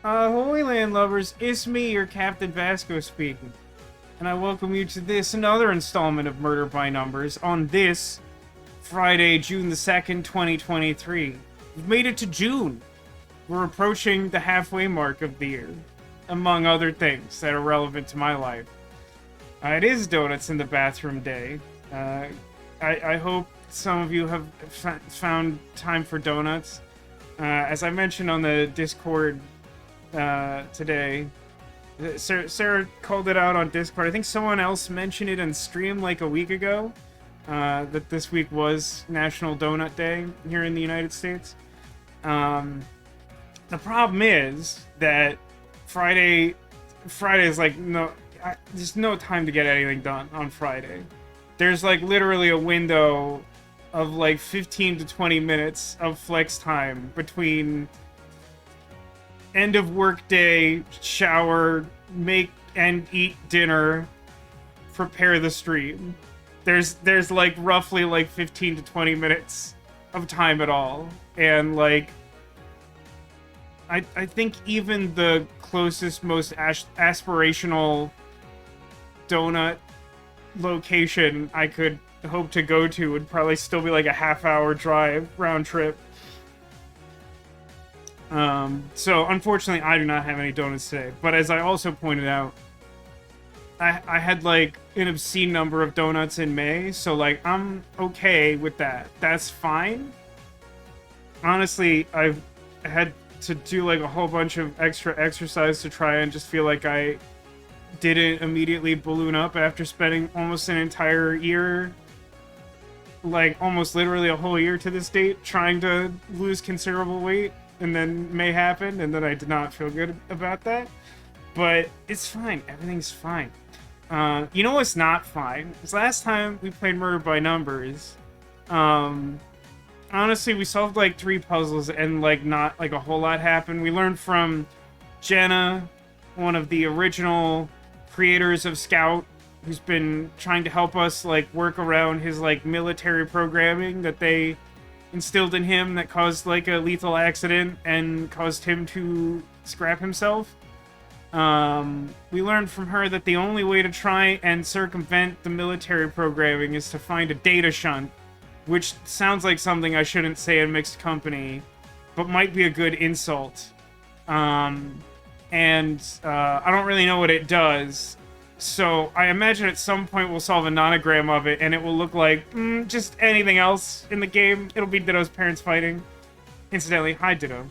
Holy Land lovers, it's me, your Captain Vasco speaking. And I welcome you to this, another installment of Murder by Numbers on this Friday, June the 2nd, 2023. We've made it to June. We're approaching the halfway mark of the year, among other things that are relevant to my life. It is Donuts in the Bathroom Day. I hope some of you have found time for donuts. As I mentioned on the Discord today, Sarah called it out on Discord. I think someone else mentioned it on stream like a week ago, that this week was National Donut Day here in the United States. The problem is that Friday is like, there's no time to get anything done on Friday. There's like literally a window of like 15 to 20 minutes of flex time between end of work day, shower, make and eat dinner, prepare the stream. There's like roughly like 15 to 20 minutes of time at all. And like I think even the closest, most aspirational donut location I could hope to go to would probably still be like a half-hour drive round trip. So unfortunately I do not have any donuts today, but as I also pointed out, I had like an obscene number of donuts in May, so like I'm okay with that. That's fine. Honestly, I've had to do like a whole bunch of extra exercise to try and just feel like I didn't immediately balloon up after spending almost an entire year, like almost literally a whole year to this date, trying to lose considerable weight, and then May happened, and then I did not feel good about that. But it's fine. Everything's fine. You know what's not fine? Because last time we played Murder by Numbers, honestly, we solved like 3 puzzles and like not like a whole lot happened. We learned from Jenna, one of the original creators of Scout, who's been trying to help us like work around his like military programming that they instilled in him that caused like a lethal accident and caused him to scrap himself. We learned from her that the only way to try and circumvent the military programming is to find a data shunt, which sounds like something I shouldn't say in mixed company, but might be a good insult. I don't really know what it does, so I imagine at some point we'll solve a nonogram of it, and it will look like just anything else in the game. It'll be Ditto's parents fighting. Incidentally, hi Ditto.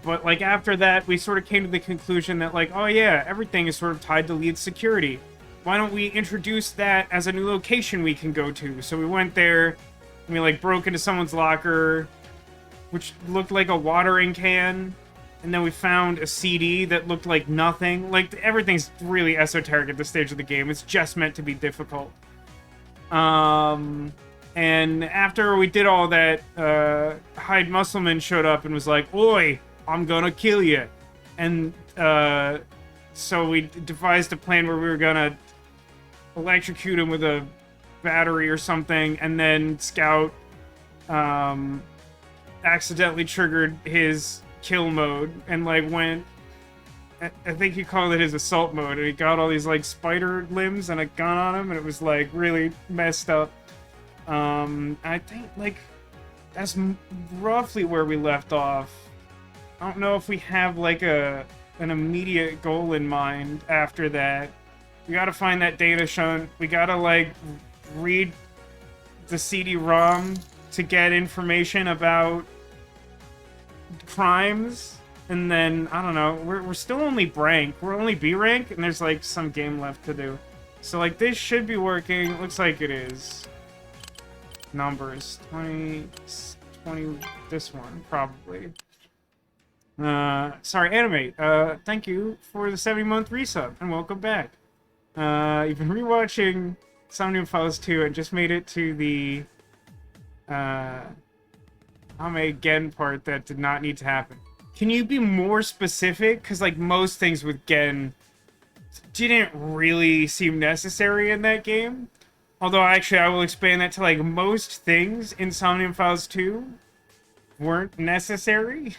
But like after that, we sort of came to the conclusion that like, oh yeah, everything is sort of tied to lead security. Why don't we introduce that as a new location we can go to? So we went there, and we like broke into someone's locker, which looked like a watering can, and then we found a CD that looked like nothing. Like, everything's really esoteric at this stage of the game. It's just meant to be difficult. And after we did all that, Hyde Musselman showed up and was like, "Oi, I'm gonna kill you." And so we devised a plan where we were gonna electrocute him with a battery or something, and then Scout accidentally triggered his kill mode and like went, I think he called it his assault mode, and he got all these like spider limbs and a gun on him, and it was like really messed up. I think like that's roughly where we left off. I don't know if we have like an immediate goal in mind after that. We gotta find that data shunt. We gotta like read the CD-ROM to get information about crimes, and then I don't know, we're still only rank. We're only B rank, and there's like some game left to do. So like this should be working. Looks like it is. Numbers 20, this one probably. Sorry, Animate. Thank you for the 70-month resub and welcome back. You've been rewatching Somnium Files 2 and just made it to the Ame Gen part that did not need to happen. Can you be more specific? Because like most things with Gen didn't really seem necessary in that game. Although actually I will expand that to like most things in Somnium Files 2 weren't necessary.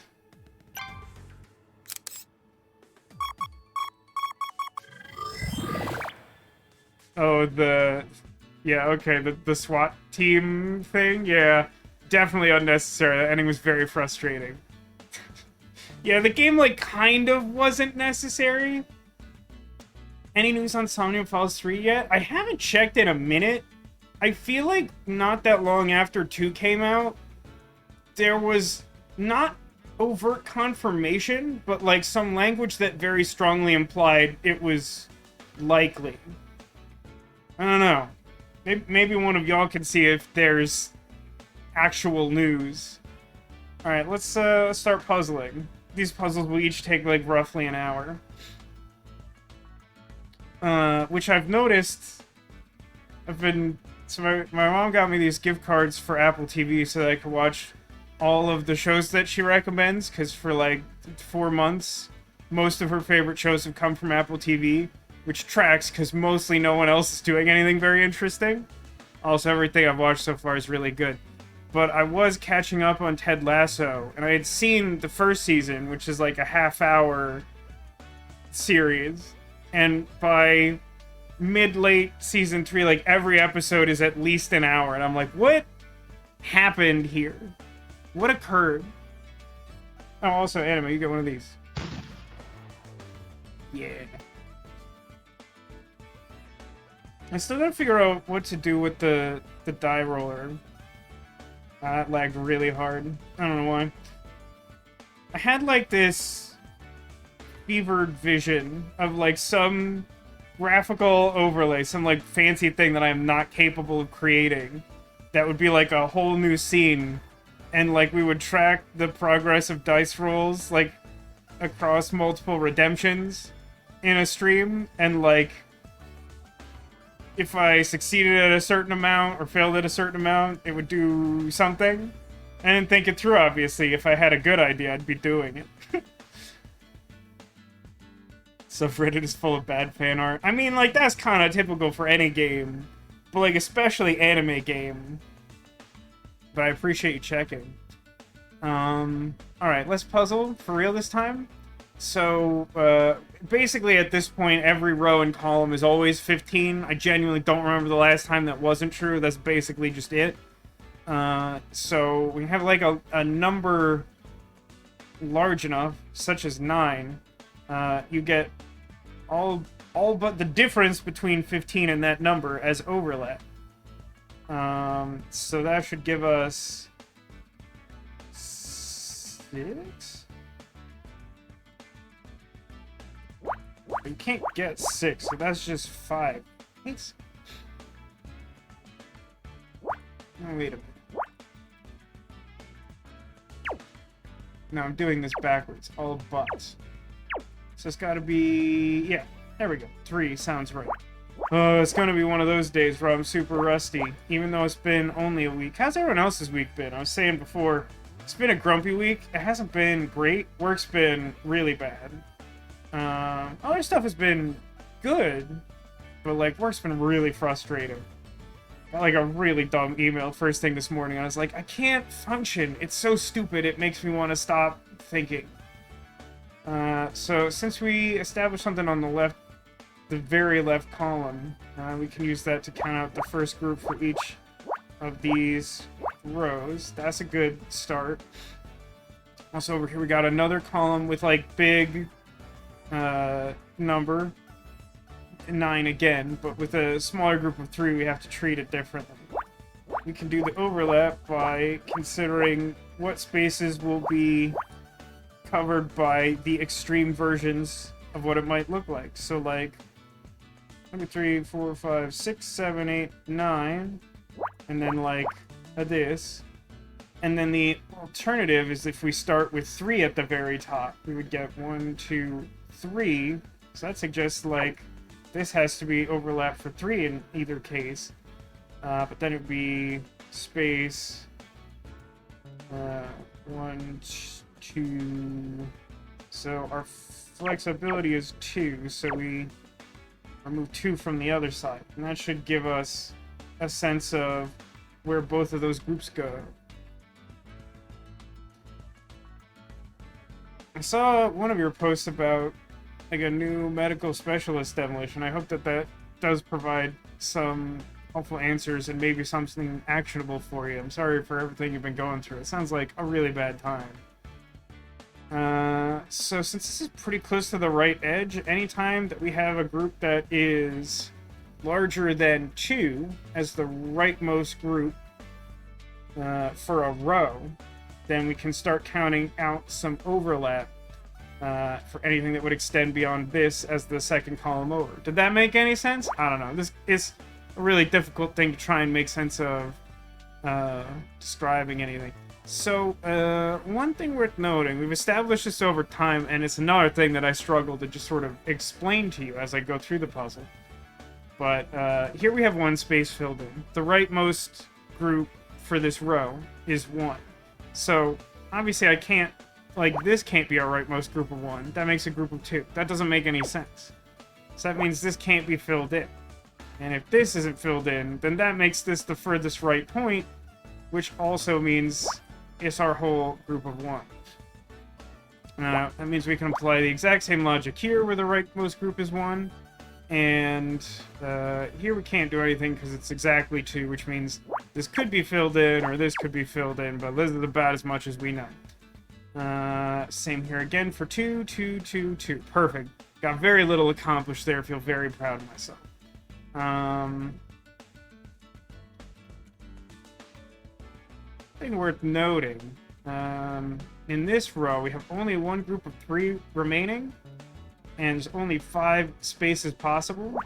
Oh, yeah, okay, the SWAT team thing, yeah, definitely unnecessary. That ending was very frustrating. Yeah, the game, like, kind of wasn't necessary. Any news on Somnium Falls 3 yet? I haven't checked in a minute. I feel like not that long after 2 came out, there was not overt confirmation, but, like, some language that very strongly implied it was likely. I don't know. Maybe one of y'all can see if there's actual news. Alright, let's start puzzling. These puzzles will each take, like, roughly an hour. Which I've noticed... So my mom got me these gift cards for Apple TV so that I could watch all of the shows that she recommends, because for, like, 4 months, most of her favorite shows have come from Apple TV, which tracks, because mostly no one else is doing anything very interesting. Also, everything I've watched so far is really good. But I was catching up on Ted Lasso, and I had seen the first season, which is like a half-hour series, and by mid-late season 3, like, every episode is at least an hour, and I'm like, what happened here? What occurred? Oh, also, Anime, you get one of these. Yeah. I still gotta figure out what to do with the die roller. That lagged really hard. I don't know why. I had, like, this fevered vision of, like, some graphical overlay, some, like, fancy thing that I am not capable of creating. That would be, like, a whole new scene. And, like, we would track the progress of dice rolls, like, across multiple redemptions in a stream. And, like, if I succeeded at a certain amount or failed at a certain amount, it would do something. I didn't think it through, obviously. If I had a good idea, I'd be doing it. So Reddit is full of bad fan art. I mean, like, that's kind of typical for any game. But, like, especially anime game. But I appreciate you checking. Alright, let's puzzle for real this time. So, basically at this point, every row and column is always 15. I genuinely don't remember the last time that wasn't true. That's basically just it. So we have, like, a number large enough, such as 9. You get all but the difference between 15 and that number as overlap. So that should give us 6? You can't get 6, so that's just 5. Thanks. Oh, wait a minute. No, I'm doing this backwards. All but. So it's gotta be... yeah, there we go. 3 sounds right. Oh, it's gonna be one of those days where I'm super rusty, even though it's been only a week. How's everyone else's week been? I was saying before, it's been a grumpy week. It hasn't been great. Work's been really bad. Other stuff has been good, but, like, work's been really frustrating. Got, like, a really dumb email first thing this morning. I was like, I can't function. It's so stupid, it makes me want to stop thinking. So since we established something on the left, the very left column, we can use that to count out the first group for each of these rows. That's a good start. Also over here we got another column with, like, big number 9 again, but with a smaller group of 3 we have to treat it differently. We can do the overlap by considering what spaces will be covered by the extreme versions of what it might look like. So, like, 1, 2, 3, 4, 5, 6, 7, 8, 9, and then, like, this. And then the alternative is if we start with 3 at the very top, we would get 1, 2, 3. So that suggests, like, this has to be overlap for 3 in either case. But then it would be space 1, 2. So our flexibility is 2, so we remove 2 from the other side. And that should give us a sense of where both of those groups go. I saw one of your posts about, like, a new medical specialist demolition. I hope that that does provide some helpful answers and maybe something actionable for you. I'm sorry for everything you've been going through. It sounds like a really bad time. So since this is pretty close to the right edge, anytime that we have a group that is larger than 2 as the rightmost group for a row, then we can start counting out some overlap for anything that would extend beyond this as the second column over. Did that make any sense? I don't know. This is a really difficult thing to try and make sense of describing anything. So, one thing worth noting, we've established this over time, and it's another thing that I struggle to just sort of explain to you as I go through the puzzle. But here we have 1 space filled in. The rightmost group for this row is 1. So, obviously I can't, like, this can't be our rightmost group of 1. That makes a group of 2. That doesn't make any sense. So that means this can't be filled in. And if this isn't filled in, then that makes this the furthest right point, which also means it's our whole group of 1. That means we can apply the exact same logic here, where the rightmost group is 1. And here we can't do anything because it's exactly 2, which means this could be filled in, or this could be filled in, but this is about as much as we know. Same here again for 2, 2, 2, 2. Perfect. Got very little accomplished there. Feel very proud of myself. Thing worth noting, in this row, we have only 1 group of 3 remaining, and there's only 5 spaces possible,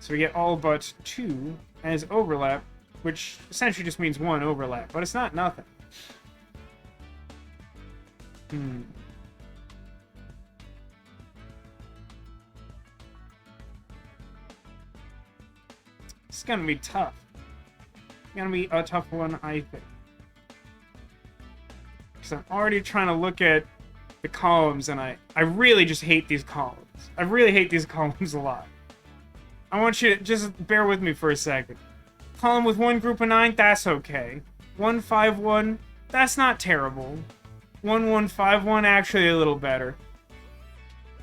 so we get all but 2 as overlap, which essentially just means 1 overlap, but it's not nothing. It's gonna be tough. It's gonna be a tough one, I think. I'm already trying to look at the columns, and I really just hate these columns. I really hate these columns a lot. I want you to just bear with me for a second. Column with 1 group of 9, that's okay. 1, 5, 1, that's not terrible. 1, 1, 5, 1, actually a little better.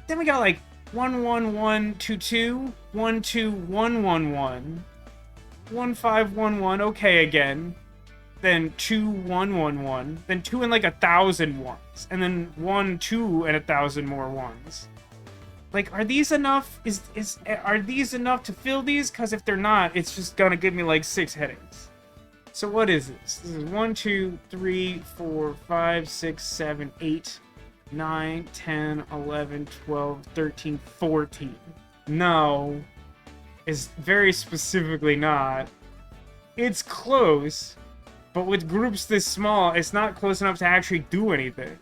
Then we got like 1, 1, 1, 2, 2, 1, 2, 1, 1, 1. 1, 5, 1, 1, okay again. Then 2, 1, 1, 1, then 2 and like 1,000 ones, and then 1, 2 and 1,000 more ones. Like, are these enough? Are these enough to fill these? Because if they're not, it's just gonna give me like 6 headings. So what is this? This is 1, 2, 3, 4, 5, 6, 7, 8, 9, 10, 11, 12, 13, 14. No, it's very specifically not. It's close. But with groups this small, it's not close enough to actually do anything.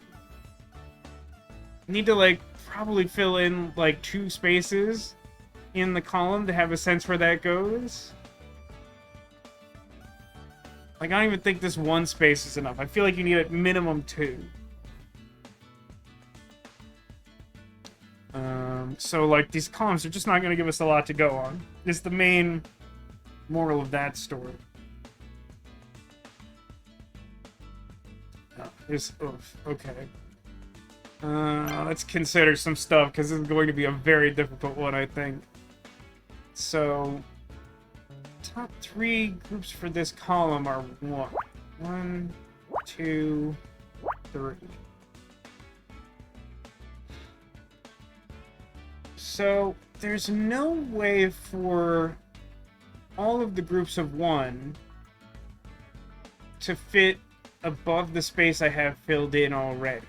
I need to, like, probably fill in, like, 2 spaces in the column to have a sense where that goes. Like, I don't even think this 1 space is enough. I feel like you need at minimum 2. So, like, these columns are just not going to give us a lot to go on. It's the main moral of that story. Okay. Let's consider some stuff, because this is going to be a very difficult one, I think. So, top 3 groups for this column are 1, 2, 3. So, there's no way for all of the groups of 1 to fit above the space I have filled in already.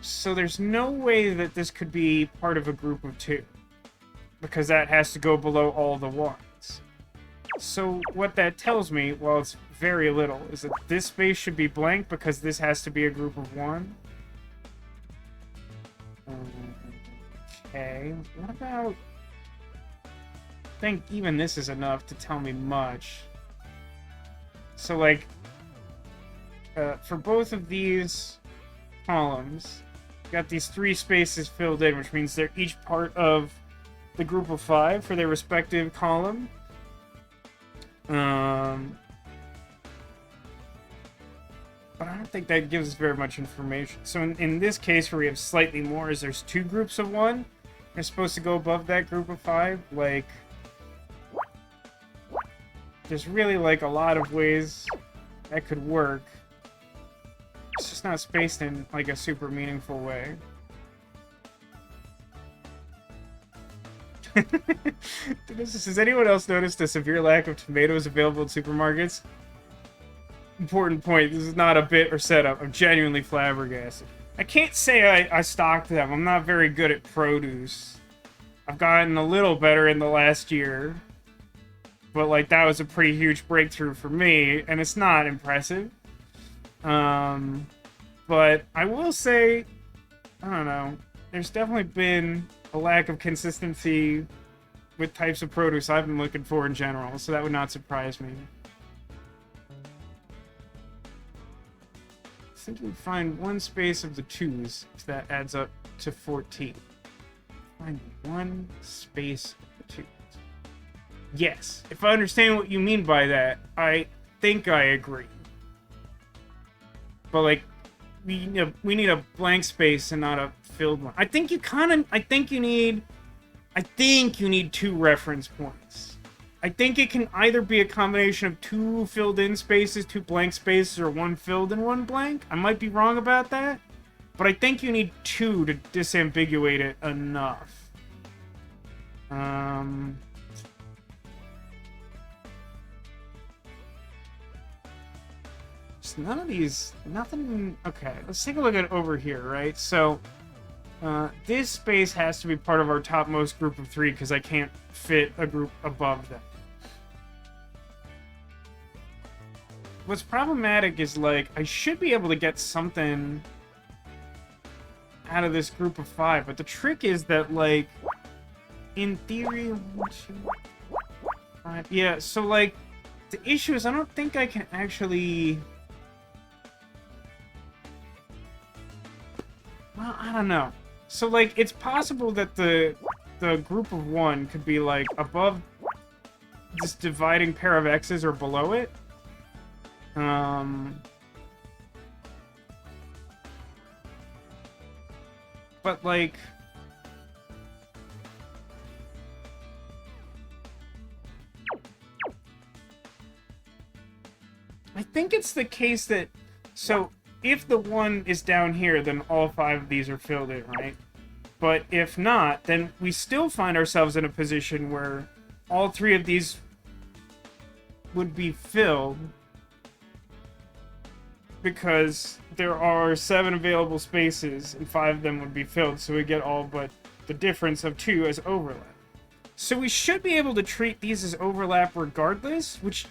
So there's no way that this could be part of a group of 2, because that has to go below all the 1s. So what that tells me, well, it's very little, is that this space should be blank because this has to be a group of 1. Okay, what about... I think even this is enough to tell me much. So, like, for both of these columns, got these 3 spaces filled in, which means they're each part of the group of 5 for their respective column. But I don't think that gives us very much information. So in this case, where we have slightly more, is there's 2 groups of 1, are supposed to go above that group of 5. Like, there's really, like, a lot of ways that could work. It's just not spaced in, like, a super meaningful way. Has anyone else noticed a severe lack of tomatoes available in supermarkets? Important point, this is not a bit or setup. I'm genuinely flabbergasted. I can't say I stocked them. I'm not very good at produce. I've gotten a little better in the last year. But, like, that was a pretty huge breakthrough for me, and it's not impressive. But I will say, I don't know, there's definitely been a lack of consistency with types of produce I've been looking for in general, so that would not surprise me. Simply find one space of the 2s, if that adds up to 14. Find one space of the 2s. Yes, if I understand what you mean by that, I think I agree. But, like, we need a blank space and not a filled one. I think you need 2 reference points. I think it can either be a combination of 2 filled in spaces, 2 blank spaces, or 1 filled and 1 blank. I might be wrong about that, but I think you need 2 to disambiguate it enough. None of these, nothing. Okay, let's take a look at over here, right? So, this space has to be part of our topmost group of 3 because I can't fit a group above them. What's problematic is, like, I should be able to get something out of this group of 5, but the trick is that, like, in theory, 1, 2, 5, yeah, so, like, the issue is I don't think I can actually... Well, I don't know. So, like, it's possible that the group of 1 could be, like, above this dividing pair of X's or below it. But, like... I think it's the case that... So... If the 1 is down here, then all 5 of these are filled in, right? But if not, then we still find ourselves in a position where all 3 of these would be filled because there are 7 available spaces and 5 of them would be filled, so we get all but the difference of 2 as overlap. So we should be able to treat these as overlap regardless, which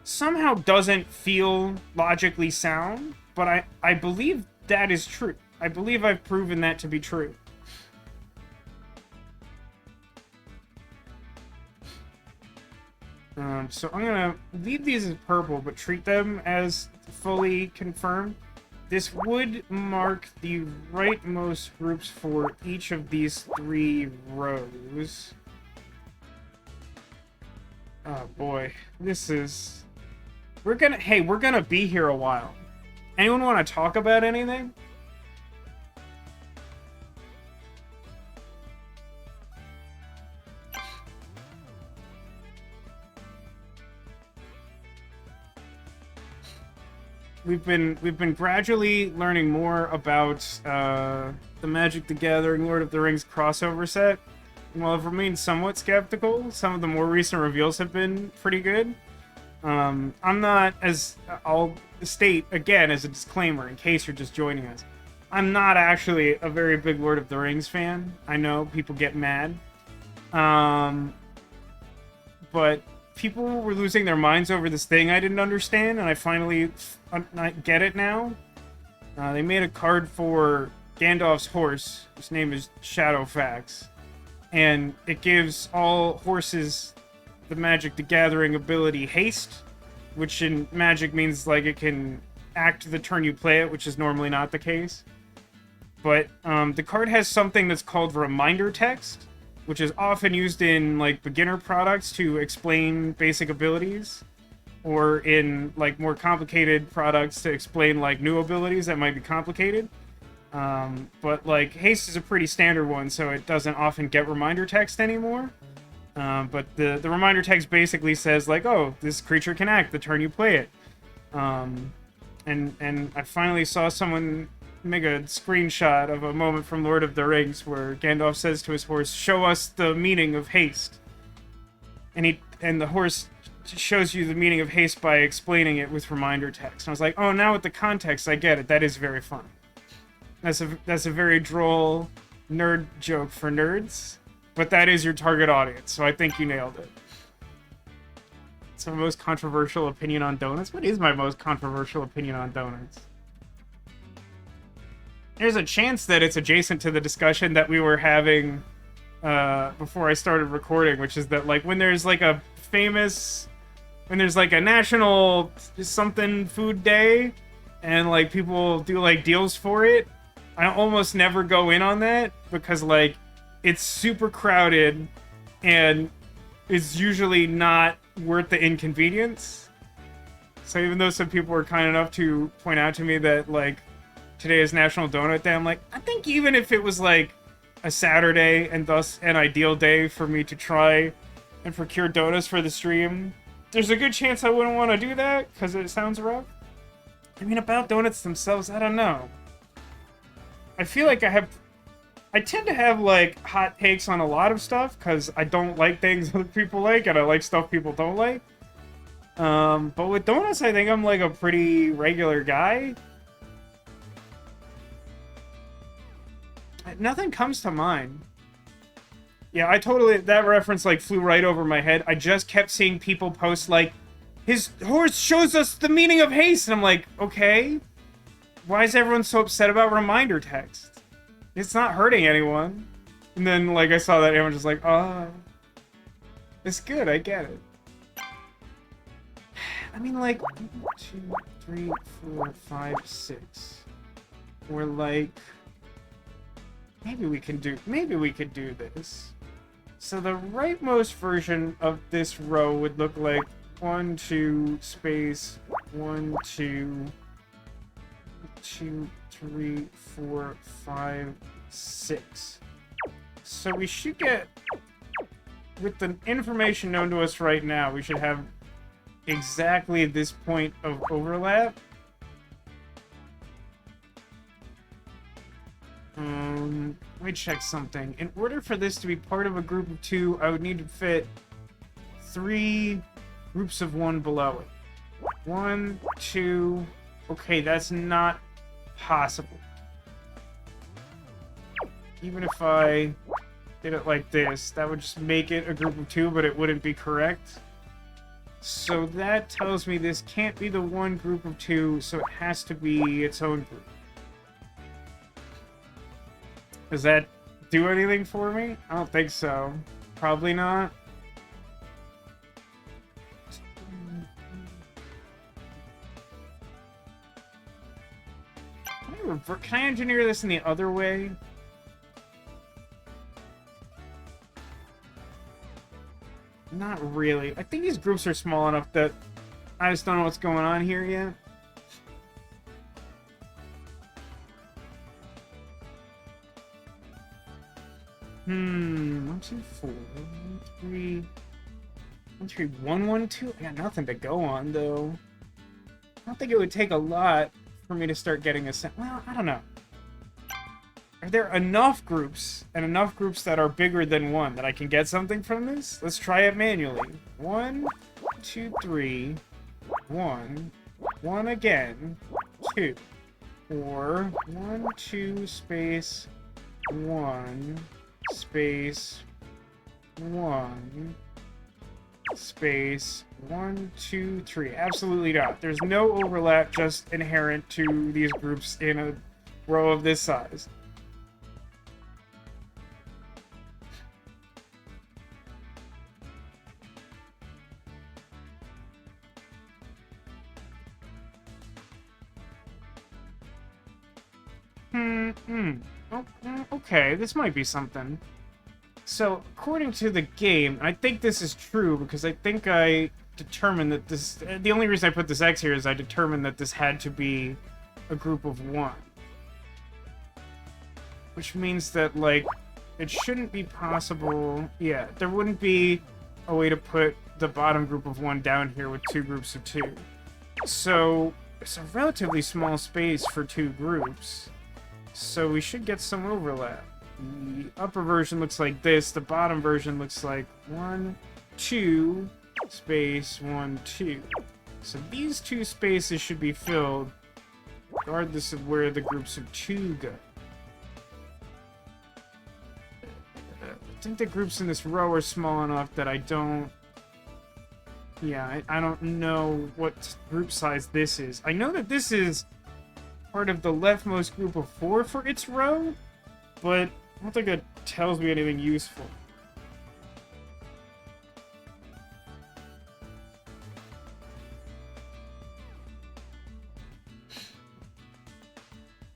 somehow doesn't feel logically sound. But I believe that is true. I believe I've proven that to be true. So I'm gonna leave these as purple, but treat them as fully confirmed. This would mark the rightmost groups for each of these 3 rows. Oh boy, this is... We're gonna be here a while. Anyone want to talk about anything? We've been gradually learning more about the Magic the Gathering Lord of the Rings crossover set. And while I've remained somewhat skeptical, some of the more recent reveals have been pretty good. I'm not, as I'll state again as a disclaimer in case you're just joining us, I'm not actually a very big Lord of the Rings fan. I know people get mad. But people were losing their minds over this thing I didn't understand, and I finally get it now. They made a card for Gandalf's horse, whose name is Shadowfax, and it gives all horses the Magic the Gathering ability Haste, which in Magic means, like, it can act the turn you play it, which is normally not the case. But the card has something that's called Reminder Text, which is often used in, like, beginner products to explain basic abilities, or in, like, more complicated products to explain, like, new abilities that might be complicated. But like haste is a pretty standard one, so it doesn't often get reminder text anymore. But the reminder text basically says like, oh, this creature can act the turn you play it. And I finally saw someone make a screenshot of a moment from Lord of the Rings where Gandalf says to his horse, "Show us the meaning of haste." And the horse shows you the meaning of haste by explaining it with reminder text. And I was like, oh, now with the context, I get it. That is very fun. That's a very droll nerd joke for nerds, but that is your target audience, so I think you nailed it. It's my most controversial opinion on donuts. What is my most controversial opinion on donuts? There's a chance that it's adjacent to the discussion that we were having before I started recording, which is that like when there's like a national something food day and like people do like deals for it, I almost never go in on that because like it's super crowded and it's usually not worth the inconvenience. So even though some people were kind enough to point out to me that like today is National Donut Day, I'm like, I think even if it was like a Saturday and thus an ideal day for me to try and procure donuts for the stream, there's a good chance I wouldn't want to do that because it sounds rough. I mean, about donuts themselves, I don't know. I feel like I tend to have like hot takes on a lot of stuff because I don't like things other people like and I like stuff people don't like. But with donuts, I think I'm like a pretty regular guy. Nothing comes to mind. Yeah, that reference like flew right over my head. I just kept seeing people post like, his horse shows us the meaning of haste. And I'm like, okay, why is everyone so upset about reminder text? It's not hurting anyone. And then like I saw that everyone just like, oh, it's good, I get it. I mean like 1, 2, 3, 4, 5, 6. We're like, maybe we could do this. So the rightmost version of this row would look like 1, 2, space, 1, 2, 2, 3, 4, 5, 6. So we should get, with the information known to us right now, we should have exactly this point of overlap. Let me check something. In order for this to be part of a group of 2, I would need to fit 3 groups of 1 below it. 1, 2... Okay, that's not possible. Even if I did it like this, that would just make it a group of 2, but it wouldn't be correct. So that tells me this can't be the one group of 2, so it has to be its own group. Does that do anything for me? I don't think so. Probably not. Can I engineer this in the other way? Not really. I think these groups are small enough that I just don't know what's going on here yet. 1, 2, 4, 1, 3, 1, 3, 1, 1, 2. I got nothing to go on though. I don't think it would take a lot for me to start getting a sense. Well, I don't know. Are there enough groups and enough groups that are bigger than 1 that I can get something from this? Let's try it manually. 1, 2, 3, 1, 1 again, 2, or 1, 2, space, 1, space, 1, space, 1, 2, 3. Absolutely not. There's no overlap just inherent to these groups in a row of this size. Okay, this might be something. So, according to the game, I think this is true because I think I determined that this... The only reason I put this X here is I determined that this had to be a group of 1. which means that, like, it shouldn't be possible... Yeah, there wouldn't be a way to put the bottom group of 1 down here with 2 groups of 2. So, it's a relatively small space for 2 groups. So we should get some overlap. The upper version looks like this. The bottom version looks like 1, 2, space, 1, 2. So these 2 spaces should be filled regardless of where the groups of 2 go. I think the groups in this row are small enough that I don't... Yeah, I don't know what group size this is. I know that this is part of the leftmost group of 4 for its row, but I don't think it tells me anything useful.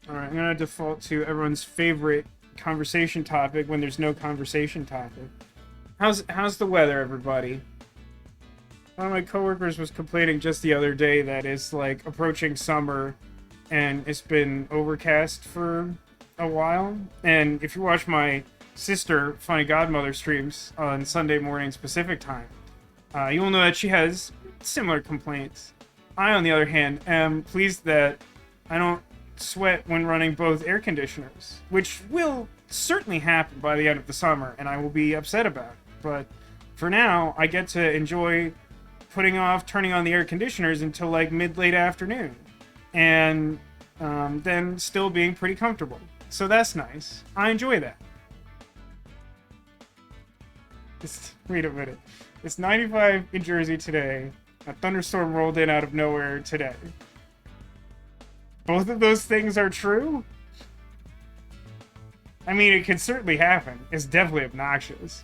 Alright, I'm gonna default to everyone's favorite conversation topic when there's no conversation topic. How's the weather, everybody? One of my coworkers was complaining just the other day that it's like approaching summer and it's been overcast for a while. And if you watch my sister Funny Godmother streams on Sunday mornings Pacific time, you will know that she has similar complaints. I, on the other hand, am pleased that I don't sweat when running both air conditioners, which will certainly happen by the end of the summer, and I will be upset about it. But for now, I get to enjoy putting off turning on the air conditioners until like mid-late afternoon, and then still being pretty comfortable. So that's nice. I enjoy that. Wait a minute. It's 95 in Jersey today. A thunderstorm rolled in out of nowhere today. Both of those things are true? I mean, it could certainly happen. It's definitely obnoxious.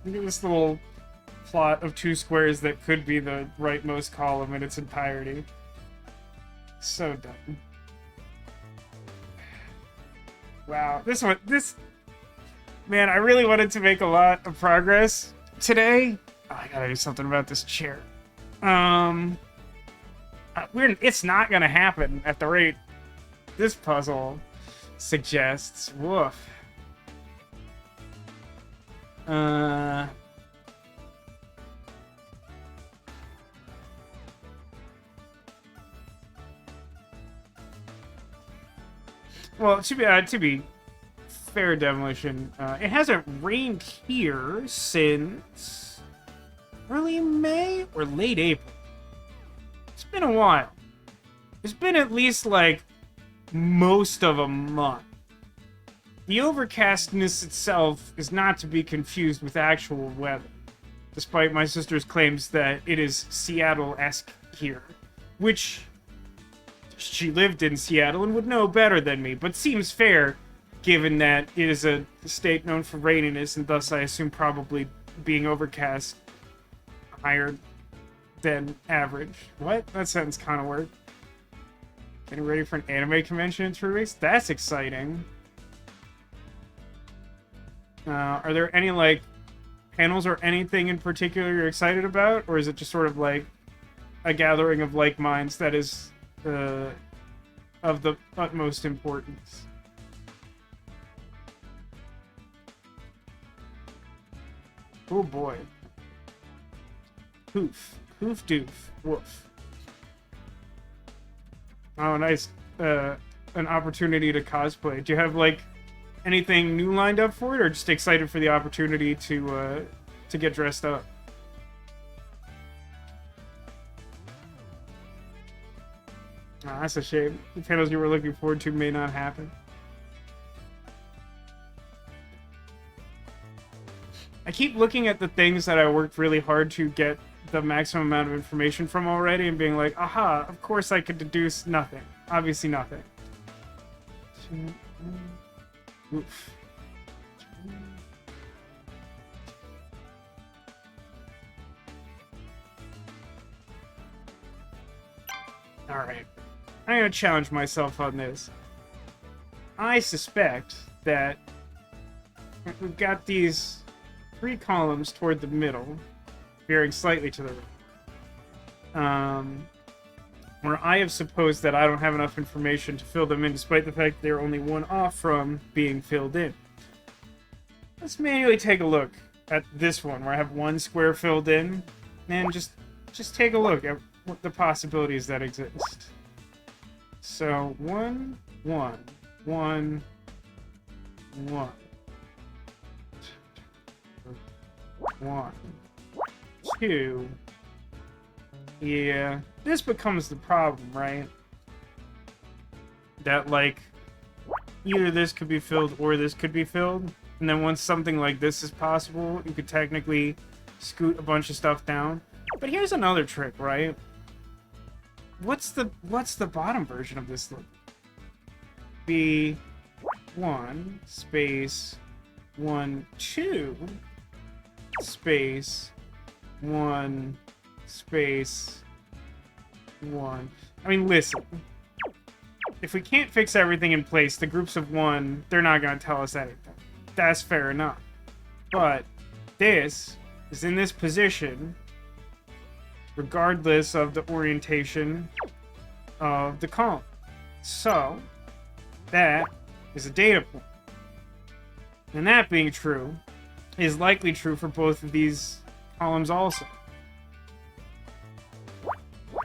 Look at this little plot of 2 squares that could be the rightmost column in its entirety. So dumb. Wow, this... Man, I really wanted to make a lot of progress today. Oh, I gotta do something about this chair. It's not gonna happen at the rate this puzzle suggests. Woof. Well, to be fair, Demolition, it hasn't rained here since early May or late April. It's been a while. It's been at least, like, most of a month. The overcastness itself is not to be confused with actual weather, despite my sister's claims that it is Seattle-esque here, which she lived in Seattle and would know better than me, but seems fair given that it is a state known for raininess and thus I assume probably being overcast higher than average. What? That sentence kind of worked. Getting ready for an anime convention in 3 weeks? That's exciting. Are there any, like, panels or anything in particular you're excited about? Or is it just sort of like a gathering of like minds that is of the utmost importance? Oh boy. Hoof. Hoof doof. Woof. Oh, nice. An opportunity to cosplay. Do you have, like, anything new lined up for it, or just excited for the opportunity to get dressed up? Oh, that's a shame. The panels you were looking forward to may not happen. I keep looking at the things that I worked really hard to get the maximum amount of information from already and being like, aha, of course I could deduce nothing. Obviously nothing. Oof. Alright. I'm gonna challenge myself on this. I suspect that we've got these 3 columns toward the middle, veering slightly to the right. where I have supposed that I don't have enough information to fill them in, despite the fact they're only one off from being filled in. Let's manually take a look at this one, where I have one square filled in, and just take a look at what the possibilities that exist. So, 1, 1, 1, 1, 1, 2. Yeah, this becomes the problem, right? That, like, either this could be filled or this could be filled. And then once something like this is possible, you could technically scoot a bunch of stuff down. But here's another trick, right? What's the bottom version of this look? Be 1 space 1 2 space 1 space 1. I mean, listen. If we can't fix everything in place, the groups of 1, they're not going to tell us anything. That's fair enough. But this is in this position regardless of the orientation of the column. So, that is a data point. And that being true is likely true for both of these columns also.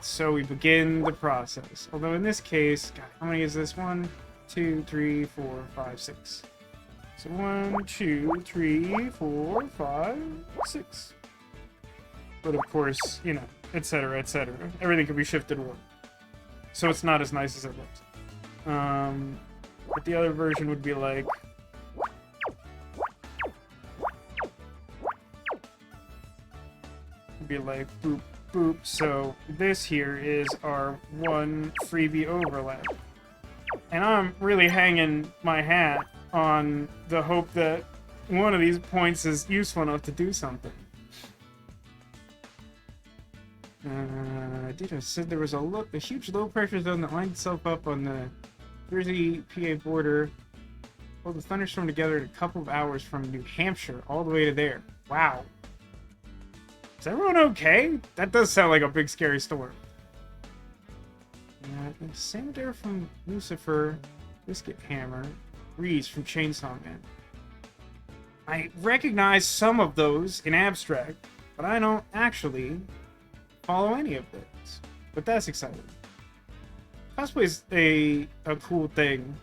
So we begin the process. Although in this case, God, how many is this? 1, 2, 3, 4, 5, 6. So 1, 2, 3, 4, 5, 6. But of course, you know, etc., etc. Everything can be shifted one. So it's not as nice as it looks. But the other version would be like... boop, boop. So this here is our one freebie overlap. And I'm really hanging my hat on the hope that one of these points is useful enough to do something. Deja said there was a huge low pressure zone that lined itself up on the Jersey PA border. Pulled the thunderstorm together in a couple of hours from New Hampshire all the way to there. Wow. Is everyone okay? That does sound like a big scary storm. Sander from Lucifer, Biscuit Hammer, Reese from Chainsaw Man. I recognize some of those in abstract, but I don't actually follow any of those. But that's exciting. Cosplay is a cool thing.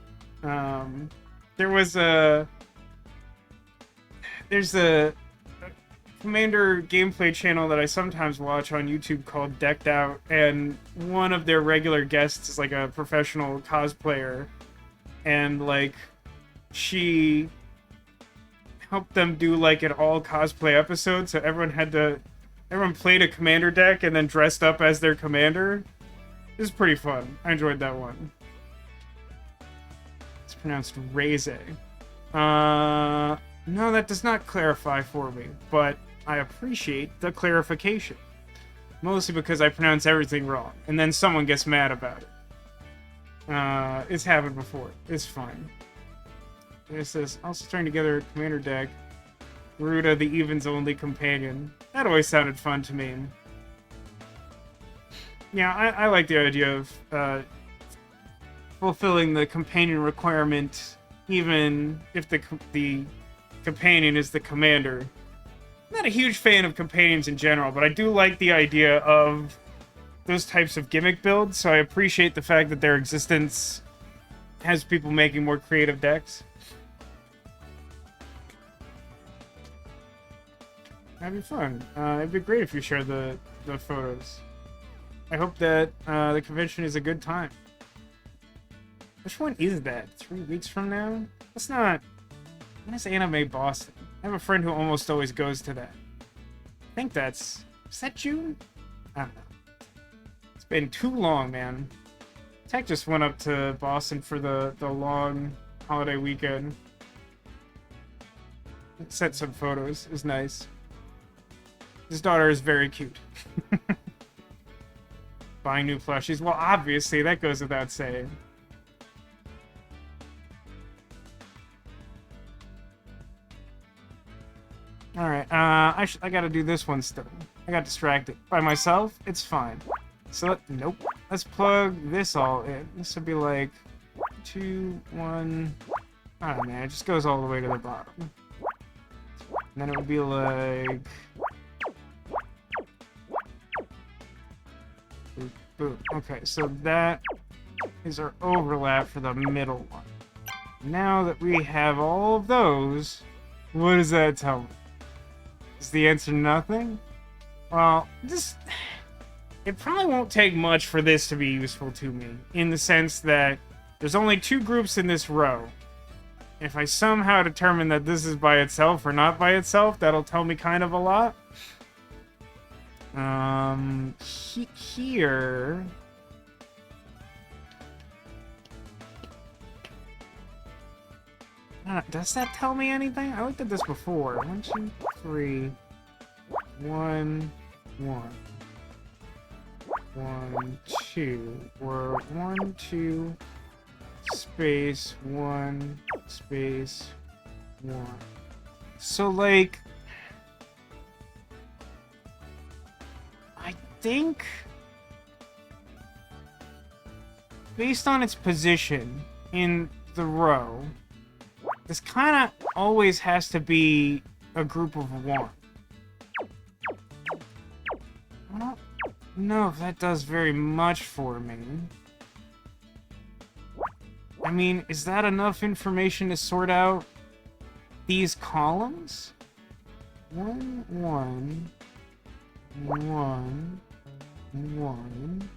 There's a Commander gameplay channel that I sometimes watch on YouTube called Decked Out, and one of their regular guests is like a professional cosplayer, and like she helped them do like an all cosplay episode, so everyone played a commander deck and then dressed up as their commander. It was pretty fun. I enjoyed that one. It's pronounced Reze. No, that does not clarify for me, but I appreciate the clarification. Mostly because I pronounce everything wrong, and then someone gets mad about it. It's happened before. It's fine. It says, also throwing together a commander deck. Ruta, the evens-only companion. That always sounded fun to me. Yeah, I like the idea of fulfilling the companion requirement, even if the companion is the commander. I'm not a huge fan of companions in general, but I do like the idea of those types of gimmick builds, so I appreciate the fact that their existence has people making more creative decks. That'd be fun. It'd be great if you share the photos. I hope that the convention is a good time. Which one is that? 3 weeks from now? That's not... When is Anime Boston? I have a friend who almost always goes to that. I think that's... Is that June? I don't know. It's been too long, man. Tech just went up to Boston for the long holiday weekend. Sent some photos. It was nice. His daughter is very cute. Buying new plushies. Well, obviously, that goes without saying. Alright, I gotta do this one still. I got distracted. By myself, it's fine. So, nope. let's plug this all in. This would be like 2, 1. I don't know, man. It just goes all the way to the bottom. And then it would be like... Boop, boop. Okay, so that is our overlap for the middle one. Now that we have all of those, what does that tell me? Is the answer nothing? Well, it probably won't take much for this to be useful to me, in the sense that there's only 2 groups in this row. If I somehow determine that this is by itself or not by itself, that'll tell me kind of a lot. Here... does that tell me anything? I looked at this before. 1, 2, 3... 1, 1. 1, 2. Or 1, 2, space, 1, space, 1. So, like... I think... based on its position in the row, this kind of always has to be a group of 1. I don't know if that does very much for me. I mean, is that enough information to sort out these columns? 1, 1, 1, 1,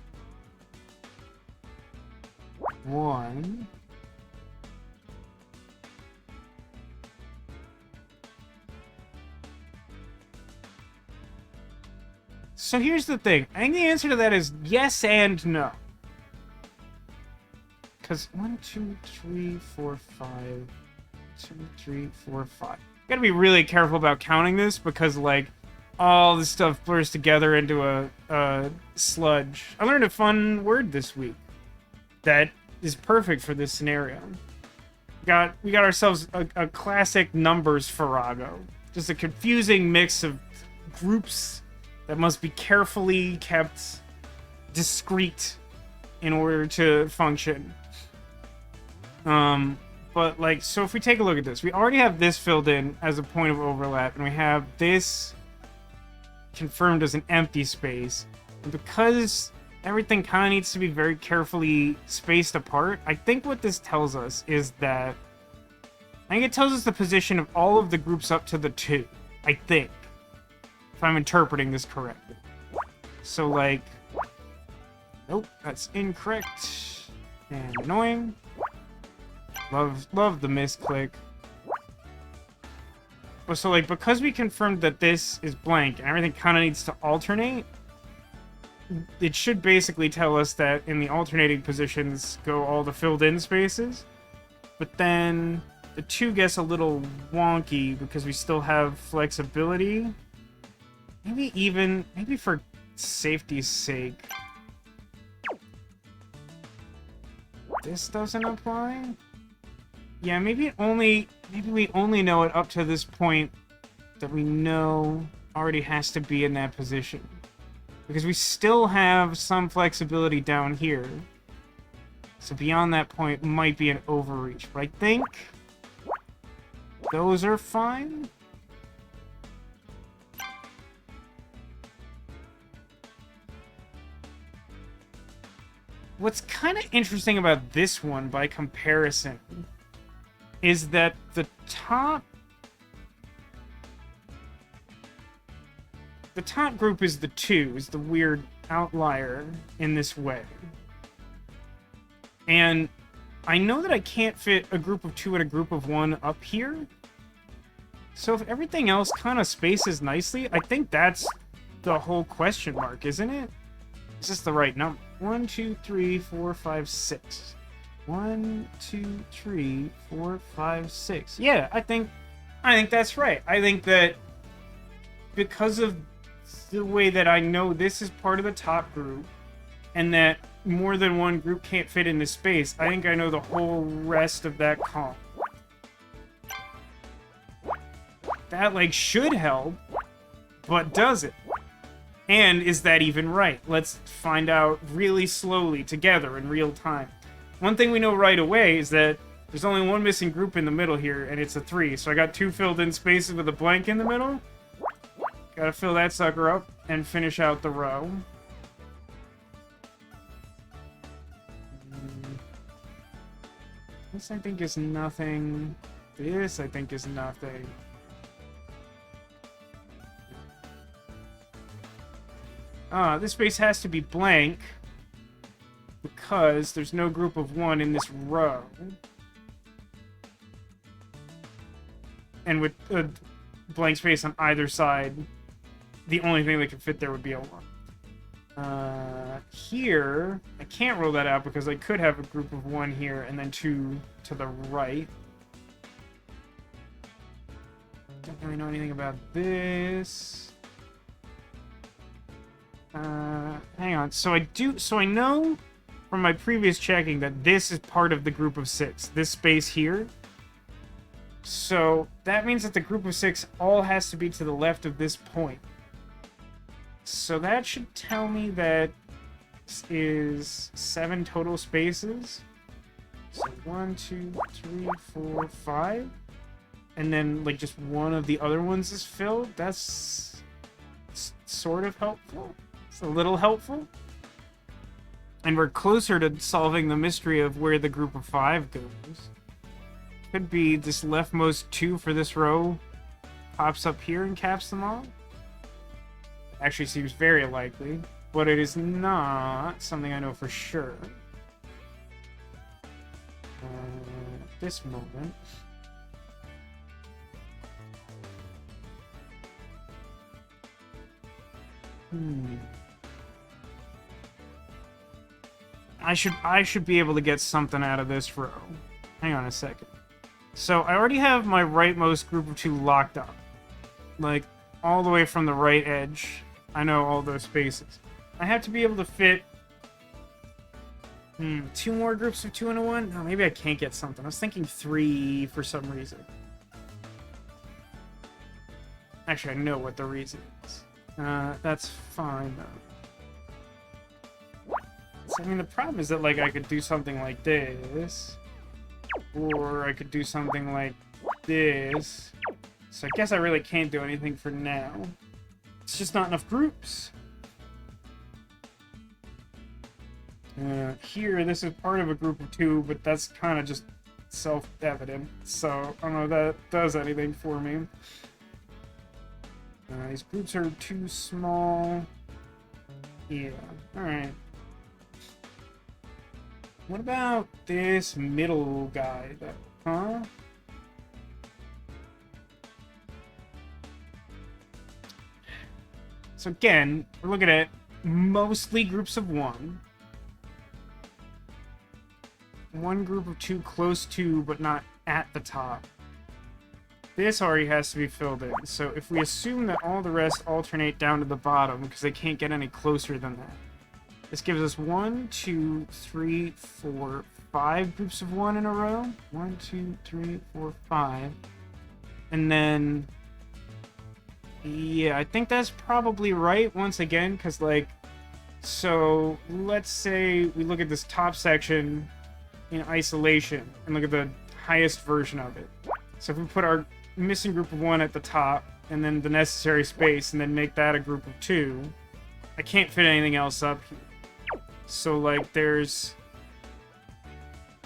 1. So here's the thing. I think the answer to that is yes and no. Because 1, 2, 3, 4, 5. 2, 3, 4, 5. Gotta be really careful about counting this because, like, all this stuff blurs together into a sludge. I learned a fun word this week that is perfect for this scenario. We got ourselves a classic numbers farrago. Just a confusing mix of groups that must be carefully kept discrete in order to function. But, like, so if we take a look at this, we already have this filled in as a point of overlap, and we have this confirmed as an empty space. And because everything kind of needs to be very carefully spaced apart, I think what this tells us is that... I think it tells us the position of all of the groups up to the 2. I think. If I'm interpreting this correctly. So, like... Nope, that's incorrect. And annoying. Love the misclick. But so, like, because we confirmed that this is blank and everything kind of needs to alternate, it should basically tell us that in the alternating positions go all the filled-in spaces. But then the 2 gets a little wonky because we still have flexibility. Maybe for safety's sake, this doesn't apply? Yeah, maybe we only know it up to this point that we know already has to be in that position. Because we still have some flexibility down here. So beyond that point might be an overreach. But I think those are fine. What's kind of interesting about this one by comparison is that the top group is the 2, is the weird outlier in this way. And I know that I can't fit a group of 2 and a group of 1 up here. So if everything else kind of spaces nicely, I think that's the whole question mark, isn't it? Is this the right number? 1, 2, 3, 4, 5, 6. 1, 2, 3, 4, 5, 6. Yeah, I think that's right. I think that because of the way that I know this is part of the top group, and that more than one group can't fit in this space, I think I know the whole rest of that column. That, like, should help, but does it? And is that even right? Let's find out really slowly, together, in real time. One thing we know right away is that there's only one missing group in the middle here, and it's a 3. So I got 2 filled-in spaces with a blank in the middle. Gotta fill that sucker up and finish out the row. This, I think, is nothing. This, I think, is nothing. This space has to be blank because there's no group of 1 in this row. And with a blank space on either side, the only thing that could fit there would be a 1. Here, I can't roll that out because I could have a group of 1 here and then 2 to the right. Don't really know anything about this. Hang on. So I know from my previous checking that this is part of the group of 6. This space here. So that means that the group of 6 all has to be to the left of this point. So that should tell me that this is 7 total spaces. So 1, 2, 3, 4, 5. And then, like, just one of the other ones is filled. That's sort of helpful. It's a little helpful. And we're closer to solving the mystery of where the group of 5 goes. Could be this leftmost 2 for this row pops up here and caps them all. Actually seems very likely, but it is not something I know for sure. At this moment. I should be able to get something out of this row. Hang on a second. So I already have my rightmost group of 2 locked up. Like, all the way from the right edge. I know all those spaces. I have to be able to fit 2 more groups of 2 into 1? No, maybe I can't get something. I was thinking 3 for some reason. Actually, I know what the reason is. That's fine, though. So, I mean, the problem is that, like, I could do something like this. Or I could do something like this. So I guess I really can't do anything for now. It's just not enough groups. Here, this is part of a group of 2, but that's kind of just self-evident. So I don't know if that does anything for me. These groups are too small. Yeah, alright. What about this middle guy, though? Huh? So again, we're looking at mostly groups of 1. 1 group of 2 close to, but not at the top. This already has to be filled in. So if we assume that all the rest alternate down to the bottom, because they can't get any closer than that. This gives us 1, 2, 3, 4, 5 groups of 1 in a row. 1, 2, 3, 4, 5. And then... yeah, I think that's probably right, once again, because, like... so, let's say we look at this top section in isolation, and look at the highest version of it. So if we put our missing group of 1 at the top, and then the necessary space, and then make that a group of 2, I can't fit anything else up here. So, like, there's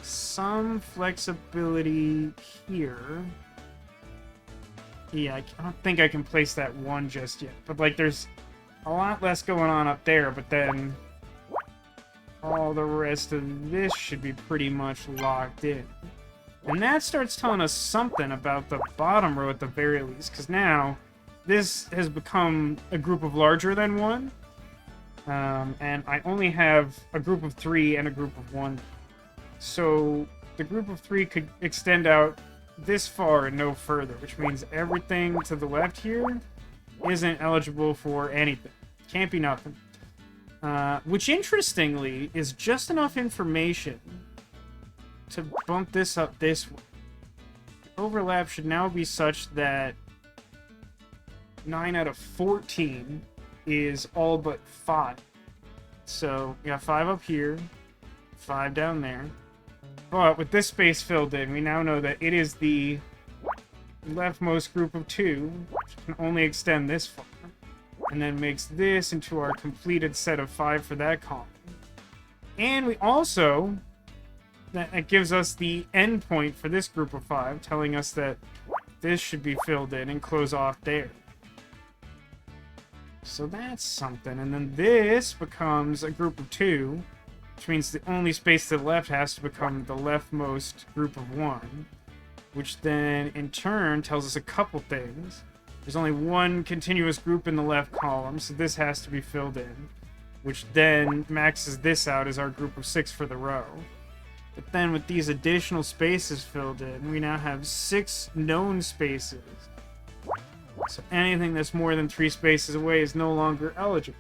some flexibility here. Yeah, I don't think I can place that 1 just yet. But, like, there's a lot less going on up there, but then all the rest of this should be pretty much locked in. And that starts telling us something about the bottom row at the very least, because now this has become a group of larger than 1. And I only have a group of 3 and a group of 1. So the group of 3 could extend out this far and no further, which means everything to the left here isn't eligible for anything. Can't be nothing. Which, interestingly, is just enough information to bump this up this way. The overlap should now be such that 9 out of 14 is all but 5. So we got 5 up here, 5 down there. But with this space filled in, we now know that it is the leftmost group of 2, which can only extend this far, and then makes this into our completed set of 5 for that column. And we also, that gives us the end point for this group of 5, telling us that this should be filled in and close off there. So that's something. And then this becomes a group of 2, which means the only space to the left has to become the leftmost group of 1, which then in turn tells us a couple things. There's only one continuous group in the left column, so this has to be filled in, which then maxes this out as our group of 6 for the row. But then with these additional spaces filled in, we now have 6 known spaces. So anything that's more than 3 spaces away is no longer eligible.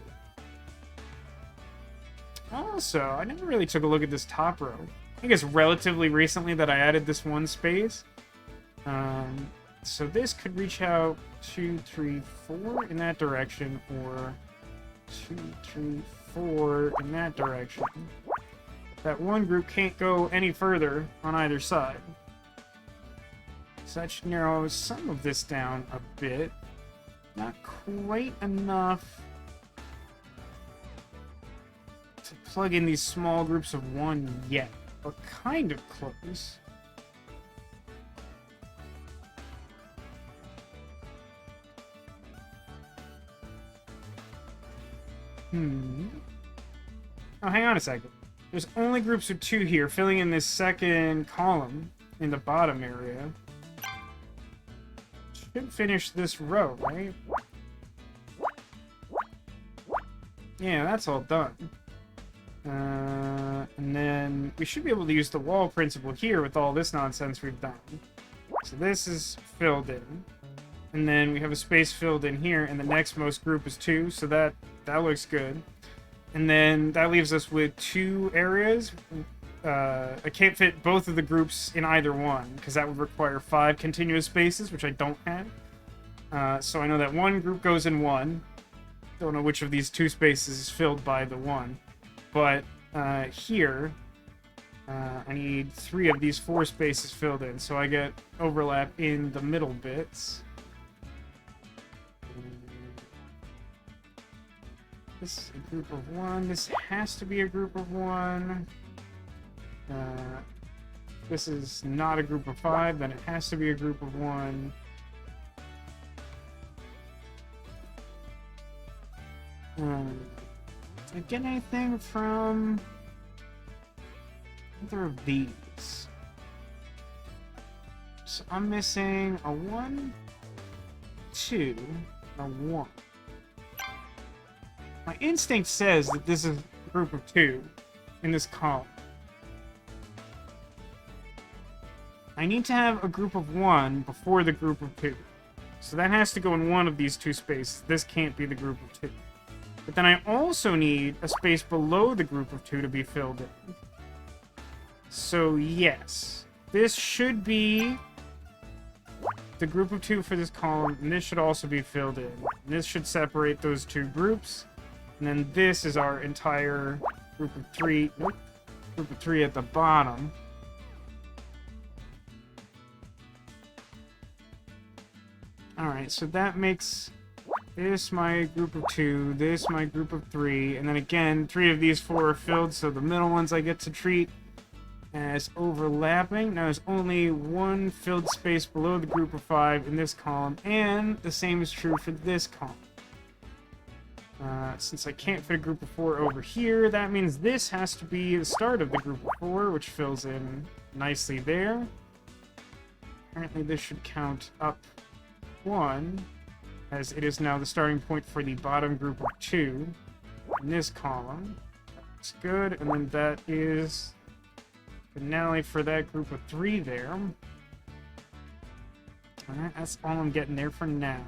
Also, I never really took a look at this top row. I think it's relatively recently that I added this one space. So this could reach out 2, 3, 4 in that direction, or 2, 3, 4 in that direction. That one group can't go any further on either side. So that should narrow some of this down a bit. Not quite enough to plug in these small groups of 1 yet, but kind of close. Oh, hang on a second. There's only groups of 2 here, filling in this second column in the bottom area. Should finish this row, right? Yeah, that's all done. And then we should be able to use the wall principle here with all this nonsense we've done. So this is filled in. And then we have a space filled in here, and the next most group is 2, so that looks good. And then that leaves us with 2 areas. I can't fit both of the groups in either one, because that would require 5 continuous spaces, which I don't have. So I know that one group goes in 1. Don't know which of these 2 spaces is filled by the 1. But here, I need 3 of these 4 spaces filled in, so I get overlap in the middle bits. This is a group of 1. This has to be a group of 1. This is not a group of 5, then it has to be a group of 1. Did I get anything from either of these? So I'm missing a 1, 2, and a 1. My instinct says that this is a group of 2 in this column. I need to have a group of 1 before the group of 2. So that has to go in one of these 2 spaces. This can't be the group of 2. But then I also need a space below the group of 2 to be filled in. So yes, this should be the group of 2 for this column, and this should also be filled in. And this should separate those 2 groups. And then this is our entire group of 3. Nope. Group of 3 at the bottom. Alright, so that makes this my group of 2, this my group of 3, and then again, 3 of these 4 are filled, so the middle ones I get to treat as overlapping. Now there's only 1 filled space below the group of 5 in this column, and the same is true for this column. Since I can't fit a group of 4 over here, that means this has to be the start of the group of 4, which fills in nicely there. Apparently this should count up 1, as it is now the starting point for the bottom group of 2 in this column. That's good, and then that is finale for that group of 3 there. Alright, that's all I'm getting there for now.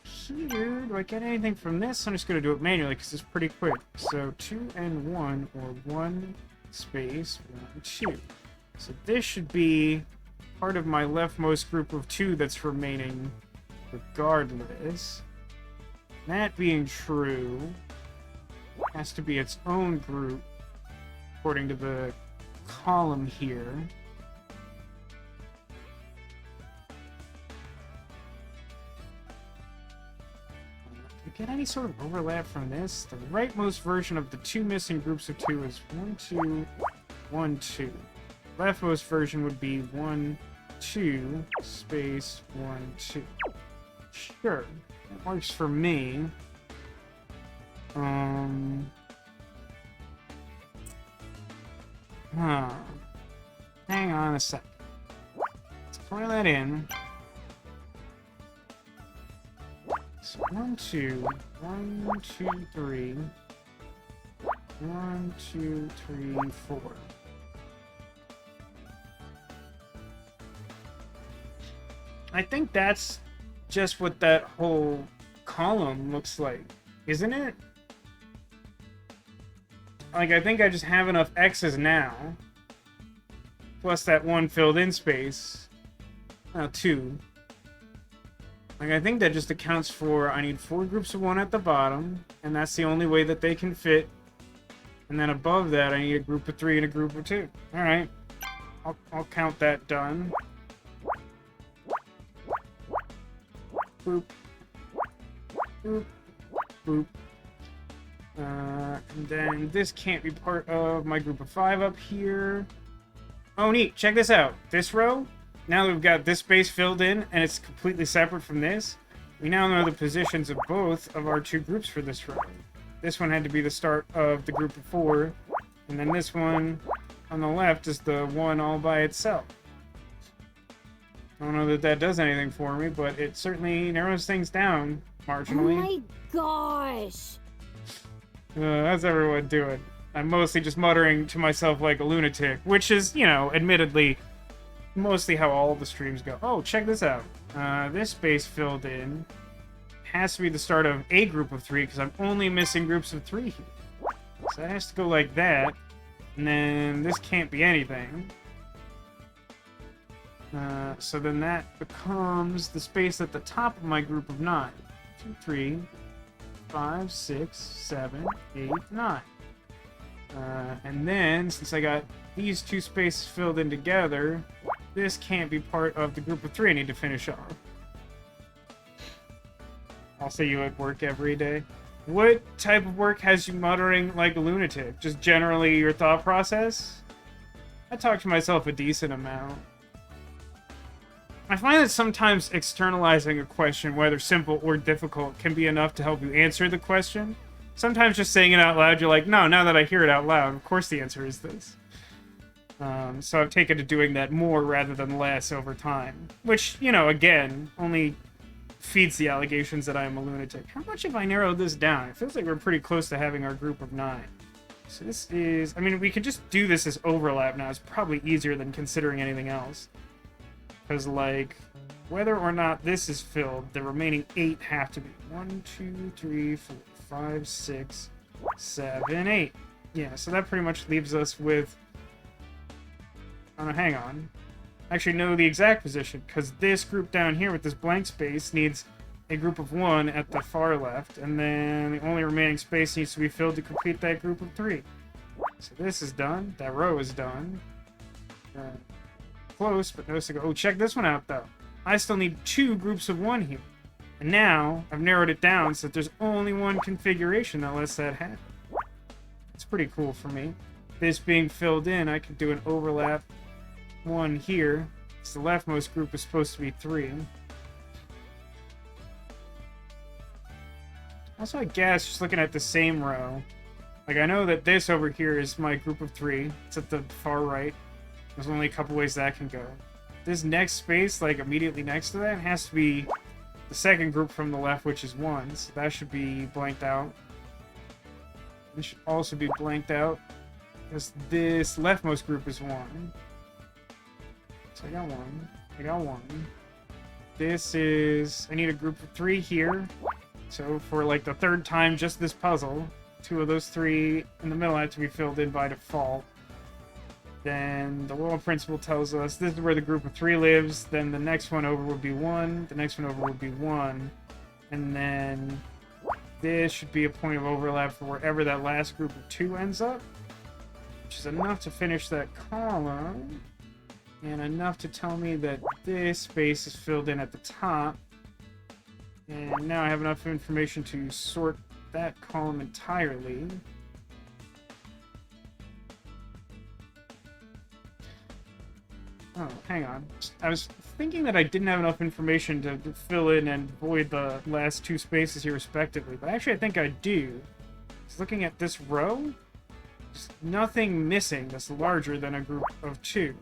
Here, do I get anything from this? I'm just going to do it manually because it's pretty quick. So 2 and 1, or 1 space 1, 2. So this should be part of my leftmost group of 2 that's remaining regardless. That being true, it has to be its own group, according to the column here. Get any sort of overlap from this? The rightmost version of the two missing groups of 2 is 1, 2, 1, 2. Leftmost version would be 1, 2, space 1, 2. Sure, that works for me. Hang on a sec. Let's plug that in. So 1, 2, 1, 2, 3, 1, 2, 3, 4. I think that's just what that whole column looks like, isn't it? Like, I think I just have enough X's now, plus that one filled in space. 2. Like, I think that just accounts for, I need 4 groups of 1 at the bottom, and that's the only way that they can fit. And then above that, I need a group of 3 and a group of 2. Alright. I'll count that done. Boop. Boop. Boop. And then this can't be part of my group of 5 up here. Oh, neat. Check this out. This row, now that we've got this space filled in, and it's completely separate from this, we now know the positions of both of our 2 groups for this row. This one had to be the start of the group of 4, and then this one on the left is the one all by itself. I don't know that that does anything for me, but it certainly narrows things down marginally. Oh my gosh! How's everyone doing? I'm mostly just muttering to myself like a lunatic, which is, you know, admittedly, mostly how all the streams go. Oh, check this out. This space filled in has to be the start of a group of 3, because I'm only missing groups of 3 here. So that has to go like that, and then this can't be anything. So then that becomes the space at the top of my group of 9. 2, 3, 5, 6, 7, 8, 9. And then, since I got these 2 spaces filled in together, this can't be part of the group of 3 I need to finish off. Also, you at work every day. What type of work has you muttering like a lunatic? Just generally your thought process? I talk to myself a decent amount. I find that sometimes externalizing a question, whether simple or difficult, can be enough to help you answer the question. Sometimes just saying it out loud, you're like, no, now that I hear it out loud, of course the answer is this. So I've taken to doing that more rather than less over time. Which, you know, again, only feeds the allegations that I am a lunatic. How much have I narrowed this down? It feels like we're pretty close to having our group of 9. So this is... I mean, we could just do this as overlap now. It's probably easier than considering anything else. Because, like, whether or not this is filled, the remaining 8 have to be. 1, 2, 3, 4, 5, 6, 7, 8. Yeah, so that pretty much leaves us with... Oh, no, hang on. I actually know the exact position, because this group down here with this blank space needs a group of 1 at the far left, and then the only remaining space needs to be filled to complete that group of 3. So this is done. That row is done. Close, but no cigar. Oh, check this one out, though. I still need 2 groups of 1 here. And now, I've narrowed it down so that there's only one configuration that lets that happen. It's pretty cool for me. This being filled in, I could do an overlap 1 here. So the leftmost group is supposed to be 3. Also, I guess, just looking at the same row, like, I know that this over here is my group of 3. It's at the far right. There's only a couple ways that can go. This next space, like, immediately next to that, has to be the second group from the left, which is 1. So that should be blanked out. This should also be blanked out, because this leftmost group is 1. So I got 1. I got 1. This is... I need a group of 3 here. So for, like, the 3rd time just this puzzle, 2 of those 3 in the middle have to be filled in by default. Then the world principle tells us this is where the group of 3 lives. Then the next one over would be 1. The next one over would be 1. And then this should be a point of overlap for wherever that last group of 2 ends up, which is enough to finish that column, and enough to tell me that this space is filled in at the top. And now I have enough information to sort that column entirely. Oh, hang on. I was thinking that I didn't have enough information to fill in and void the last 2 spaces here respectively, but actually I think I do. Just looking at this row, there's nothing missing that's larger than a group of 2.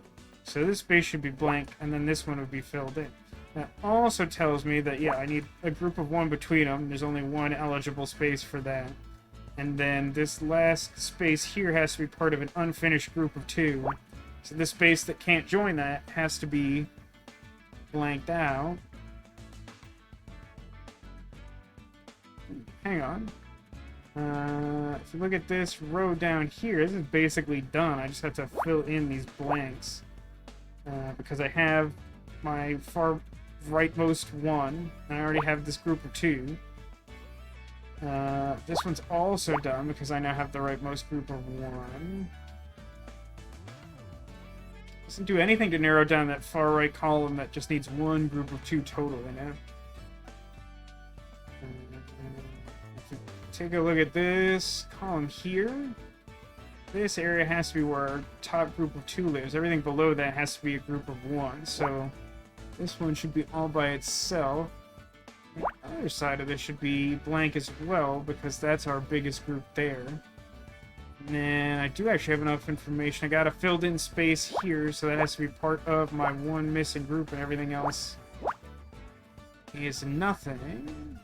So this space should be blank, and then this one would be filled in. That also tells me that, yeah, I need a group of 1 between them. There's only 1 eligible space for that. And then this last space here has to be part of an unfinished group of 2. So this space that can't join that has to be blanked out. Hang on. If you look at this row down here, this is basically done. I just have to fill in these blanks. Because I have my far rightmost 1, and I already have this group of 2. This one's also done because I now have the rightmost group of 1. Doesn't do anything to narrow down that far right column that just needs 1 group of 2 total in it. If you take a look at this column here, this area has to be where our top group of 2 lives. Everything below that has to be a group of 1. So this one should be all by itself. The other side of this should be blank as well, because that's our biggest group there. And then I do actually have enough information. I got a filled in space here, so that has to be part of my 1 missing group, and everything else is nothing.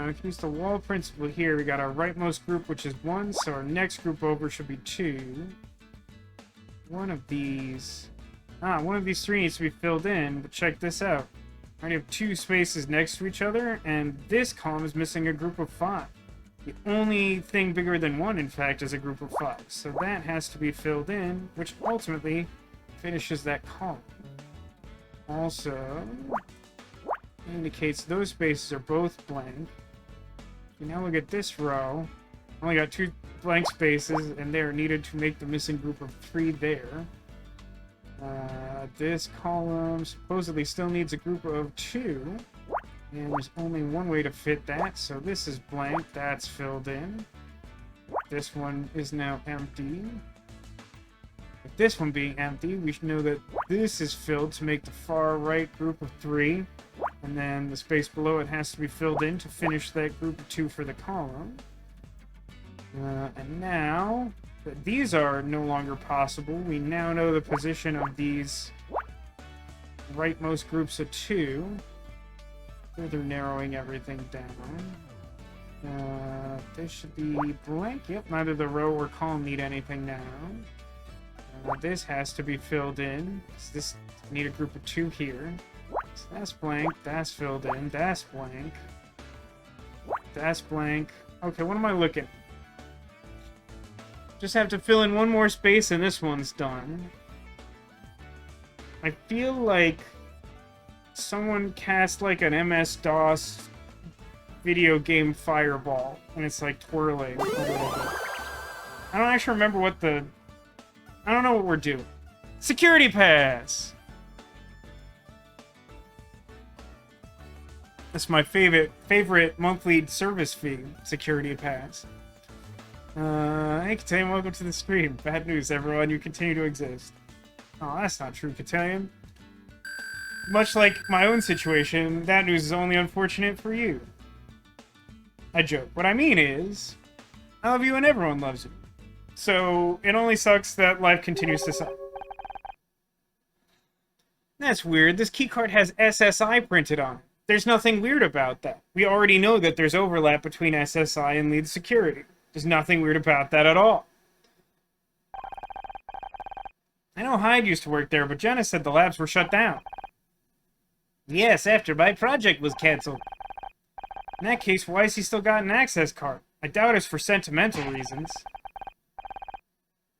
We can use the wall principle here. We got our rightmost group, which is 1, so our next group over should be 2. One of these 3 needs to be filled in, but check this out. I already have 2 spaces next to each other, and this column is missing a group of 5. The only thing bigger than 1, in fact, is a group of 5. So that has to be filled in, which ultimately finishes that column. Also indicates those spaces are both blank. You now look at this row. I only got 2 blank spaces, and they are needed to make the missing group of 3 there. This column supposedly still needs a group of 2, and there's only 1 way to fit that, so this is blank, that's filled in. This one is now empty. With this one being empty, we should know that this is filled to make the far right group of 3, and then the space below it has to be filled in to finish that group of 2 for the column. And now that these are no longer possible, we now know the position of these rightmost groups of 2. Further narrowing everything down. This should be blank. Yep, neither the row or column need anything now. This has to be filled in. So this need a group of 2 here. So that's blank, that's filled in, that's blank. That's blank. Okay, what am I looking at? Just have to fill in 1 more space and this one's done. I feel like someone cast like an MS-DOS video game fireball and it's like twirling a little bit. I don't actually remember what the... I don't know what we're doing. Security pass! That's my favorite monthly service fee, security pass. Hey, Cotillion, welcome to the stream. Bad news, everyone. You continue to exist. Oh, that's not true, Cotillion. Much like my own situation, that news is only unfortunate for you. I joke. What I mean is, I love you and everyone loves you. So, it only sucks that life continues to suck. That's weird. This keycard has SSI printed on it. There's nothing weird about that. We already know that there's overlap between SSI and lead security. There's nothing weird about that at all. I know Hyde used to work there, but Jenna said the labs were shut down. Yes, after my project was cancelled. In that case, why has he still got an access card? I doubt it's for sentimental reasons.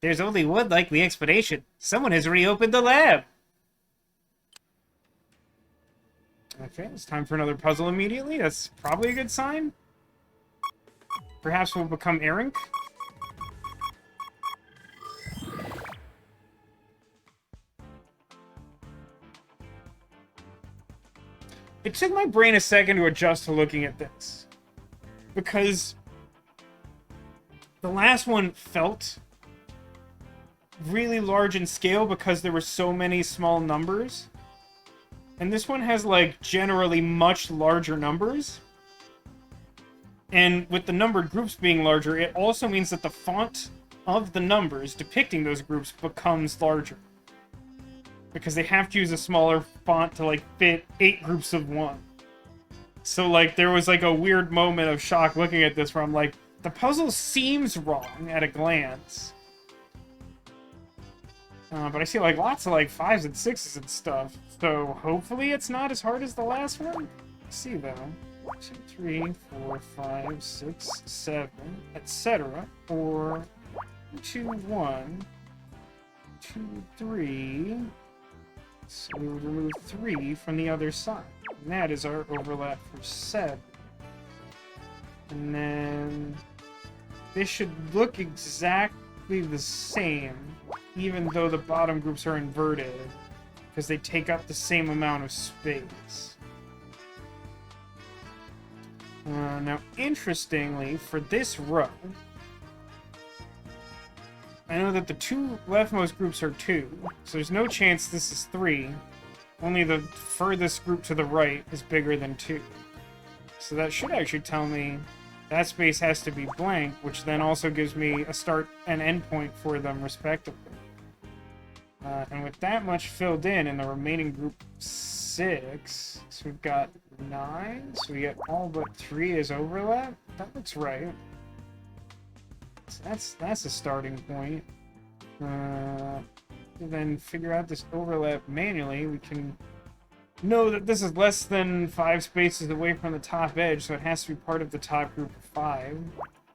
There's only one likely explanation. Someone has reopened the lab. Okay, it's time for another puzzle immediately. That's probably a good sign. Perhaps we'll become Erink. It took my brain a second to adjust to looking at this. Because the last one felt really large in scale because there were so many small numbers. And this one has, like, generally much larger numbers. And with the numbered groups being larger, it also means that the font of the numbers depicting those groups becomes larger. Because they have to use a smaller font to, like, fit 8 groups of 1. So, like, there was, like, a weird moment of shock looking at this where I'm like, the puzzle seems wrong at a glance. But I see, like, lots of, like, 5s and 6s and stuff. So, hopefully it's not as hard as the last one. Let's see, though. 2, 3, 4, 5, 6, 7, etc. Or 2, 1, 2, 3. So we would remove 3 from the other side. And that is our overlap for 7. And then this should look exactly the same, even though the bottom groups are inverted, because they take up the same amount of space. Now, interestingly, for this row, I know that the 2 leftmost groups are 2, so there's no chance this is 3. Only the furthest group to the right is bigger than 2. So that should actually tell me that space has to be blank, which then also gives me a start and end point for them, respectively. And with that much filled in the remaining group 6, so we've got 9, so we get all but 3 as overlap. That looks right. So that's a starting point. Then figure out this overlap manually. We can know that this is less than 5 spaces away from the top edge, so it has to be part of the top group of 5.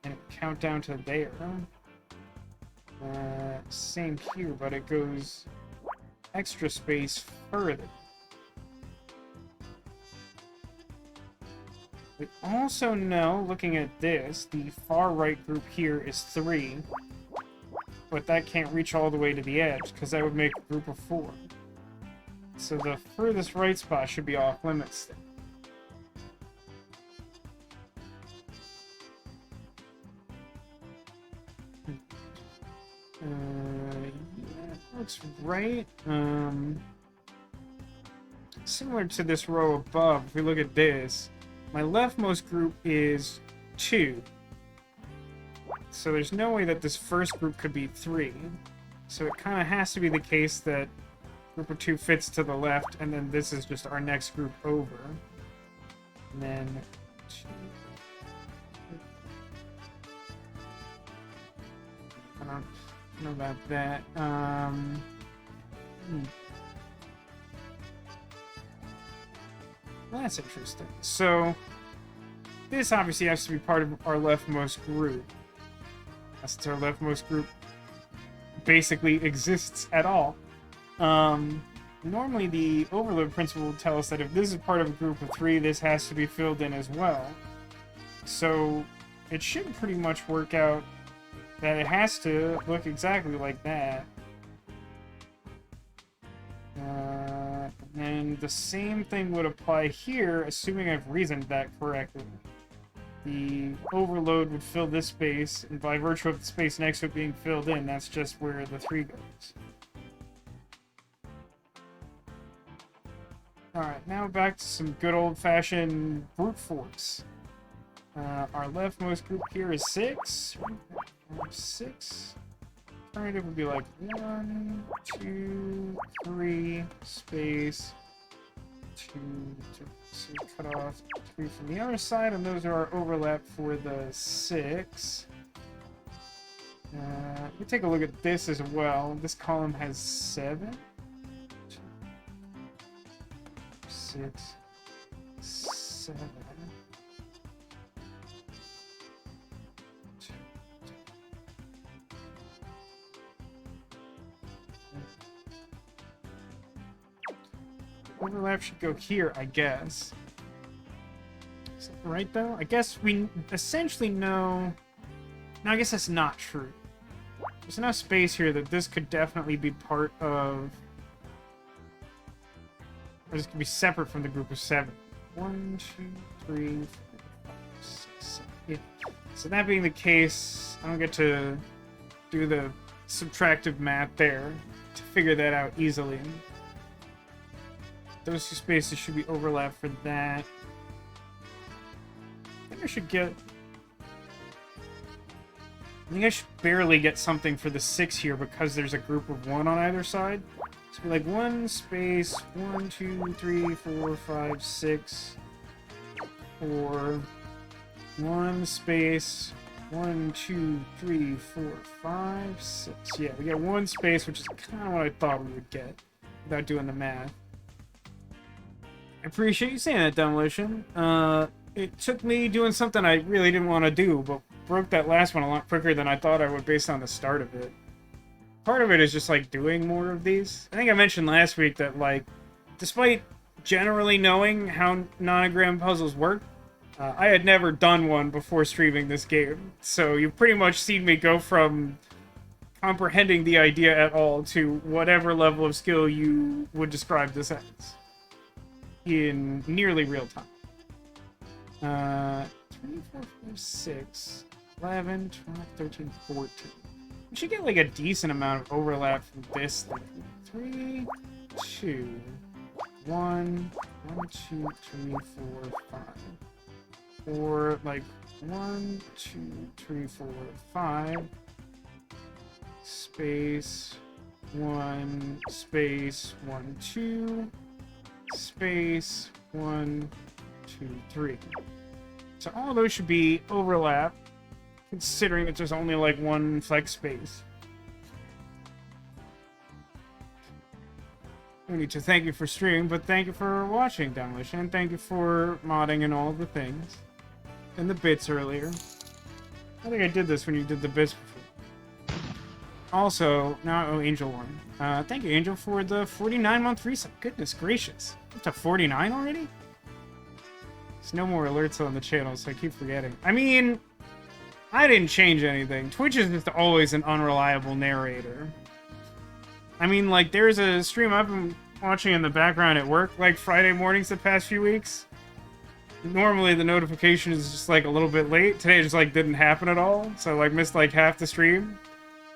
And count down to there. Same here, but it goes extra space further. We also know, looking at this, the far right group here is 3. But that can't reach all the way to the edge, because that would make a group of 4. So the furthest right spot should be off limits then. Yeah, looks right. Similar to this row above, if we look at this, my leftmost group is 2. So there's no way that this first group could be 3. So it kind of has to be the case that group of 2 fits to the left, and then this is just our next group over. And then 2. I don't know about that. That's interesting. So this obviously has to be part of our leftmost group. Since our leftmost group basically exists at all. Normally the overload principle will tell us that if this is part of a group of 3, this has to be filled in as well. So it should pretty much work out that it has to look exactly like that. And the same thing would apply here, assuming I've reasoned that correctly. The overload would fill this space, and by virtue of the space next to it being filled in, that's just where the 3 goes. Alright, now back to some good old-fashioned brute force. Our leftmost group here is 6. 6. Alternative would be like 1, 2, 3, space, 2, 2. So we cut off 3 from the other side, and those are our overlap for the 6. We take a look at this as well. This column has 7. 6, 7. overlap should go here, I guess. Is that right, though? I guess we essentially know... No, I guess that's not true. There's enough space here that this could definitely be part of... Or this could be separate from the group of 7. 1, 2, 3, 4, 5, 6, 7, 8. So that being the case, I don't get to do the subtractive math there to figure that out easily. Those 2 spaces should be overlapped for that. I think I should get... I think I should barely get something for the 6 here because there's a group of 1 on either side. So like 1 space, 1, 2, 3, 4, 5, 6, or 1 space, 1, 2, 3, 4, 5, 6. Yeah, we get 1 space, which is kind of what I thought we would get without doing the math. I appreciate you saying that, Demolition. It took me doing something I really didn't want to do, but broke that last one a lot quicker than I thought I would based on the start of it. Part of it is just, like, doing more of these. I think I mentioned last week that, like, despite generally knowing how nonogram puzzles work, I had never done one before streaming this game. So you've pretty much seen me go from comprehending the idea at all to whatever level of skill you would describe this as in nearly real time. 3, 4, 5, 6, 11, 12, 13, 14. We should get like a decent amount of overlap from this thing. 3, 2, 1, 1, 2, 3, 4, 5. Or like 1, 2, 3, 4, 5. Space 1, space 1, 2, space 1, 2, 3. So all those should be overlap, considering that there's only like 1 flex space. We need to thank you for streaming, but thank you for watching, Demolition, and thank you for modding and all the things. And the bits earlier. I think I did this when you did the bits before. Also, now I owe Angel one. Thank you, Angel, for the 49-month reset. Goodness gracious. Up to 49 already? There's no more alerts on the channel, so I keep forgetting. I mean, I didn't change anything. Twitch is just always an unreliable narrator. I mean, like, there's a stream I've been watching in the background at work, like, Friday mornings the past few weeks. Normally, the notification is just, like, a little bit late. Today, it just, like, didn't happen at all, so, like, missed, like, half the stream.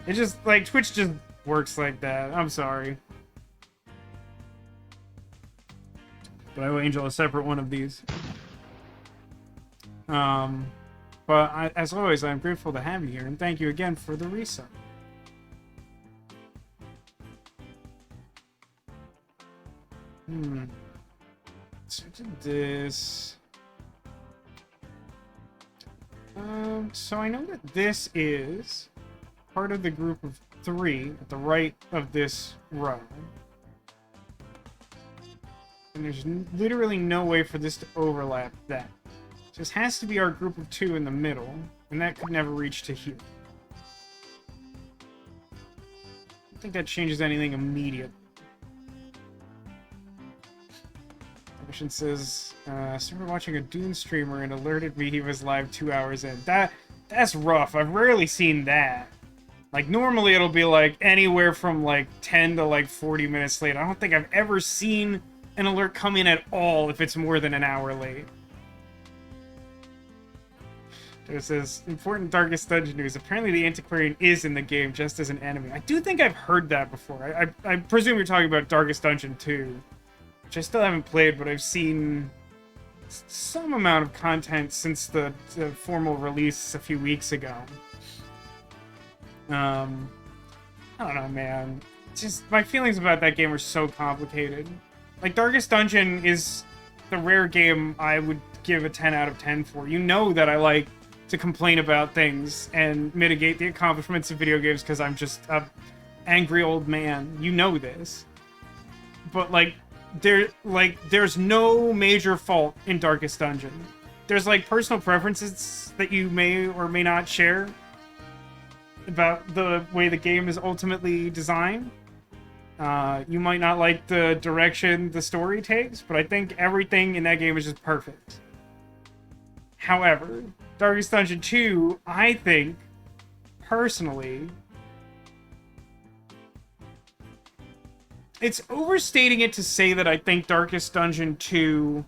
It just, like, Twitch just works like that. I'm sorry. But I owe Angel a separate one of these. But as always, I'm grateful to have you here, and thank you again for the reset. So I did this. So I know that this is part of the group of 3 at the right of this row. And there's literally no way for this to overlap that. So this has to be our group of 2 in the middle, and that could never reach to here. I don't think that changes anything immediately. Mission says, started watching a Dune streamer and alerted me he was live 2 hours in. That's rough. I've rarely seen that. Like, normally it'll be, like, anywhere from, like, 10 to, like, 40 minutes late. I don't think I've ever seen an alert come in at all if it's more than an hour late. It says, important Darkest Dungeon news. Apparently the Antiquarian is in the game just as an enemy. I do think I've heard that before. I presume you're talking about Darkest Dungeon 2. Which I still haven't played, but I've seen some amount of content since the formal release a few weeks ago. I don't know, man. Just, my feelings about that game are so complicated. Like, Darkest Dungeon is the rare game I would give a 10 out of 10 for. You know that I like to complain about things and mitigate the accomplishments of video games because I'm just a angry old man. You know this. But, like, there's no major fault in Darkest Dungeon. There's, like, personal preferences that you may or may not share about the way the game is ultimately designed. You might not like the direction the story takes, but I think everything in that game is just perfect. However, Darkest Dungeon 2, I think, personally, it's overstating it to say that I think Darkest Dungeon 2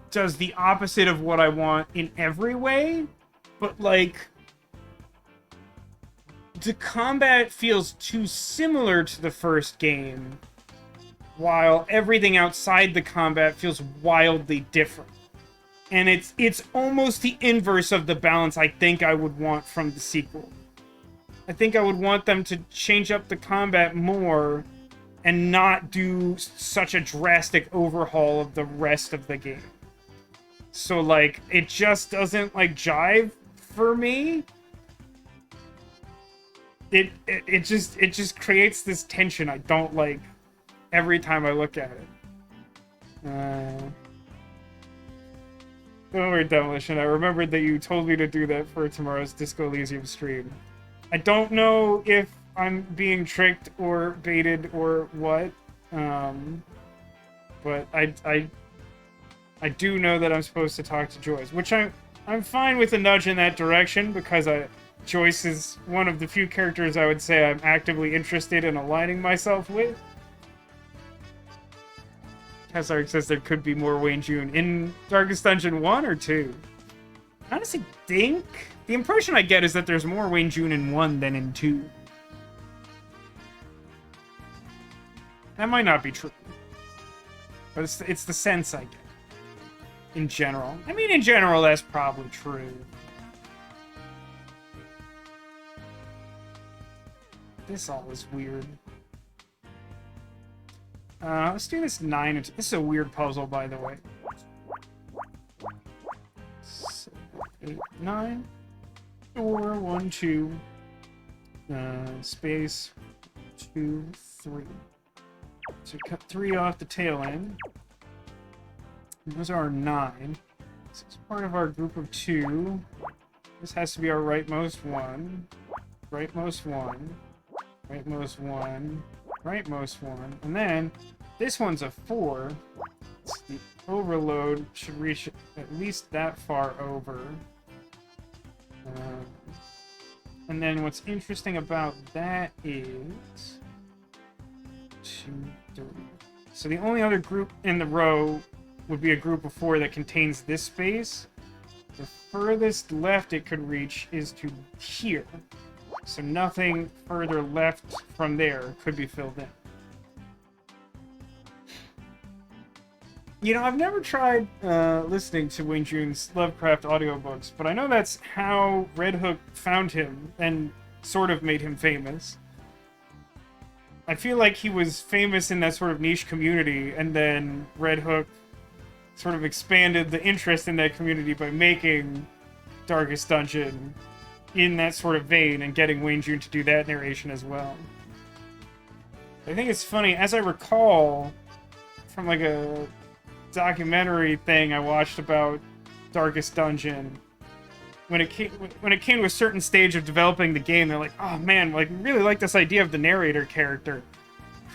does the opposite of what I want in every way, but, like, the combat feels too similar to the first game, while everything outside the combat feels wildly different. And it's almost the inverse of the balance I think I would want from the sequel. I think I would want them to change up the combat more and not do such a drastic overhaul of the rest of the game. So, like, it just doesn't, like, jive for me. It just creates this tension I don't like every time I look at it. Don't worry, Demolition. I remembered that you told me to do that for tomorrow's Disco Elysium stream. I don't know if I'm being tricked or baited or what, but I do know that I'm supposed to talk to Joyce, which I'm fine with a nudge in that direction, because Joyce is one of the few characters I would say I'm actively interested in aligning myself with. Kessler says there could be more Wayne June in Darkest Dungeon 1 or 2. I honestly think the impression I get is that there's more Wayne June in 1 than in 2. That might not be true, but it's the sense I get in general. I mean, in general, that's probably true. This all is weird. Let's do this 9 and 2. This is a weird puzzle, by the way. 7, 8, 9. 4, 1, 2. Space 2, 3. So cut 3 off the tail end. And those are our 9. This is part of our group of 2. This has to be our rightmost one. Rightmost one. Rightmost one. Rightmost one. And then this one's a 4. So the overload should reach at least that far over. And then what's interesting about that is 2, 3. So the only other group in the row would be a group of 4 that contains this space. The furthest left it could reach is to here. So nothing further left from there could be filled in. You know, I've never tried listening to Wayne June's Lovecraft audiobooks, but I know that's how Red Hook found him and sort of made him famous. I feel like he was famous in that sort of niche community, and then Red Hook sort of expanded the interest in that community by making Darkest Dungeon in that sort of vein and getting Wayne June to do that narration as well. I think it's funny, as I recall from like a documentary thing I watched about Darkest Dungeon, when it came to a certain stage of developing the game, they're like, oh man, like, we really like this idea of the narrator character,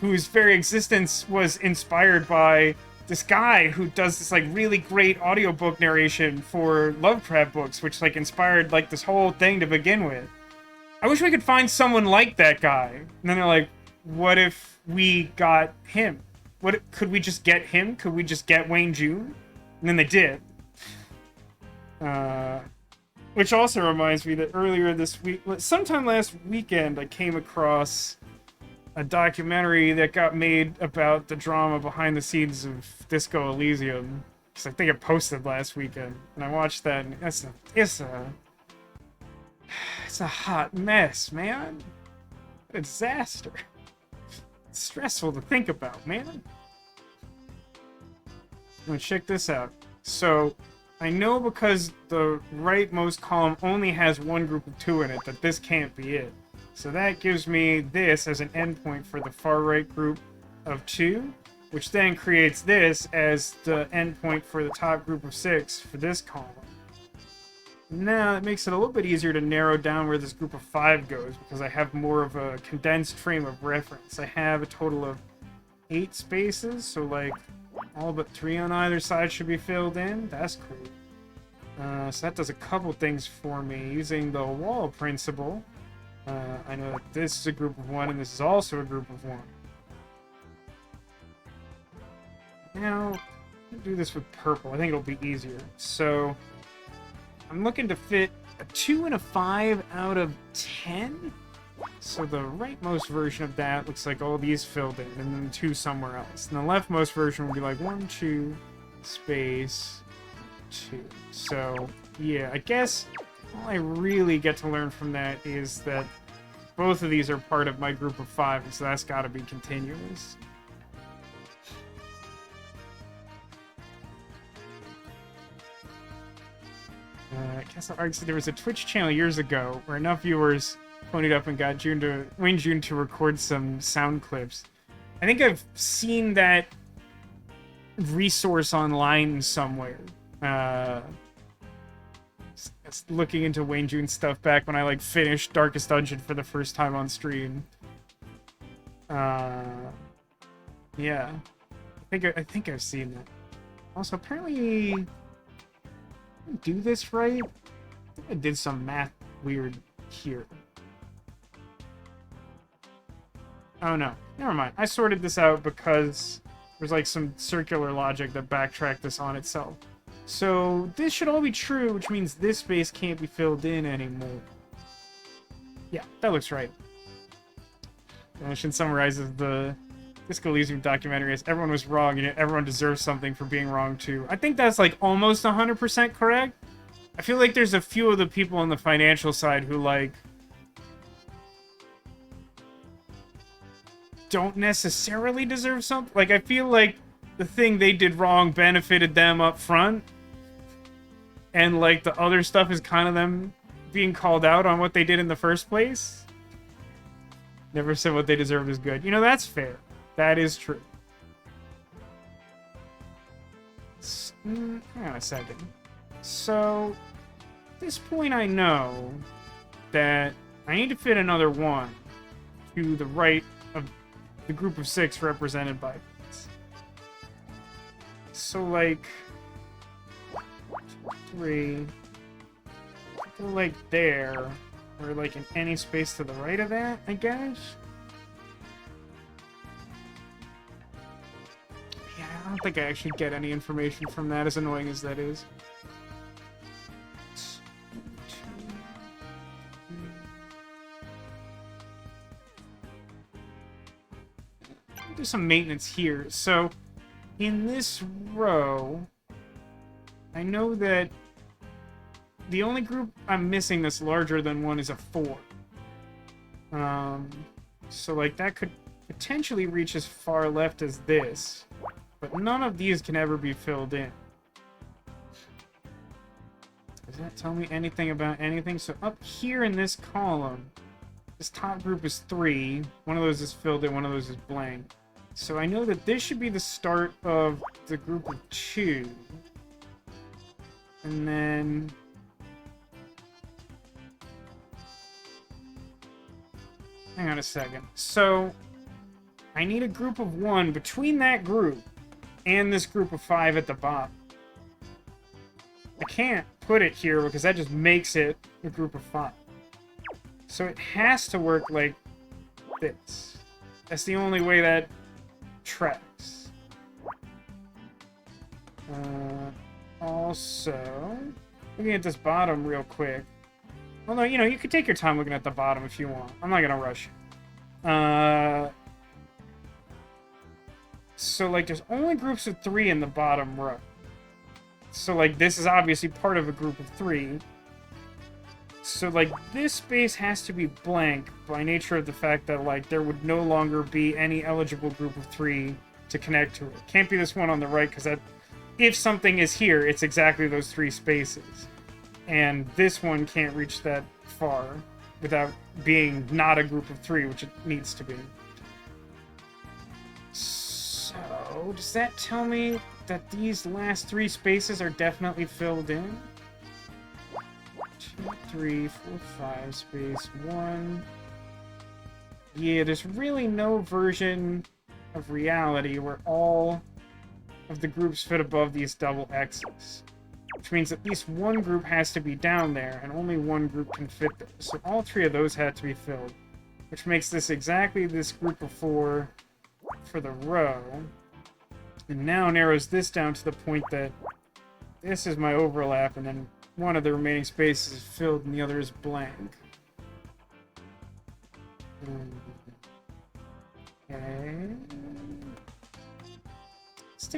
whose very existence was inspired by this guy who does this like really great audiobook narration for Lovecraft books, which like inspired like this whole thing to begin with. I wish we could find someone like that guy. And then they're like, what if we got him? Could we just get him? Could we just get Wayne June? And then they did. Which also reminds me that earlier this week, sometime last weekend, I came across a documentary that got made about the drama behind the scenes of Disco Elysium. Because I think it posted last weekend. And I watched that, and it's a hot mess, man. A disaster. It's stressful to think about, man. Now check this out. So, I know because the rightmost column only has one group of 2 in it that this can't be it. So that gives me this as an endpoint for the far right group of 2, which then creates this as the endpoint for the top group of 6 for this column. Now it makes it a little bit easier to narrow down where this group of 5 goes because I have more of a condensed frame of reference. I have a total of 8 spaces, so like all but 3 on either side should be filled in. That's cool. So that does a couple things for me. Using the wall principle, I know that this is a group of 1 and this is also a group of 1. Now, I'll do this with purple. I think it'll be easier. So, I'm looking to fit a 2 and a 5 out of 10. So the rightmost version of that looks like all these filled in, and then 2 somewhere else. And the leftmost version will be like 1, 2, space, 2. So, yeah, I guess all I really get to learn from that is that both of these are part of my group of 5, and so that's got to be continuous. I guess there was a Twitch channel years ago where enough viewers ponied up and got Wayne June to record some sound clips. I think I've seen that resource online somewhere. Looking into Wayne June's stuff back when I like finished Darkest Dungeon for the first time on stream. Yeah, I think I've seen that. Also, apparently, do this right? I think I did some math weird here. Oh no, never mind. I sorted this out because there's like some circular logic that backtracked this on itself. So this should all be true, which means this space can't be filled in anymore. Yeah, that looks right. Demolition summarizes the Disco Elysium documentary as everyone was wrong and yet everyone deserves something for being wrong too. I think that's like almost 100% correct. I feel like there's a few of the people on the financial side who like don't necessarily deserve something. Like I feel like the thing they did wrong benefited them up front. And like the other stuff is kind of them being called out on what they did in the first place. Never said what they deserved is good. You know, that's fair. That is true. Hang on a second. So, at this point I know that I need to fit another 1 to the right of the group of 6 represented by this. So, like, 3, go like there, or like in any space to the right of that, I guess? Yeah, I don't think I actually get any information from that, as annoying as that is. Do some maintenance here. So, in this row, I know that the only group I'm missing that's larger than 1 is a 4. So, like, that could potentially reach as far left as this. But none of these can ever be filled in. Does that tell me anything about anything? So, up here in this column, this top group is 3. One of those is filled in, one of those is blank. So, I know that this should be the start of the group of 2. And then hang on a second. So I need a group of 1 between that group and this group of 5 at the bottom. I can't put it here because that just makes it a group of 5. So it has to work like this. That's the only way that tracks. Also, looking at this bottom real quick. Although, you know, you could take your time looking at the bottom if you want. I'm not gonna rush you. So, like, there's only groups of 3 in the bottom row. So, like, this is obviously part of a group of 3. So, like, this space has to be blank by nature of the fact that, like, there would no longer be any eligible group of 3 to connect to it. Can't be this one on the right, because that, if something is here, it's exactly those 3 spaces. And this one can't reach that far without being not a group of 3, which it needs to be. So, does that tell me that these last 3 spaces are definitely filled in? 3, 4, 5, space 1. Yeah, there's really no version of reality where all of the groups fit above these double X's. Which means at least one group has to be down there, and only one group can fit there. So all 3 of those had to be filled. Which makes this exactly this group of 4 for the row. And now narrows this down to the point that this is my overlap, and then one of the remaining spaces is filled and the other is blank. Okay.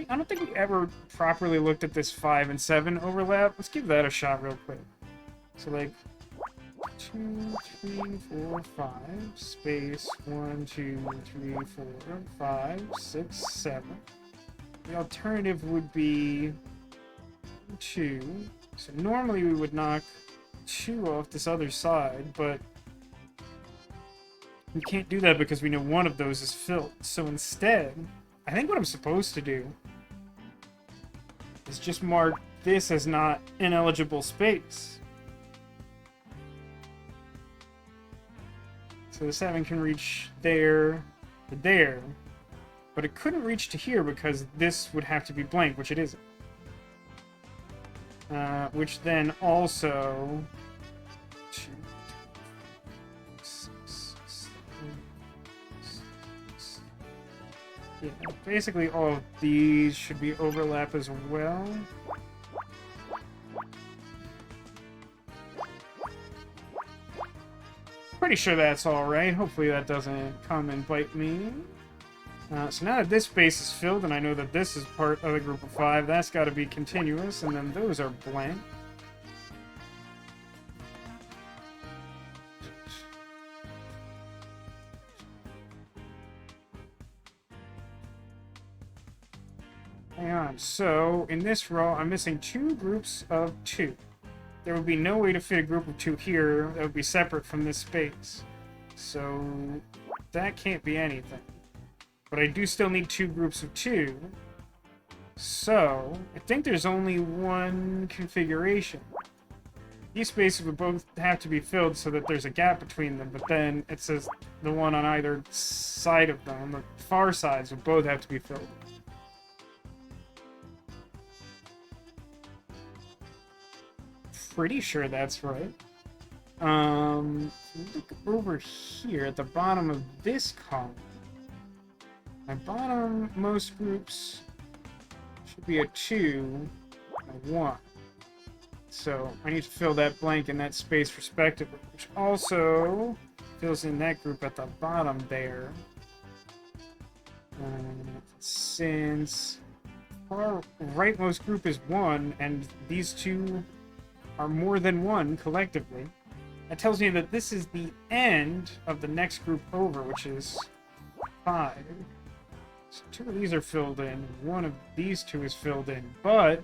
I don't think we ever properly looked at this 5 and 7 overlap. Let's give that a shot real quick. So, like, 2, 3, 4, 5, space 1, 2, 3, 4, 5, 6, 7. The alternative would be 2. So normally we would knock 2 off this other side, but we can't do that because we know one of those is filled. So instead, I think what I'm supposed to do is just mark this as not ineligible space. So the 7 can reach there to there, but it couldn't reach to here because this would have to be blank, which it isn't. Which then also... 2, 6, 7, 6. Yeah, basically all of these should be overlap as well. Pretty sure that's alright. Hopefully that doesn't come and bite me. So now that this space is filled, and I know that this is part of the group of 5, that's got to be continuous, and then those are blank. Hang on. So, in this row, I'm missing 2 groups of 2. There would be no way to fit a group of 2 here that would be separate from this space. So, that can't be anything. But I do still need 2 groups of 2. So, I think there's only one configuration. These spaces would both have to be filled so that there's a gap between them, but then it says the one on either side of them, the far sides, would both have to be filled. Pretty sure that's right. Look over here at the bottom of this column. My bottom-most groups should be a 2 and a 1. So I need to fill that blank in that space respectively, which also fills in that group at the bottom there. Since our rightmost group is 1, and these 2 are more than 1 collectively, that tells me that this is the end of the next group over, which is 5. So 2 of these are filled in, 1 of these 2 is filled in, but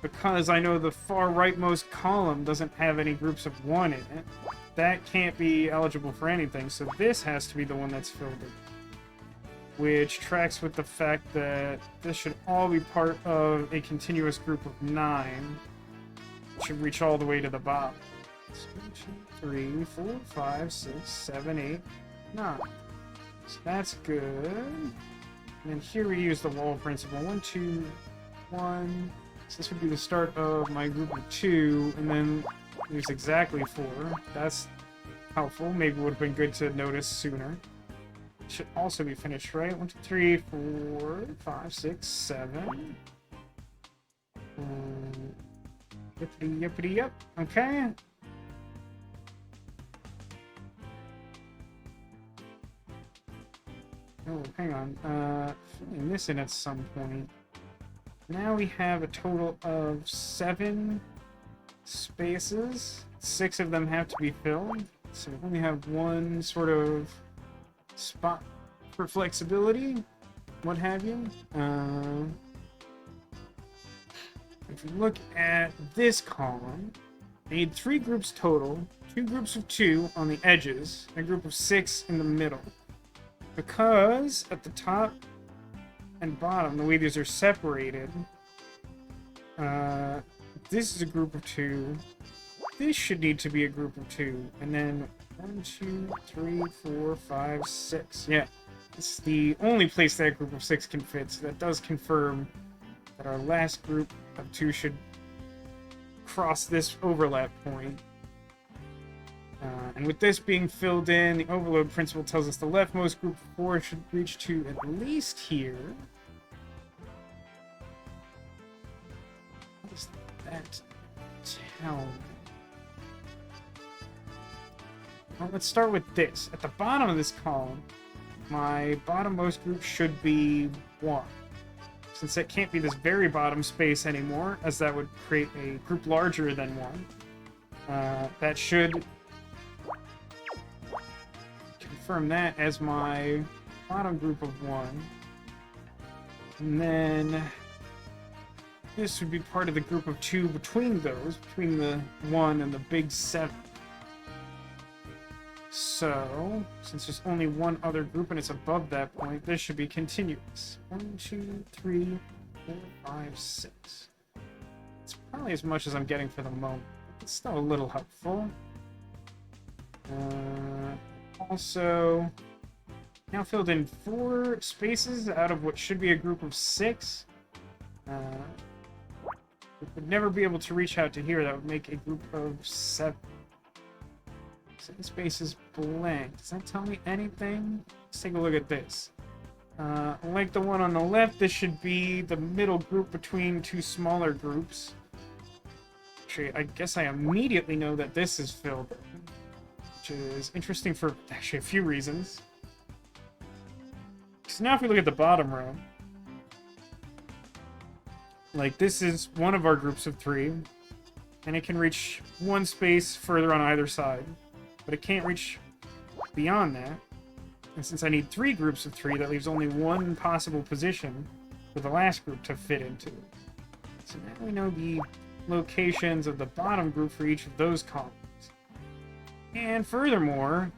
because I know the far rightmost column doesn't have any groups of 1 in it, that can't be eligible for anything, so this has to be the one that's filled in. Which tracks with the fact that this should all be part of a continuous group of 9. It should reach all the way to the bottom. So 1, 2, 3, 4, 5, 6, 7, 8, 9. So that's good. And then here we use the wall principle. 1, 2, 1. So this would be the start of my group of 2, and then there's exactly 4. That's helpful. Maybe would have been good to notice sooner. It should also be finished, right? 1, 2, 3, 4, 5, 6, 7. Yippity yippity yip. Okay. Oh, hang on. I'm missing at some point. Now we have a total of 7 spaces. 6 of them have to be filled. So we only have 1 sort of spot for flexibility, what have you. If you look at this column, I need 3 groups total, 2 groups of 2 on the edges, and a group of 6 in the middle. Because at the top and bottom, the way these are separated, this is a group of 2, this should need to be a group of 2. And then 1, 2, 3, 4, 5, 6. Yeah. This is the only place that group of 6 can fit, so that does confirm that our last group of 2 should cross this overlap point. And with this being filled in, the overload principle tells us the leftmost group of 4 should reach to at least here. What is that tell me? Well, let's start with this. At the bottom of this column, my bottommost group should be 1. Since it can't be this very bottom space anymore, as that would create a group larger than 1, that should confirm that as my bottom group of 1. And then this would be part of the group of 2 between those, between the 1 and the big 7. So, since there's only one other group and it's above that point, this should be continuous. 1, 2, 3, 4, 5, 6. It's probably as much as I'm getting for the moment. It's still a little helpful. Also, now filled in 4 spaces out of what should be a group of 6. We would never be able to reach out to here. That would make a group of 7. 7 spaces blank. Does that tell me anything? Let's take a look at this. Like the one on the left, this should be the middle group between 2 smaller groups. Actually, I guess I immediately know that this is filled in, which is interesting for actually a few reasons. So now if we look at the bottom row, like this is one of our groups of 3, and it can reach 1 space further on either side, but it can't reach beyond that. And since I need 3 groups of 3, that leaves only 1 possible position for the last group to fit into. So now we know the locations of the bottom group for each of those columns. And furthermore,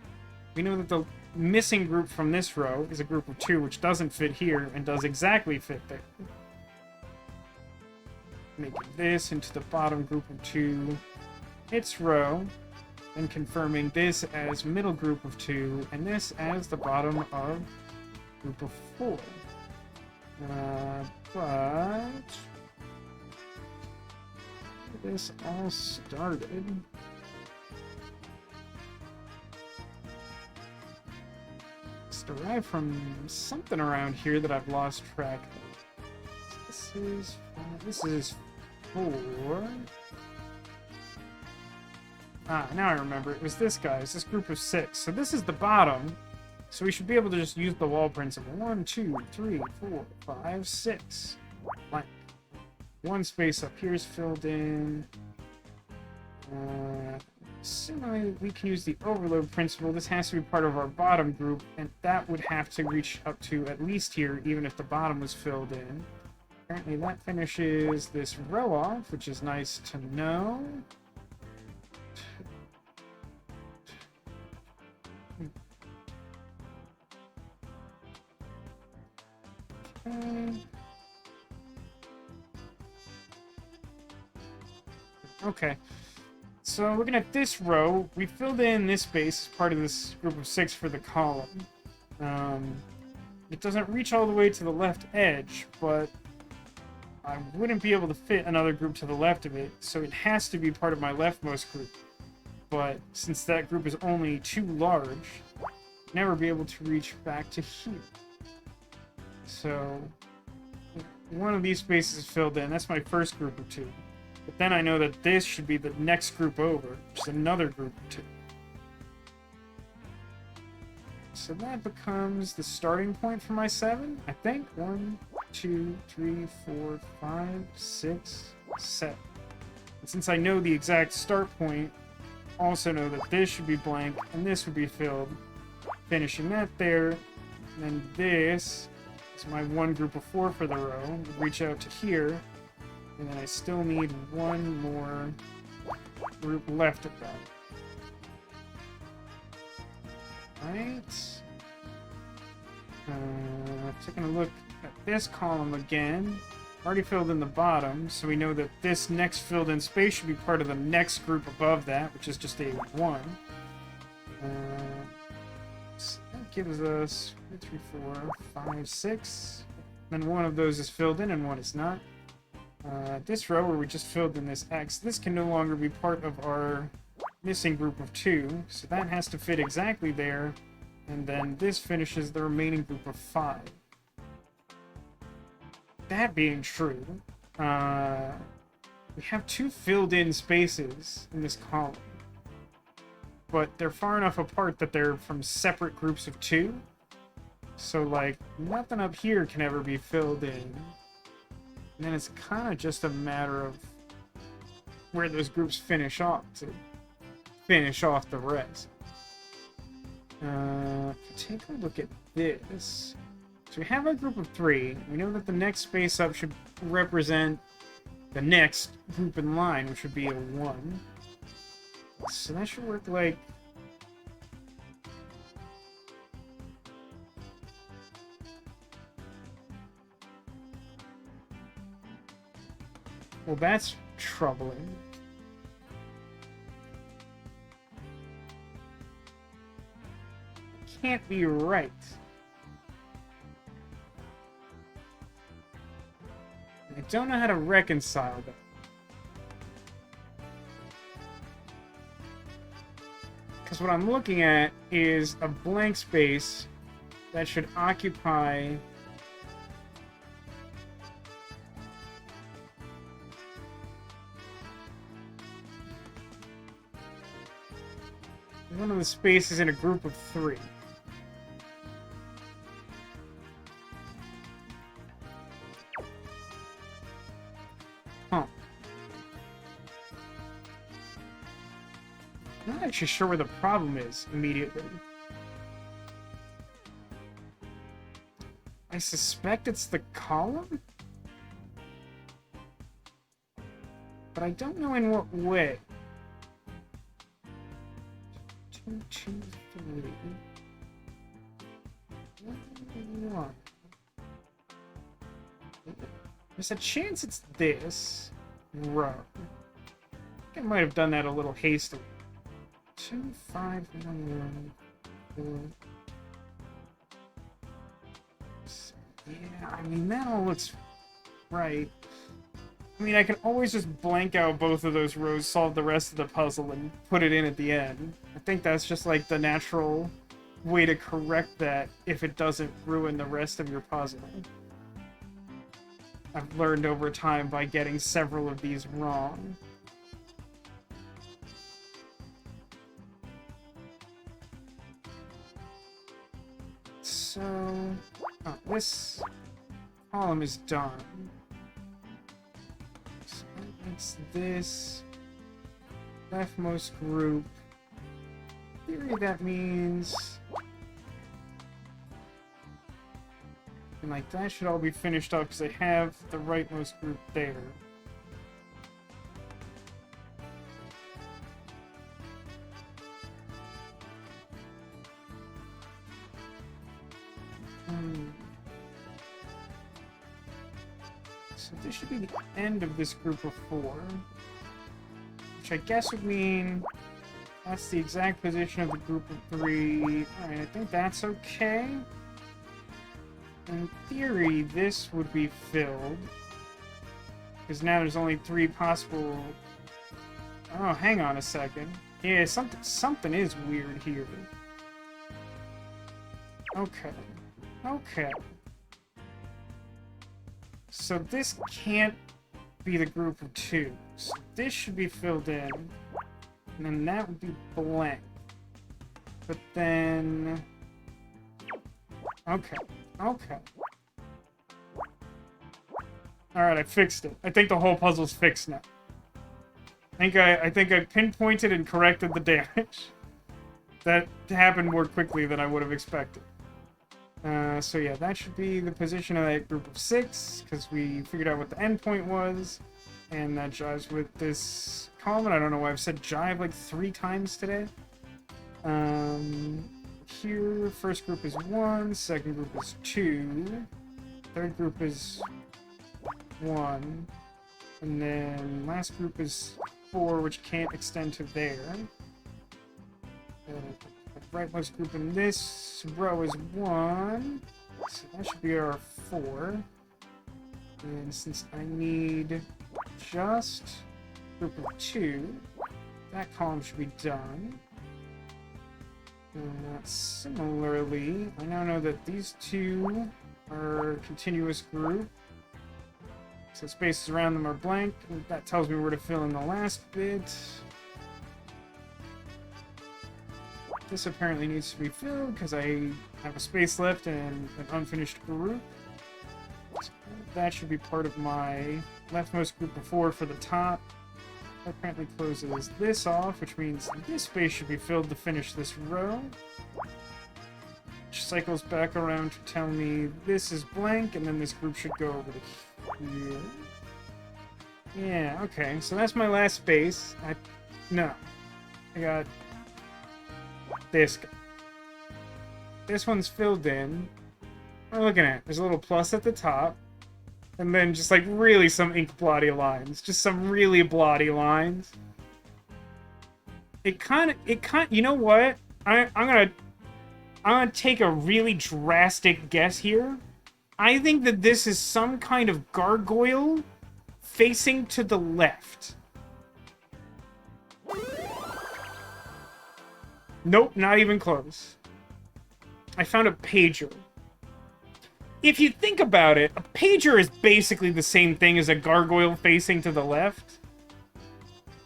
we know that the missing group from this row is a group of 2, which doesn't fit here and does exactly fit there. Making this into the bottom group of 2, its row, and confirming this as middle group of 2, and this as the bottom of group of 4. But this all started. It's derived from something around here that I've lost track of. This is 4. Now I remember. It was this guy. It's this group of 6. So this is the bottom. So we should be able to just use the wall principle. 1, 2, 3, 4, 5, 6. Blank. 1 space up here is filled in. Similarly, we can use the overload principle. This has to be part of our bottom group, and that would have to reach up to at least here, even if the bottom was filled in. Apparently that finishes this row off, which is nice to know. Okay. So looking at this row, we filled in this space as part of this group of 6 for the column. It doesn't reach all the way to the left edge, but I wouldn't be able to fit another group to the left of it, so it has to be part of my leftmost group. But since that group is only too large, I'd never be able to reach back to here. So one of these spaces is filled in. That's my first group of 2. But then I know that this should be the next group over, which is another group of 2. So that becomes the starting point for my 7, I think. 1, 2, 3, 4, 5, 6, 7. And since I know the exact start point, I also know that this should be blank and this would be filled. Finishing that there, and then this is my 1 group of 4 for the row. Would reach out to here. And then I still need 1 more group left of that. Right. Taking a look at this column again. Already filled in the bottom, so we know that this next filled in space should be part of the next group above that, which is just a 1. So that gives us 1, 2, 3, 4, 5, 6. Then one of those is filled in and one is not. This row where we just filled in this X, this can no longer be part of our missing group of 2, so that has to fit exactly there, and then this finishes the remaining group of 5. That being true, we have 2 filled in spaces in this column, but they're far enough apart that they're from separate groups of 2, so like nothing up here can ever be filled in, and then it's kind of just a matter of where those groups finish off to finish off the rest. Take a look at this. So we have a group of 3. We know that the next space up should represent the next group in line, which would be a 1. So that should work like... Well, that's troubling. Can't be right. I don't know how to reconcile that. Because what I'm looking at is a blank space that should occupy one of the spaces in a group of 3. Huh. I'm not actually sure where the problem is immediately. I suspect it's the column? But I don't know in what way. 2, 2, 3. 1. There's a chance it's this row. I think I might have done that a little hastily. 2, 5, 1, 1, 4. Yeah, I mean, that all looks right. I mean, I can always just blank out both of those rows, solve the rest of the puzzle, and put it in at the end. I think that's just like the natural way to correct that if it doesn't ruin the rest of your puzzle. I've learned over time by getting several of these wrong. So, this column is done. So that makes this leftmost group. In theory, that means... And like that should all be finished up because I have the rightmost group there. So this should be the end of this group of 4. Which I guess would mean that's the exact position of the group of 3. Alright, I think that's okay. In theory, this would be filled. Because now there's only 3 possible... Oh, hang on a second. Yeah, something is weird here. Okay. Okay. So this can't be the group of 2. So this should be filled in. And then that would be blank. But then... Okay. Okay. Alright, I fixed it. I think the whole puzzle's fixed now. I think I pinpointed and corrected the damage. That happened more quickly than I would have expected. So yeah, that should be the position of that group of 6, because we figured out what the endpoint was, and that jives with this column. I don't know why I've said jive like 3 times today. Here, first group is 1, second group is 2, third group is 1. And then last group is 4, which can't extend to there. The rightmost group in this row is 1. So that should be our 4. And since I need just group of 2, that column should be done. Similarly, I now know that these 2 are a continuous group. So spaces around them are blank. That tells me where to fill in the last bit. This apparently needs to be filled because I have a space left and an unfinished group. So that should be part of my leftmost group of 4 for the top. That apparently closes this off, which means this space should be filled to finish this row. Which cycles back around to tell me this is blank, and then this group should go over to here. Yeah, okay, so that's my last space. I got this guy. This one's filled in. What am I looking at? There's a little plus at the top. And then just like really some ink blotty lines. Just some really blotty lines. You know what? I'm gonna take a really drastic guess here. I think that this is some kind of gargoyle facing to the left. Nope, not even close. I found a pager. If you think about it, a pager is basically the same thing as a gargoyle facing to the left.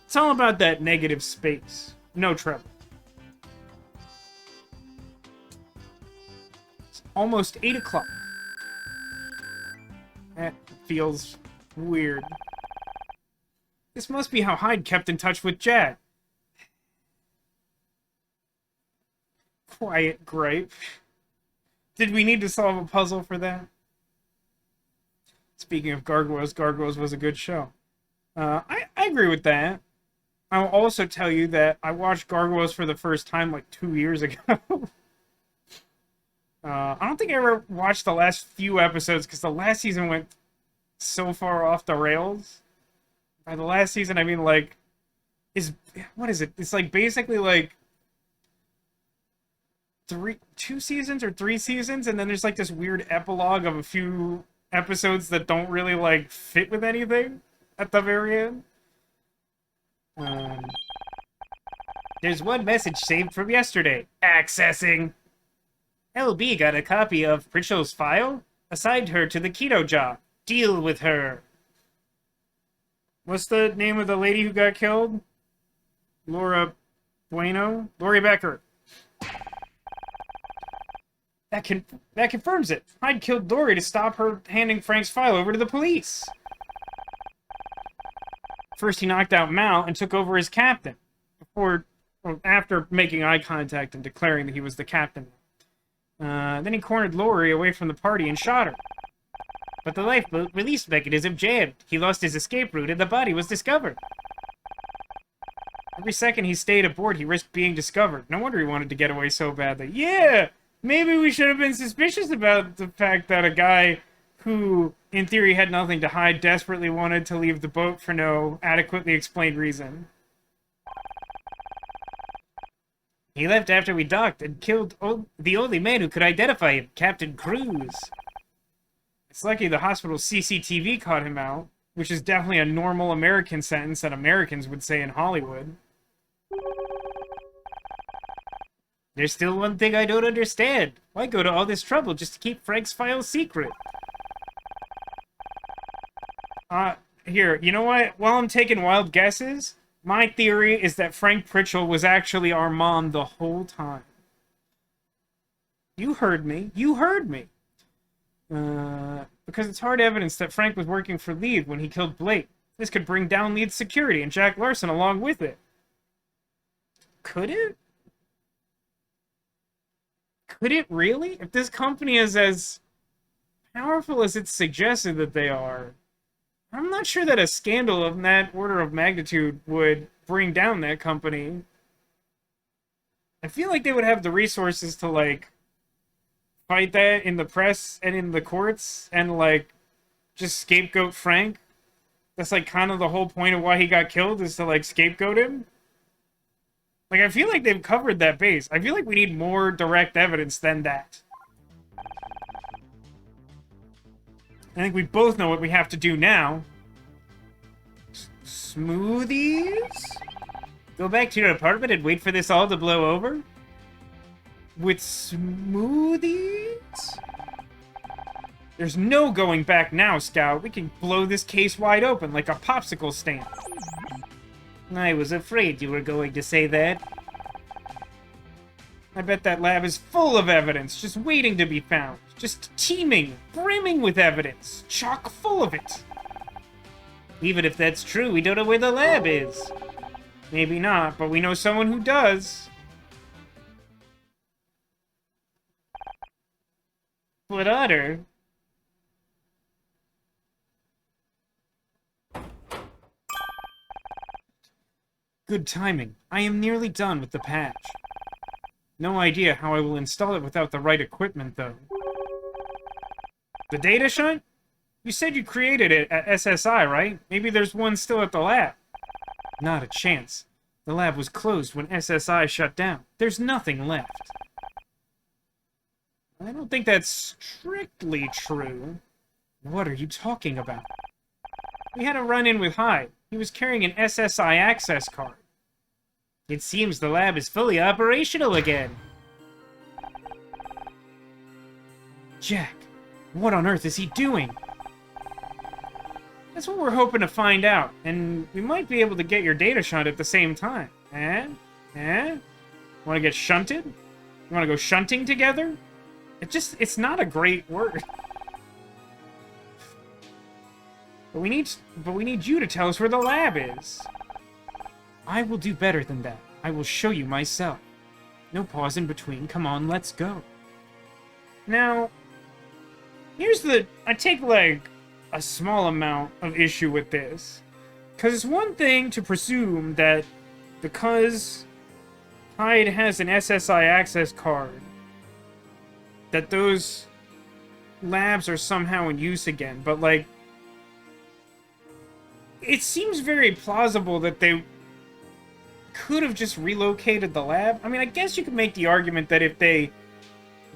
It's all about that negative space. No trouble. It's almost 8 o'clock. That feels weird. This must be how Hyde kept in touch with Jad. Quiet gripe. Did we need to solve a puzzle for that? Speaking of Gargoyles, Gargoyles was a good show. I agree with that. I'll also tell you that I watched Gargoyles for the first time like 2 years ago. I don't think I ever watched the last few episodes because the last season went so far off the rails. By the last season, I mean like, what is it? It's like basically like 2 seasons or 3 seasons, and then there's like this weird epilogue of a few episodes that don't really like fit with anything at the very end. There's one message saved from yesterday. Accessing. LB got a copy of Pritchell's file. Assigned her to the keto job. Deal with her. What's the name of the lady who got killed? Laura Bueno? Lori Becker. That confirms it. Hyde killed Dory to stop her handing Frank's file over to the police. First, he knocked out Mal and took over as captain. After making eye contact and declaring that he was the captain. Then he cornered Lori away from the party and shot her. But the lifeboat release mechanism jammed. He lost his escape route and the body was discovered. Every second he stayed aboard, he risked being discovered. No wonder he wanted to get away so badly. Yeah! Maybe we should have been suspicious about the fact that a guy who, in theory, had nothing to hide desperately wanted to leave the boat for no adequately explained reason. He left after we docked and killed the only man who could identify him, Captain Cruz. It's lucky the hospital's CCTV caught him out, which is definitely a normal American sentence that Americans would say in Hollywood. There's still one thing I don't understand. Why go to all this trouble just to keep Frank's file secret? Here, you know what? While I'm taking wild guesses, my theory is that Frank Pritchell was actually our mom the whole time. You heard me. You heard me. Because it's hard evidence that Frank was working for Lead when he killed Blake. This could bring down Lead's security and Jack Larson along with it. Could it? Could it really? If this company is as powerful as it's suggested that they are, I'm not sure that a scandal of that order of magnitude would bring down that company. I feel like they would have the resources to, like, fight that in the press and in the courts and, like, just scapegoat Frank? That's like kind of the whole point of why he got killed, is to like scapegoat him? Like, I feel like they've covered that base. I feel like we need more direct evidence than that. I think we both know what we have to do now. Smoothies? Go back to your apartment and wait for this all to blow over? With smoothies? There's no going back now, Scout. We can blow this case wide open like a popsicle stand. I was afraid you were going to say that. I bet that lab is full of evidence, just waiting to be found. Just teeming, brimming with evidence. Chock full of it. Even if that's true, we don't know where the lab is. Maybe not, but we know someone who does. What Otter? Good timing. I am nearly done with the patch. No idea how I will install it without the right equipment, though. The data shunt? You said you created it at SSI, right? Maybe there's one still at the lab. Not a chance. The lab was closed when SSI shut down. There's nothing left. I don't think that's strictly true. What are you talking about? We had a run-in with Hyde. He was carrying an SSI access card. It seems the lab is fully operational again. Jack, what on earth is he doing? That's what we're hoping to find out, and we might be able to get your data shunt at the same time. Eh? Want to get shunted? You want to go shunting together? It's not a great word. But we need you to tell us where the lab is. I will do better than that. I will show you myself. No pause in between. Come on, let's go. Now, I take, like, a small amount of issue with this. Because it's one thing to presume that because Hyde has an SSI access card, that those labs are somehow in use again. But, like, it seems very plausible that they could have just relocated the lab. I mean, I guess you could make the argument that if they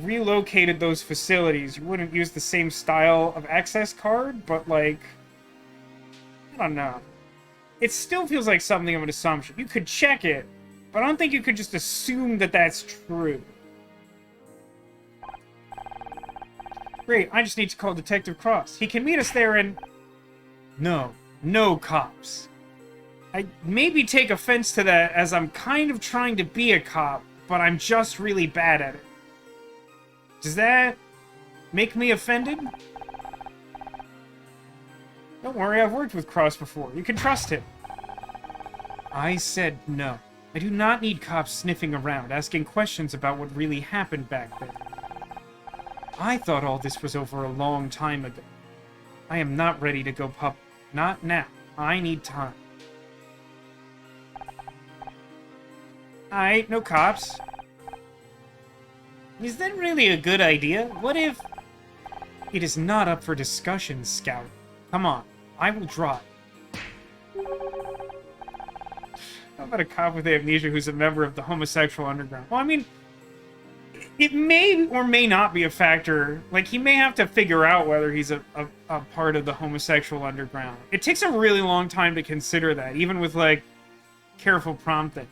relocated those facilities, you wouldn't use the same style of access card, but, like, I don't know. It still feels like something of an assumption. You could check it, but I don't think you could just assume that that's true. Great, I just need to call Detective Cross. He can meet us there and... No cops. I maybe take offense to that, as I'm kind of trying to be a cop, but I'm just really bad at it. Does that make me offended? Don't worry, I've worked with Cross before. You can trust him. I said no. I do not need cops sniffing around, asking questions about what really happened back there. I thought all this was over a long time ago. I am not ready to go public. Not now. I need time. Alright, no cops. Is that really a good idea? What if... It is not up for discussion, Scout. Come on, I will drive. How about a cop with amnesia who's a member of the homosexual underground? Well, I mean, it may or may not be a factor. Like, he may have to figure out whether he's a part of the homosexual underground. It takes a really long time to consider that, even with, like, careful prompting.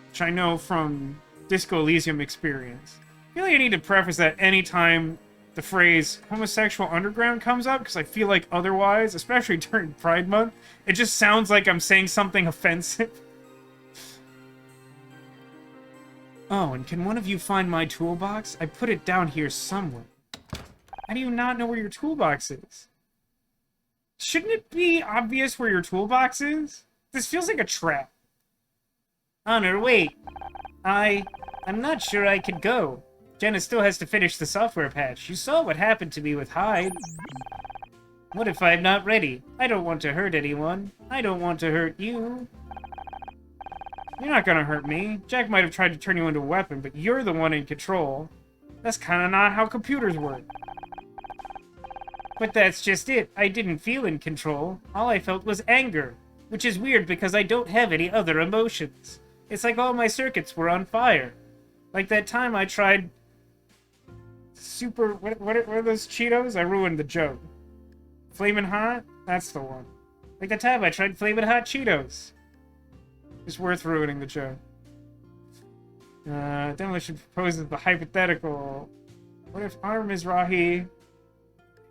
Which I know from Disco Elysium experience. I feel like I need to preface that anytime the phrase homosexual underground comes up, because I feel like otherwise, especially during Pride Month, it just sounds like I'm saying something offensive. Oh, and can one of you find my toolbox? I put it down here somewhere. How do you not know where your toolbox is? Shouldn't it be obvious where your toolbox is? This feels like a trap. Honor, wait. I'm not sure I could go. Jenna still has to finish the software patch. You saw what happened to me with Hyde. What if I'm not ready? I don't want to hurt anyone. I don't want to hurt you. You're not gonna hurt me. Jack might have tried to turn you into a weapon, but you're the one in control. That's kinda not how computers work. But that's just it. I didn't feel in control. All I felt was anger. Which is weird because I don't have any other emotions. It's like all my circuits were on fire. Like that time I tried... What are those Cheetos? I ruined the joke. Flamin' Hot? That's the one. Like the time I tried Flamin' Hot Cheetos. It's worth ruining the joke. Demolition proposes the hypothetical. What if Honor Mizrahi,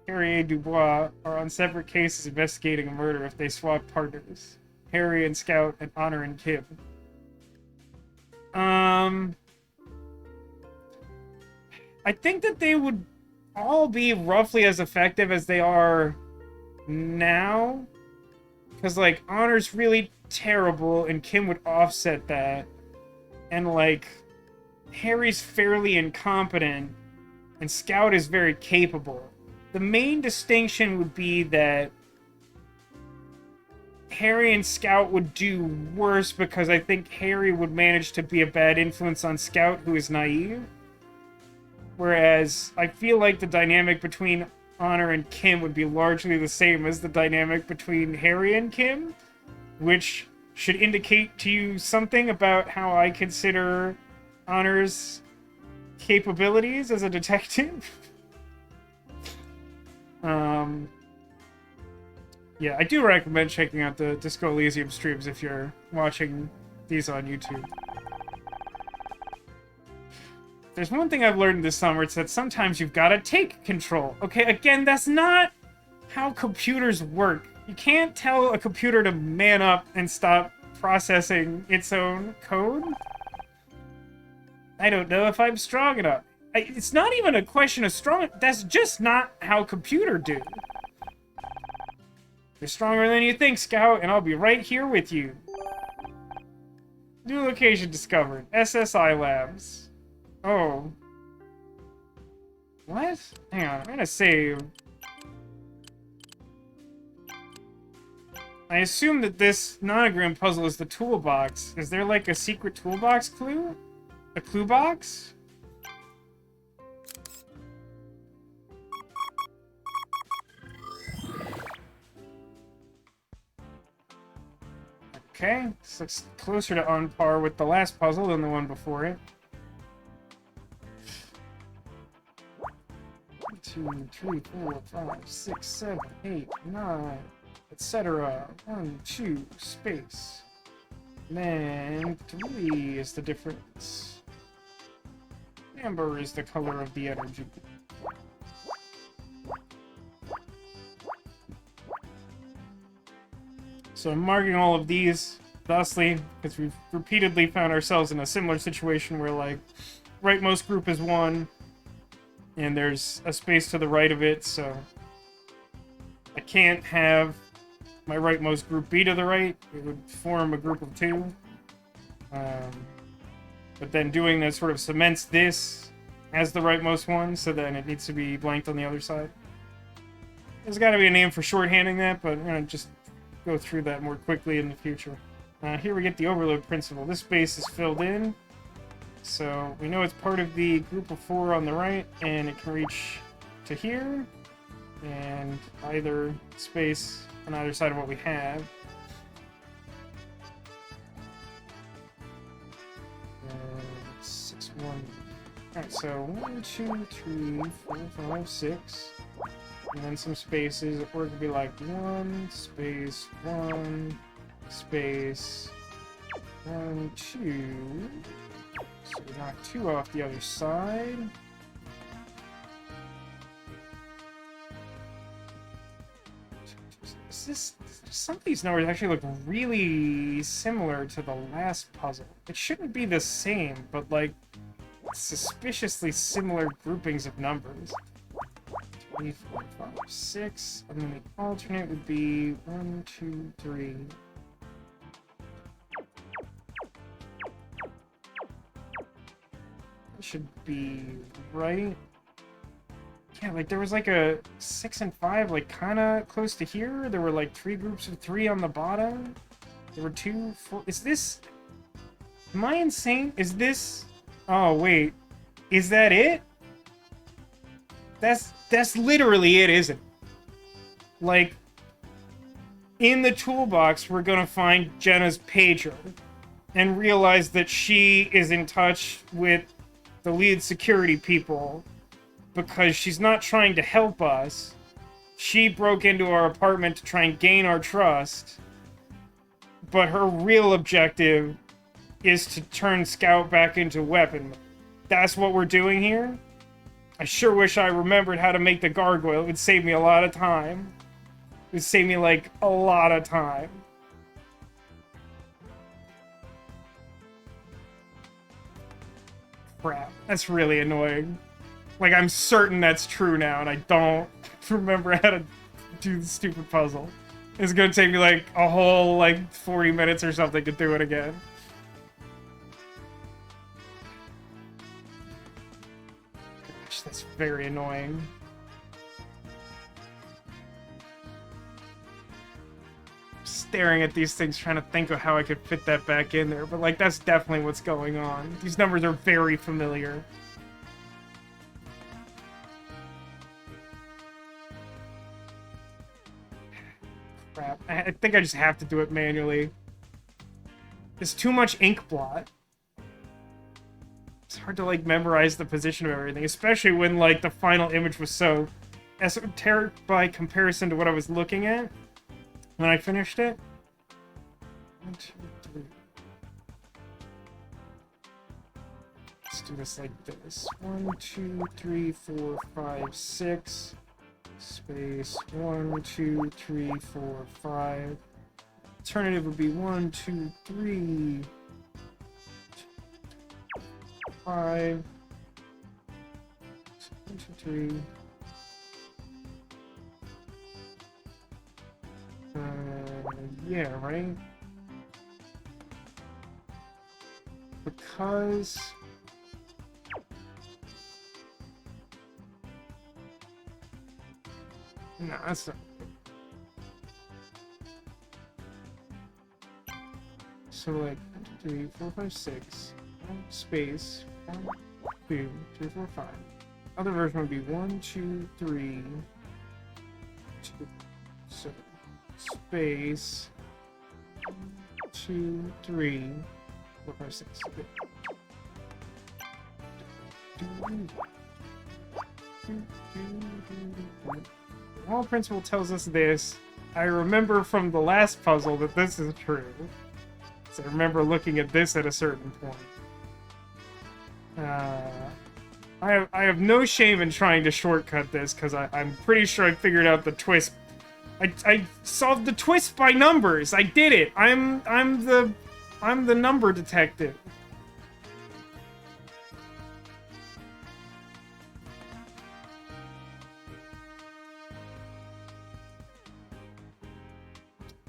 Harry Dubois are on separate cases investigating a murder if they swap partners? Harry and Scout and Honor and Kim. I think that they would all be roughly as effective as they are now. Because, like, Honor's really terrible and Kim would offset that. And, like, Harry's fairly incompetent and Scout is very capable. The main distinction would be that Harry and Scout would do worse because I think Harry would manage to be a bad influence on Scout, who is naive. Whereas I feel like the dynamic between Honor and Kim would be largely the same as the dynamic between Harry and Kim, which should indicate to you something about how I consider Honor's capabilities as a detective. Yeah, I do recommend checking out the Disco Elysium streams if you're watching these on YouTube. There's one thing I've learned this summer, it's that sometimes you've got to take control. Okay, again, that's not how computers work. You can't tell a computer to man up and stop processing its own code. I don't know if I'm strong enough. It's not even a question of strong. That's just not how computers do. You're stronger than you think, Scout, and I'll be right here with you. New location discovered. SSI Labs. Oh. What? Hang on, I'm gonna save. I assume that this nonogram puzzle is the toolbox. Is there like a secret toolbox clue? A clue box? Okay, this looks closer to on par with the last puzzle than the one before it. 1, 2, 3, 4, 5, 6, 7, 8, 9, etc. 1, 2, space. And then 3 is the difference. Amber is the color of the energy. So I'm marking all of these thusly, because we've repeatedly found ourselves in a similar situation where, like, rightmost group is 1, and there's a space to the right of it, so I can't have my rightmost group be to the right. It would form a group of 2. But then doing that sort of cements this as the rightmost one, so then it needs to be blanked on the other side. There's got to be a name for shorthanding that, but I'm going to just go through that more quickly in the future. Here we get the overload principle. This space is filled in, so we know it's part of the group of 4 on the right, and it can reach to here, and either space on either side of what we have. 6, 1. Alright, so 1, 2, 3, 4, 5, 6. And then some spaces, or it could be like 1, space, 1, space, 1, 2. So we knock 2 off the other side. Some of these numbers actually look really similar to the last puzzle. It shouldn't be the same, but like suspiciously similar groupings of numbers. 3, 4, 5, 6, and then the alternate would be 1, 2, 3. That should be right. Yeah, like there was like a 6 and 5, like kind of close to here. There were like 3 groups of 3 on the bottom. There were 2, 4. Is this? Am I insane? Is this? Oh wait, is that it? That's literally it, isn't it? Like, in the toolbox, we're gonna find Jenna's pager and realize that she is in touch with the lead security people because she's not trying to help us. She broke into our apartment to try and gain our trust, but her real objective is to turn Scout back into weapon. That's what we're doing here? I sure wish I remembered how to make the gargoyle. It would save me a lot of time. It would save me, like, a lot of time. Crap. That's really annoying. Like, I'm certain that's true now, and I don't remember how to do the stupid puzzle. It's gonna take me, like, a whole, like, 40 minutes or something to do it again. Gosh, that's very annoying. Staring at these things, trying to think of how I could fit that back in there, but, like, that's definitely what's going on. These numbers are very familiar. Crap. I think I just have to do it manually. There's too much ink blot. It's hard to, like, memorize the position of everything, especially when, like, the final image was so esoteric by comparison to what I was looking at when I finished it. 1, 2, 3. Let's do this like this. 1, 2, 3, 4, 5, 6. Space 1, 2, 3, 4, 5. Alternative would be 1, 2, 3, 5. 1, 2, 3. Yeah, right? Because no, that's not. So like 1, 2, 3, 4, 5, 6. Space 1, 2, 3, 4, 5. Other version would be 1, 2, 3, 2. So space 1, 2, 3, 4, 5, 6. Okay. All principle tells us this. I remember from the last puzzle that this is true. So I remember looking at this at a certain point. I have no shame in trying to shortcut this because I'm pretty sure I figured out the twist. I solved the twist by numbers. I did it. I'm the number detective.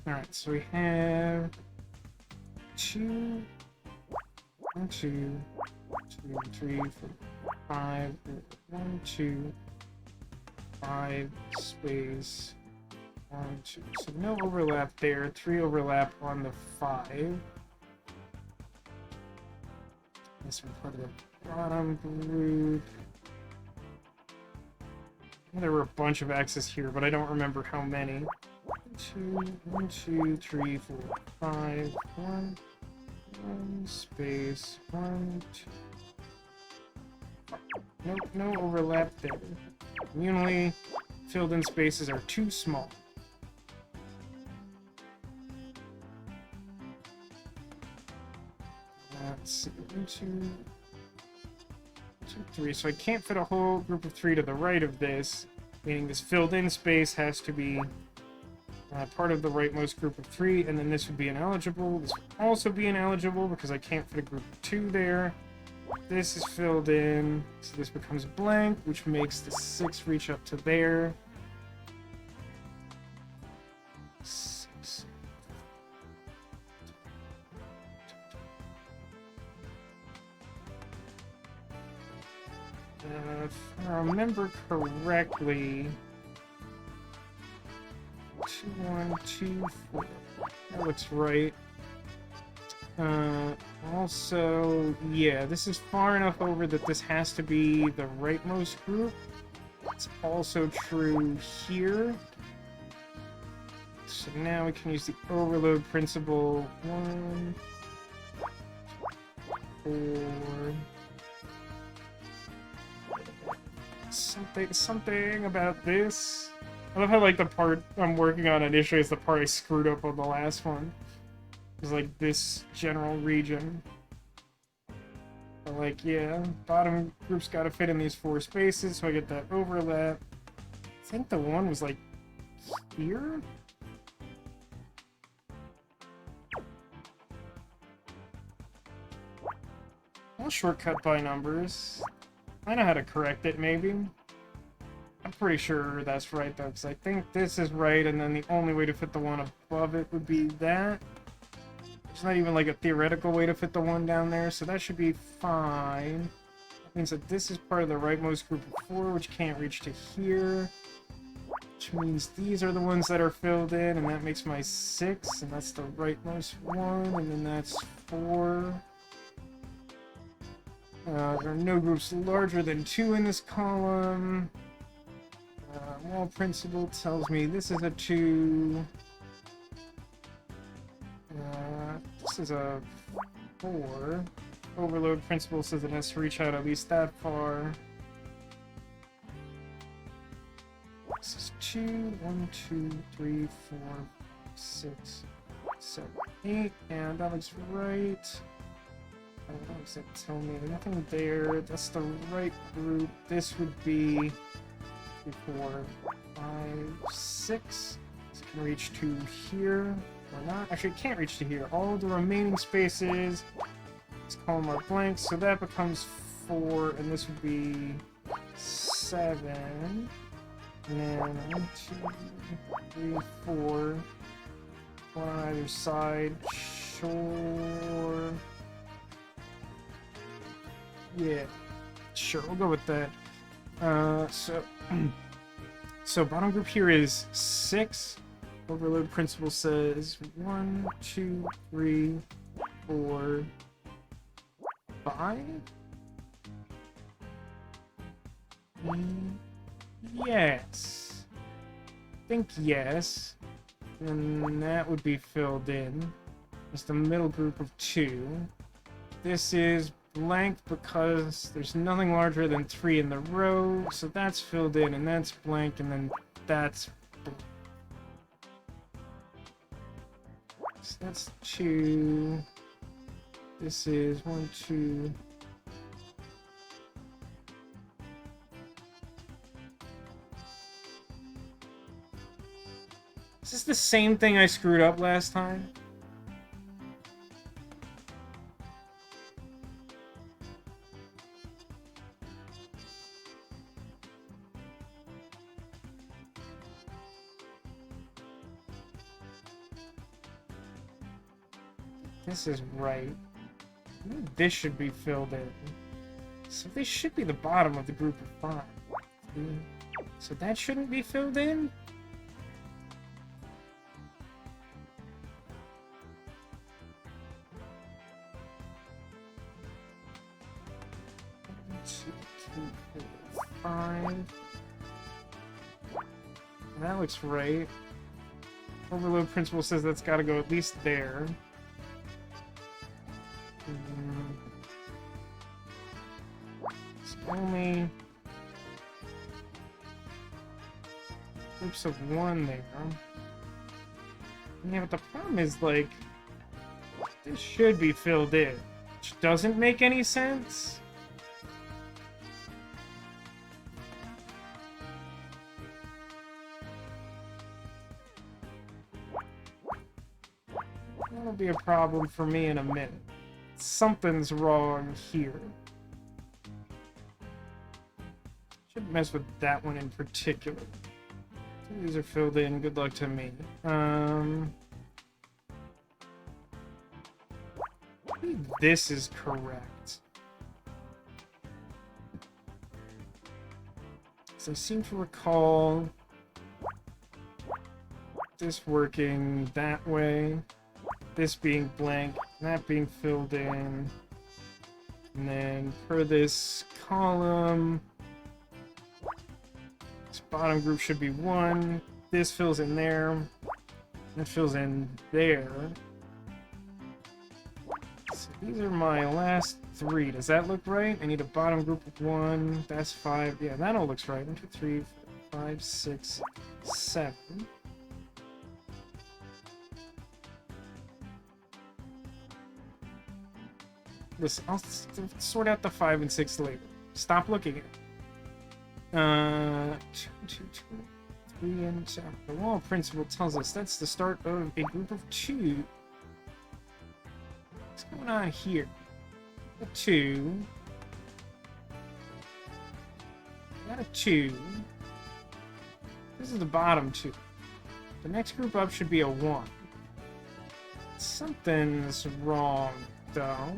Alright, so we have 2, 1, 2, 2, 3, 4, 5, 1, 2, 5, space, 1, 2. So no overlap there, 3 overlap on the 5. This one part of the bottom group. There were a bunch of X's here, but I don't remember how many. 1, 2, 3, 4, 5, 1, space, 1, 2. Nope, no overlap there. Communally filled in spaces are too small. Let's see, 1, 2, 2, 3. So I can't fit a whole group of 3 to the right of this, meaning this filled in space has to be part of the rightmost group of 3, and then this would be ineligible. This would also be ineligible because I can't fit a group of 2 there. This is filled in, so this becomes blank, which makes the 6 reach up to there. 6. If I remember correctly, 2, 1, 2, 4. That looks right. Also, yeah, this is far enough over that this has to be the rightmost group. It's also true here. So now we can use the overload principle. 1, 4. Something about this. I love how, like, the part I'm working on initially is the part I screwed up on the last one. It's like this general region. But, like, yeah, bottom group's gotta fit in these 4 spaces, so I get that overlap. I think the one was, like, here? I'll shortcut by numbers. I know how to correct it, maybe. I'm pretty sure that's right, though, because I think this is right, and then the only way to fit the one above it would be that. There's not even, like, a theoretical way to fit the one down there, so that should be fine. That means that this is part of the rightmost group of 4, which can't reach to here. Which means these are the ones that are filled in, and that makes my 6, and that's the rightmost one, and then that's 4. There are no groups larger than 2 in this column. Wall principle tells me this is a 2. This is a 4. Overload principle says it has to reach out at least that far. This is 2, 1, 2, 3, 4, 6, 7, 8, and that looks right. What does it tell me? Nothing there. That's the right group. This would be 3, 4, 5, 6. This can reach to here. Or not. Actually, it can't reach to here. All the remaining spaces, let's call them our blanks. So that becomes 4, and this would be 7. And then 1, 2, 3, 4. One on either side. Sure. Yeah, sure, we'll go with that. So bottom group here is 6. Overload principle says 1, 2, 3, 4, 5. Yes. I think yes. And that would be filled in. It's the middle group of 2. This is blank because there's nothing larger than 3 in the row, so that's filled in, and that's blank, and then that's blank. So that's 2. This is 1, 2. Is this the same thing I screwed up last time? This is right. This should be filled in. So this should be the bottom of the group of 5. So that shouldn't be filled in? That looks right. Overload principle says that's got to go at least there. It's only groups of 1 there. Yeah, but the problem is, like, this should be filled in, which doesn't make any sense. That'll be a problem for me in a minute. Something's wrong here. Shouldn't mess with that one in particular. These are filled in. Good luck to me. I think this is correct. So I seem to recall this working that way. This being blank, that being filled in, and then for this column, this bottom group should be 1, this fills in there, That fills in there. So these are my last 3. Does that look right? I need a bottom group of 1. That's 5. Yeah, that all looks right. 1, 2, 3, 4, 5, 6, 7. Listen, I'll sort out the 5 and 6 later. Stop looking at it. 2, 2, 2, 3, and 2. The wall principle tells us that's the start of a group of 2. What's going on here? A 2. Got a 2. This is the bottom 2. The next group up should be a 1. Something's wrong, though.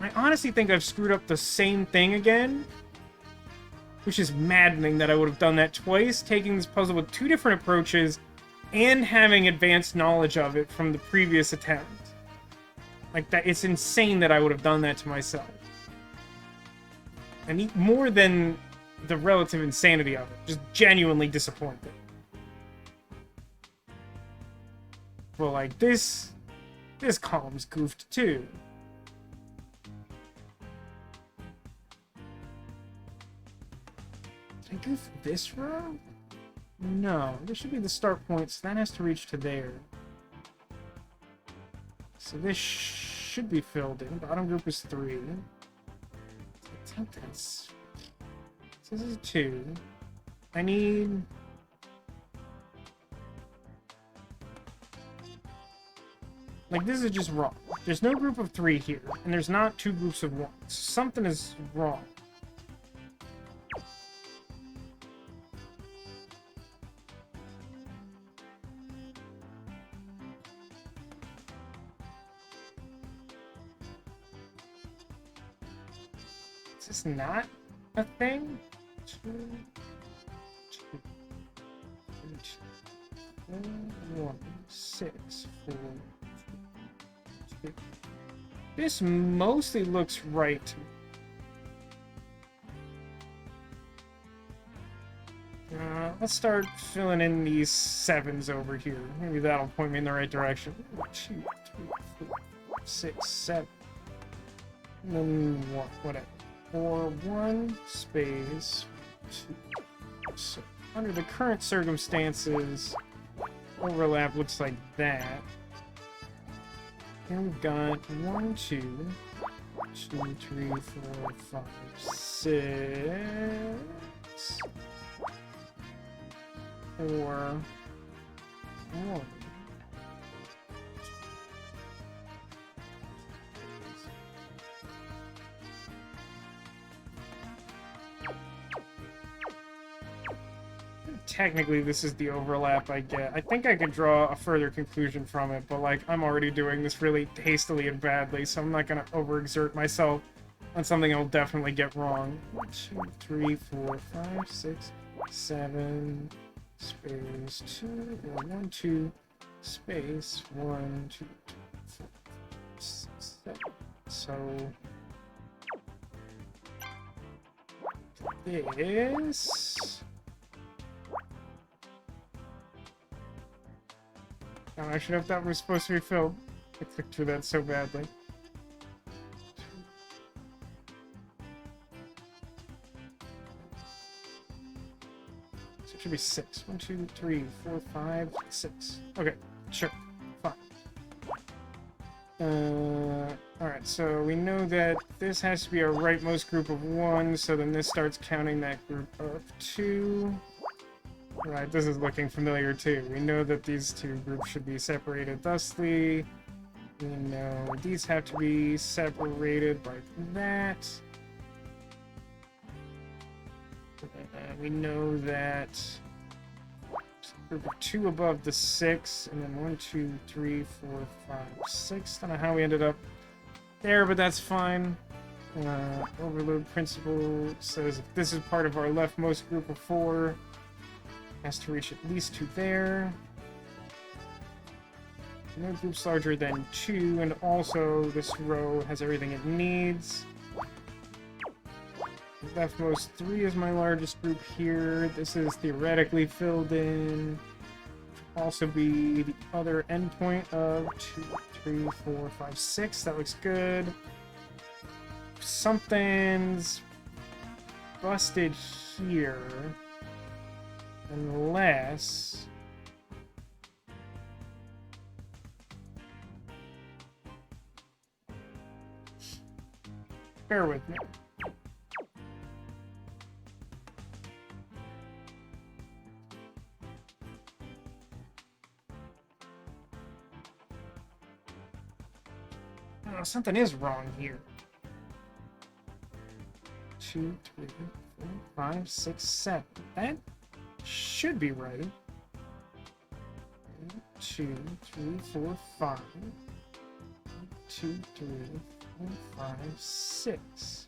I honestly think I've screwed up the same thing again, which is maddening that I would have done that twice, taking this puzzle with 2 different approaches and having advanced knowledge of it from the previous attempt. Like, that, it's insane that I would have done that to myself. And more than the relative insanity of it, just genuinely disappointed. Well, like, this column's goofed too. Did I goof this row? No, this should be the start point, so that has to reach to there. So this should be filled in. Bottom group is 3. I think that's... So this is 2. I need... Like, this is just wrong. There's no group of 3 here, and there's not 2 groups of 1. Something is wrong. Is this not a thing? 2, 2, 1, 6, 4, 2. This mostly looks right to me. Let's start filling in these 7s over here. Maybe that'll point me in the right direction. 2, 3, 4, 6, 7. And then what? Whatever. 4, 1, space, 2. So, under the current circumstances, overlap looks like that. Here we've got 1, 2, 2, 3, 4, 5, 6, 4, 1. Technically, this is the overlap I get. I think I could draw a further conclusion from it, but, like, I'm already doing this really hastily and badly, so I'm not gonna overexert myself on something I'll definitely get wrong. 1, 2, 3, 4, 5, 6, 7, space, 2, 1, 2, space, 1, 2, 3, 4, 6, 7. So... this... I should have thought it was supposed to be filled. I clicked through that so badly. So it should be 6. 1, 2, 3, 4, 5, 6. Okay, sure. Fine. Alright, so we know that this has to be our rightmost group of 1, so then this starts counting that group of 2. Right, this is looking familiar too. We know that these 2 groups should be separated thusly. We know these have to be separated like that. We know that group of 2 above the 6, and then 1, 2, 3, 4, 5, 6. Don't know how we ended up there, but that's fine. Overload principle says if this is part of our leftmost group of 4, has to reach at least to there. No group's larger than 2, and also this row has everything it needs. Leftmost 3 is my largest group here. This is theoretically filled in. Also be the other endpoint of 2, 3, 4, 5, 6. That looks good. Something's busted here. Unless... Bear with me. Oh, something is wrong here. 2, 3, 4, 5, 6, 7. That should be right. 2, 3, 4, 5. 2, 3, 4, 5, 6.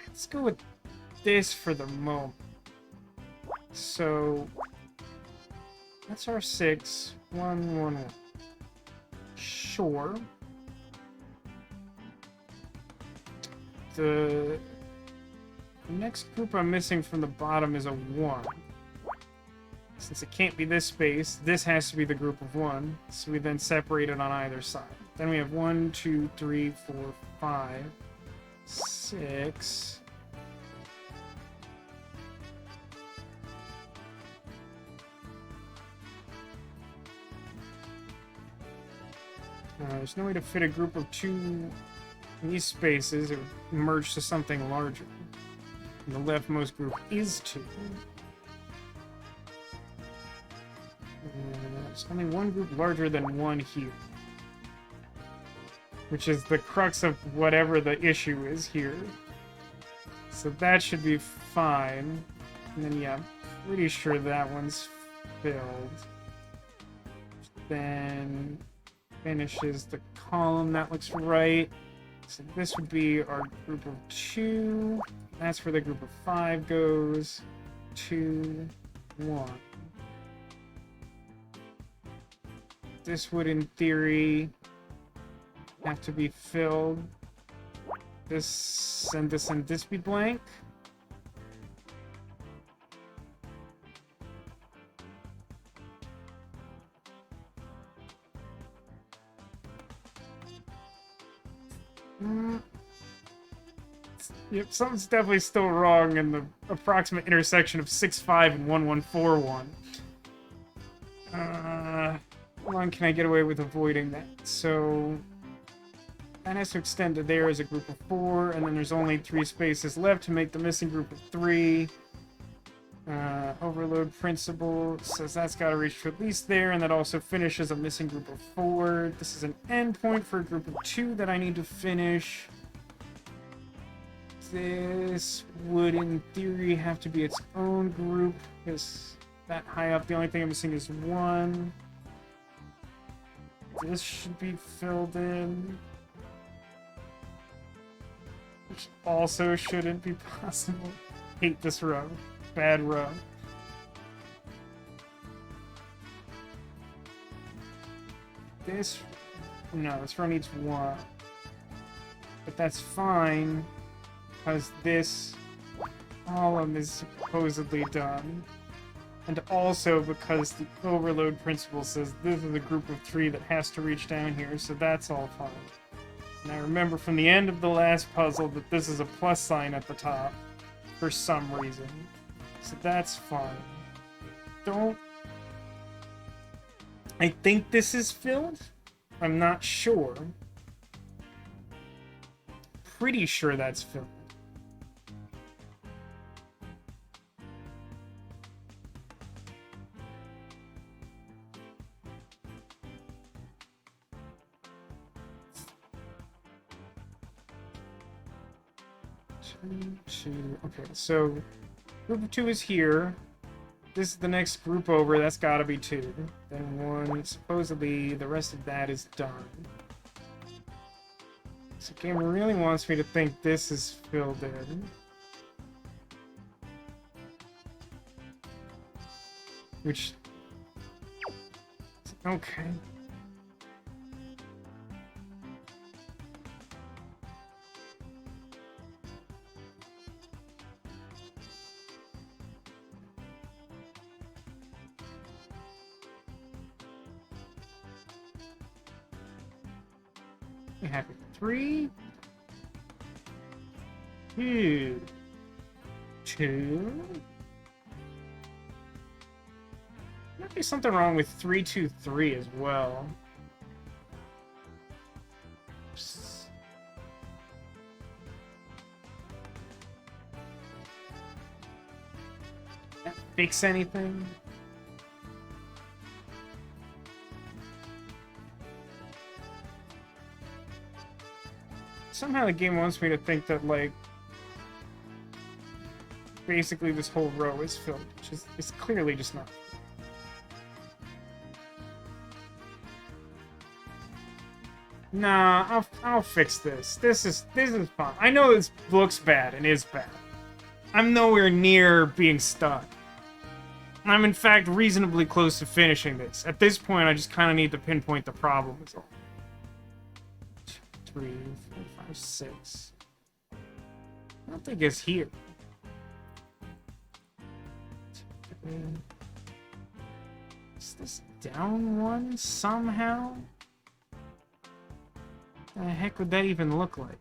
Let's go with this for the moment. So that's our 6. 1, 1, 1. Sure. The next group I'm missing from the bottom is a 1. Since it can't be this space, this has to be the group of 1. So we then separate it on either side. Then we have 1, 2, 3, 4, 5, 6. There's no way to fit a group of 2 in these spaces. It would merge to something larger. And the leftmost group is 2. There's only one group larger than 1 here. Which is the crux of whatever the issue is here. So that should be fine. And then, yeah, I'm pretty sure that one's filled. Then finishes the column. That looks right. So this would be our group of 2. That's where the group of 5 goes. 2, 1. This would, in theory, have to be filled. This and this be blank. Yep, something's definitely still wrong in the approximate intersection of 6.5 and 1.141. How long can I get away with avoiding that? So that has to extend to there as a group of 4, and then there's only 3 spaces left to make the missing group of 3. Overload principle says that's got to reach to at least there, and that also finishes a missing group of 4. This is an endpoint for a group of 2 that I need to finish. This would, in theory, have to be its own group, because that high up, the only thing I'm missing is 1. This should be filled in. Which also shouldn't be possible. Hate this row. Bad row. This... No, this row needs 1. But that's fine, because this column is supposedly done. And also because the overload principle says this is a group of 3 that has to reach down here, so that's all fine. And I remember from the end of the last puzzle that this is a plus sign at the top, for some reason. So that's fine. I think this is filled? I'm not sure. Pretty sure that's filled. Okay, so group of 2 is here. This is the next group over. That's gotta be 2. Then 1. Supposedly, the rest of that is done. So the game really wants me to think this is filled in. Which... Okay. We have 3, 2, 2. Might be something wrong with 3, 2, 3 as well. Oops. Does that fix anything? Somehow the game wants me to think that, like, basically this whole row is filled, which is it's clearly just not. Nah, I'll fix this. This is fine. I know this looks bad and is bad. I'm nowhere near being stuck. I'm in fact reasonably close to finishing this. At this point, I just kind of need to pinpoint the problem. Is all. 2, 3, 4, 5, 6. I don't think it's here. 2, 3. Is this down one somehow? What the heck would that even look like?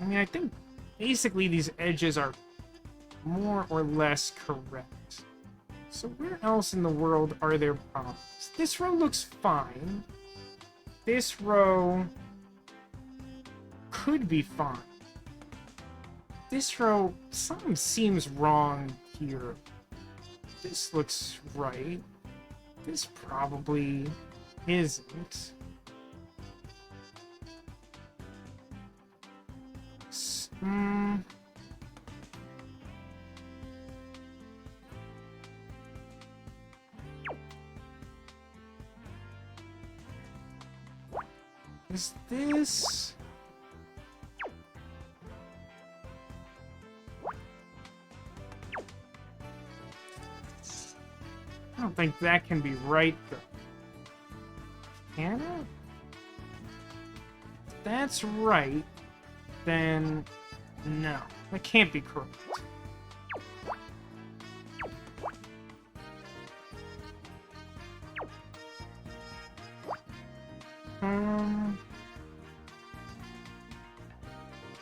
I mean, I think basically these edges are more or less correct. So where else in the world are there problems? This row looks fine. This row could be fine. This row, something seems wrong here. This looks right. This probably isn't. Is this... I don't think that can be right, though. Can it? If that's right, then no. That can't be correct.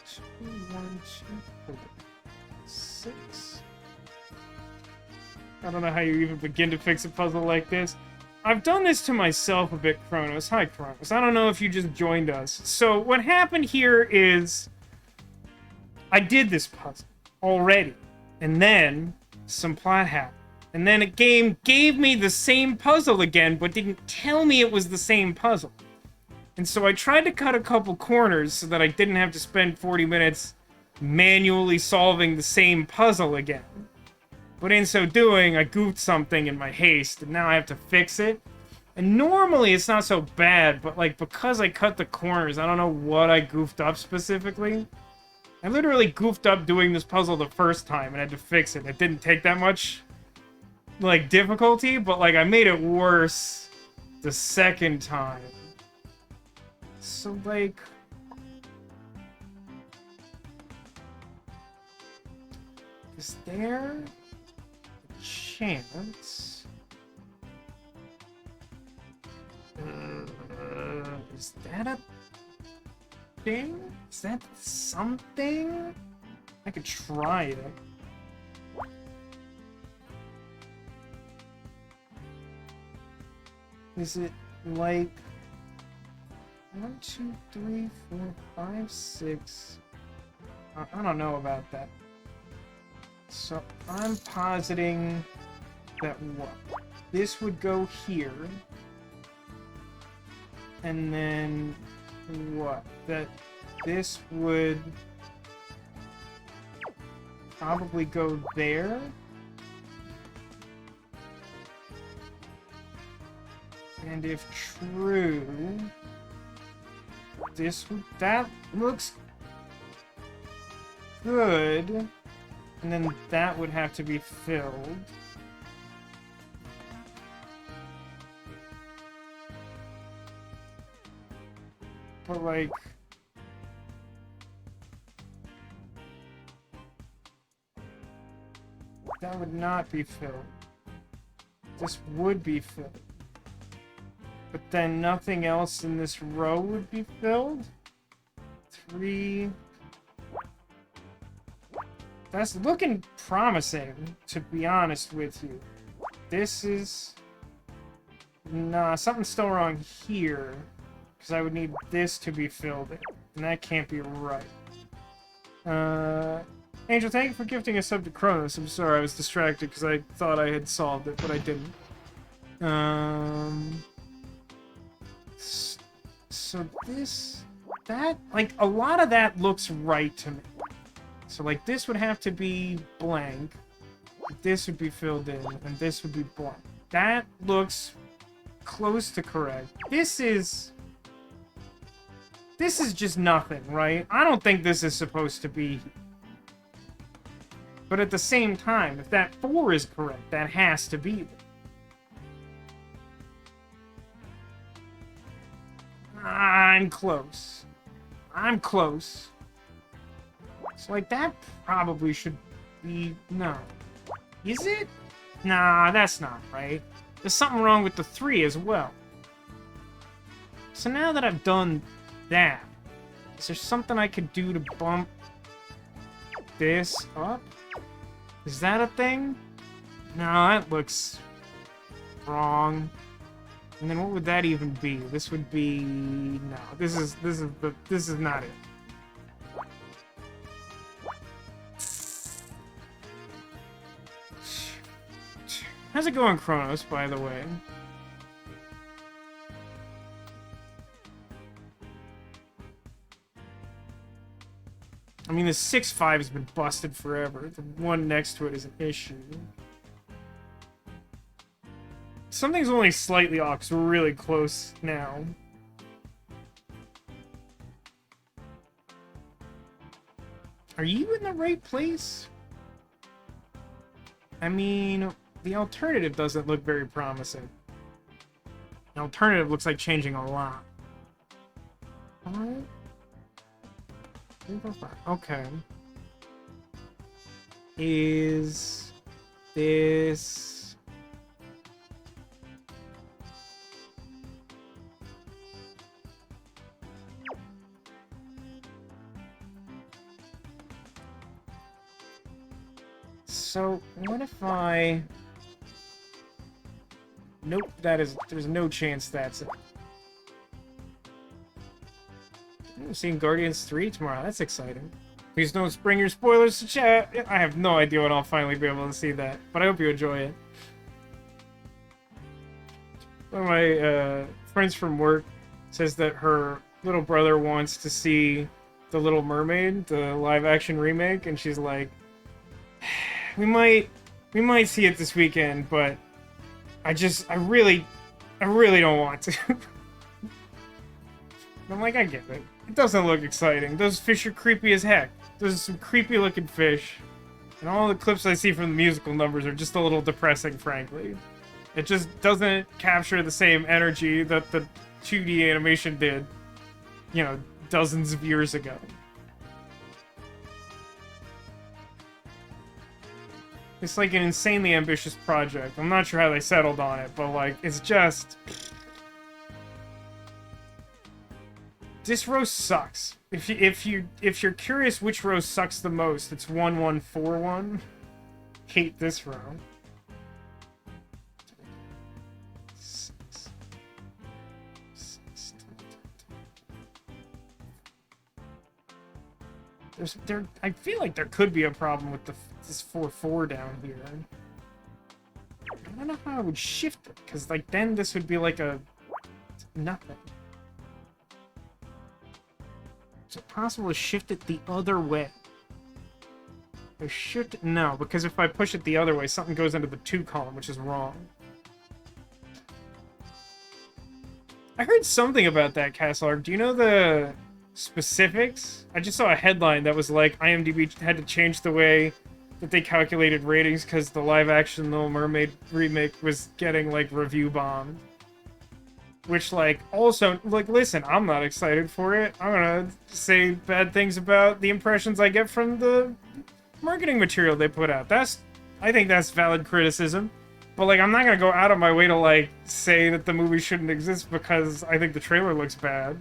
Two, 1, 2, 4, 6. I don't know how you even begin to fix a puzzle like this. I've done this to myself a bit, Kronos. Hi, Kronos. I don't know if you just joined us. So what happened here is I did this puzzle already, and then some plot happened. And then a game gave me the same puzzle again, but didn't tell me it was the same puzzle. And so I tried to cut a couple corners so that I didn't have to spend 40 minutes manually solving the same puzzle again. But in so doing, I goofed something in my haste, and now I have to fix it. And normally it's not so bad, but like because I cut the corners, I don't know what I goofed up specifically. I literally goofed up doing this puzzle the first time and had to fix it. It didn't take that much, like, difficulty, but like I made it worse the second time. So like... is there a chance? Is that a thing? Is that something? I could try it. Is it like 1, 2, 3, 4, 5, 6? I don't know about that. So I'm positing that what? This would go here. And then what? That this would probably go there. And if true, that looks good. And then that would have to be filled. But like... that would not be filled. This would be filled. But then nothing else in this row would be filled? 3... That's looking promising, to be honest with you. This is... Nah, something's still wrong here. Because I would need this to be filled in. And that can't be right. Angel, thank you for gifting a sub to Kronos. I'm sorry, I was distracted because I thought I had solved it, but I didn't. So this... That... Like, a lot of that looks right to me. So, like, this would have to be blank. This would be filled in, and this would be blank. That looks close to correct. This is just nothing, right? I don't think this is supposed to be... But at the same time, if that 4 is correct, that has to be there. I'm close. I'm close. So, like, that probably should be... No. Is it? Nah, that's not right. There's something wrong with the 3 as well. So now that I've done that, is there something I could do to bump this up? Is that a thing? No, that looks wrong. And then what would that even be? This would be... No, this is not it. How's it going, Kronos, by the way? I mean, the 6-5 has been busted forever. The one next to it is an issue. Something's only slightly off, because we're really close now. Are you in the right place? I mean... The alternative doesn't look very promising. The alternative looks like changing a lot. Alright. Okay. Is this... So, what if I... Nope, there's no chance that's it. I'm seeing Guardians 3 tomorrow, that's exciting. Please don't bring your spoilers to chat. I have no idea when I'll finally be able to see that, but I hope you enjoy it. One of my friends from work says that her little brother wants to see The Little Mermaid, the live-action remake, and she's like, we might see it this weekend, but I really don't want to. I'm like, I get it. It doesn't look exciting. Those fish are creepy as heck. Those are some creepy looking fish. And all the clips I see from the musical numbers are just a little depressing, frankly. It just doesn't capture the same energy that the 2D animation did, you know, dozens of years ago. It's like an insanely ambitious project. I'm not sure how they settled on it, but like, it's just... This row sucks. If you're curious which row sucks the most, it's 1141. Hate this row. I feel like there could be a problem with this 4-4 down here. I don't know how I would shift it, because like then this would be like a nothing. Is it possible to shift it the other way? I shift it? No, because if I push it the other way, something goes into the 2 column, which is wrong. heard something about that castle arc. Do you know the specifics? I just saw a headline that was like IMDb had to change the way that they calculated ratings because the live-action Little Mermaid remake was getting, like, review bombed. Which, like, also, like, listen, I'm not excited for it. I'm gonna say bad things about the impressions I get from the marketing material they put out. I think that's valid criticism. But, like, I'm not gonna go out of my way to, like, say that the movie shouldn't exist because I think the trailer looks bad.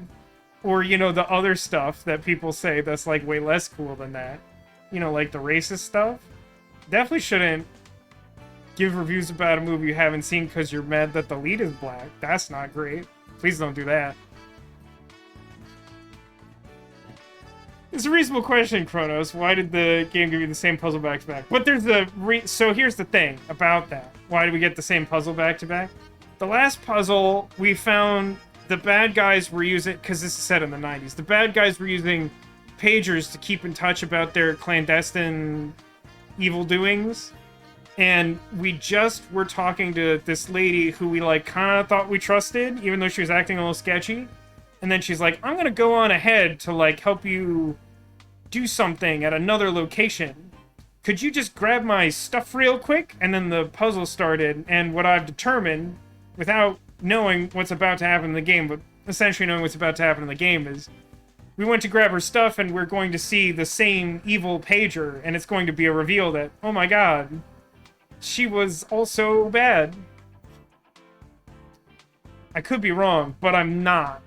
Or, you know, the other stuff that people say that's, like, way less cool than that. You know, like the racist stuff. Definitely shouldn't give reviews about a movie you haven't seen because you're mad that the lead is black. That's not great. Please don't do that. It's a reasonable question, Kronos. Why did the game give you the same puzzle back-to-back? But there's so here's the thing about that. Why did we get the same puzzle back-to-back? The last puzzle, we found the bad guys were using... Because this is set in the 90s. The bad guys were using pagers to keep in touch about their clandestine evil doings. And we just were talking to this lady who we, like, kind of thought we trusted, even though she was acting a little sketchy. And then she's like, I'm gonna go on ahead to, like, help you do something at another location. Could you just grab my stuff real quick? And then the puzzle started, and what I've determined, without knowing what's about to happen in the game, but essentially knowing what's about to happen in the game, is we went to grab her stuff, and we're going to see the same evil pager, and it's going to be a reveal that, oh my god, she was also bad. I could be wrong, but I'm not.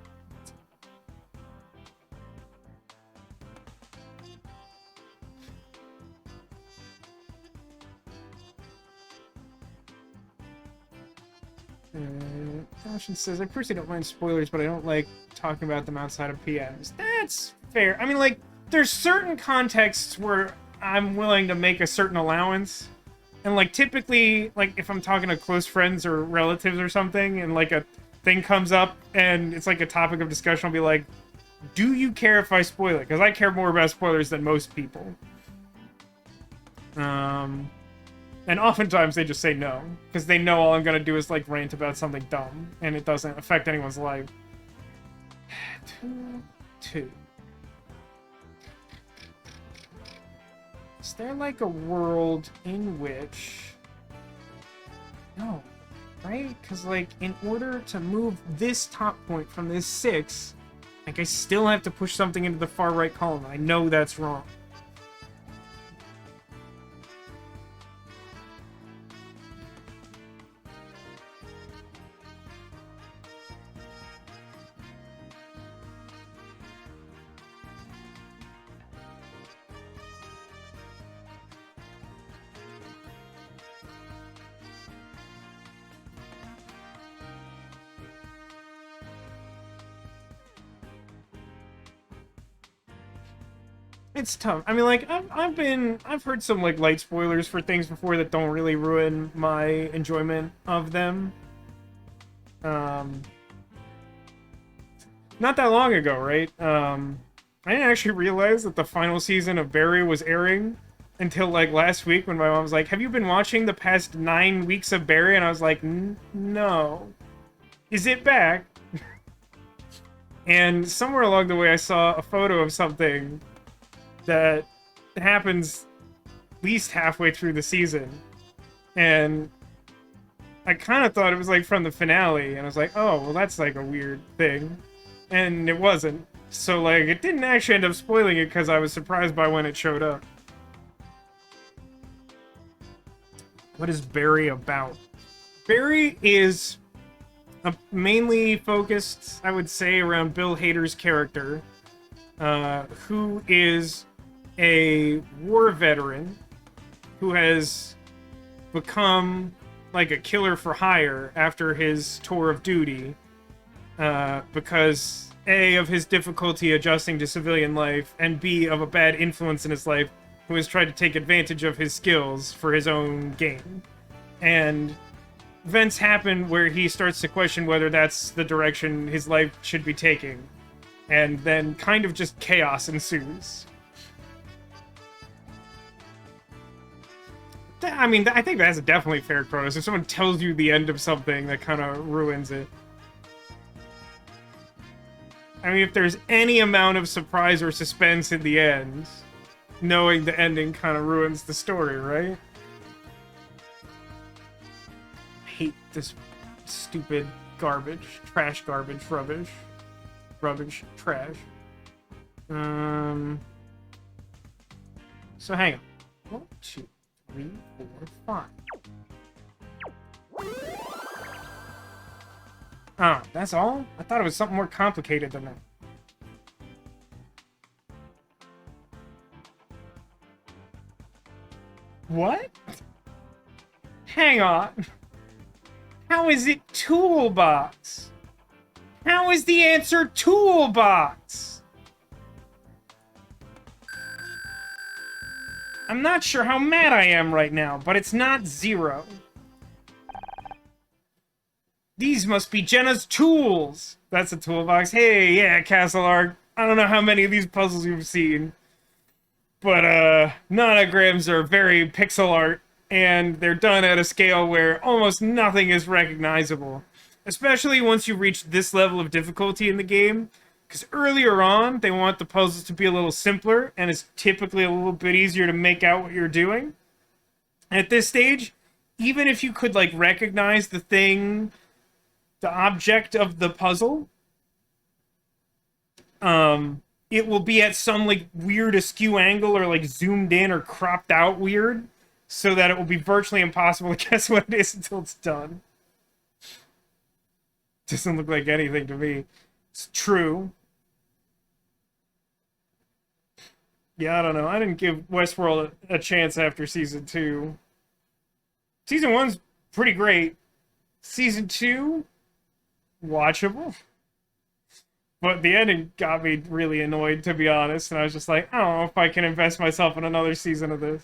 Fashion says, I personally don't mind spoilers, but I don't like talking about them outside of PMs. That's fair. I mean, like, there's certain contexts where I'm willing to make a certain allowance. And, like, typically, like, if I'm talking to close friends or relatives or something, and, like, a thing comes up, and it's, like, a topic of discussion, I'll be like, do you care if I spoil it? Because I care more about spoilers than most people. And oftentimes they just say no, because they know all I'm gonna do is, like, rant about something dumb, and it doesn't affect anyone's life. 2. Is there, like, a world in which... No, right? Because, like, in order to move this top point from this 6, like, I still have to push something into the far right column. I know that's wrong. It's tough. I mean, like, I've heard some, like, light spoilers for things before that don't really ruin my enjoyment of them. Not that long ago, right? I didn't actually realize that the final season of Barry was airing until, like, last week when my mom was like, have you been watching the past 9 weeks of Barry? And I was like, no. Is it back? And somewhere along the way I saw a photo of something that happens at least halfway through the season. And I kind of thought it was, like, from the finale. And I was like, oh, well, that's, like, a weird thing. And it wasn't. So, like, it didn't actually end up spoiling it because I was surprised by when it showed up. What is Barry about? Barry is mainly focused, I would say, around Bill Hader's character, who is a war veteran who has become, like, a killer for hire after his tour of duty, because A, of his difficulty adjusting to civilian life, and B, of a bad influence in his life who has tried to take advantage of his skills for his own gain. And events happen where he starts to question whether that's the direction his life should be taking. And then kind of just chaos ensues. I mean, I think that's definitely fair, Cronus. If someone tells you the end of something, that kind of ruins it. I mean, if there's any amount of surprise or suspense in the end, knowing the ending kind of ruins the story, right? I hate this stupid garbage. Trash garbage. Rubbish. Rubbish. Trash. So hang on. 1, 2, 3, 4, 5. Oh, that's all? I thought it was something more complicated than that. What? Hang on. How is it Toolbox? How is the answer Toolbox? I'm not sure how mad I am right now, but it's not 0. These must be Jenna's tools. That's a toolbox. Hey, yeah, Castle Arc. I don't know how many of these puzzles you've seen, but nanograms are very pixel art, and they're done at a scale where almost nothing is recognizable. Especially once you reach this level of difficulty in the game, because earlier on, they want the puzzles to be a little simpler, and it's typically a little bit easier to make out what you're doing. At this stage, even if you could, like, recognize the thing, the object of the puzzle, it will be at some, like, weird askew angle or, like, zoomed in or cropped out weird, so that it will be virtually impossible to guess what it is until it's done. Doesn't look like anything to me. It's true. Yeah, I don't know. I didn't give Westworld a chance after Season 2. Season 1's pretty great. Season 2, watchable. But the ending got me really annoyed, to be honest, and I was just like, I don't know if I can invest myself in another season of this.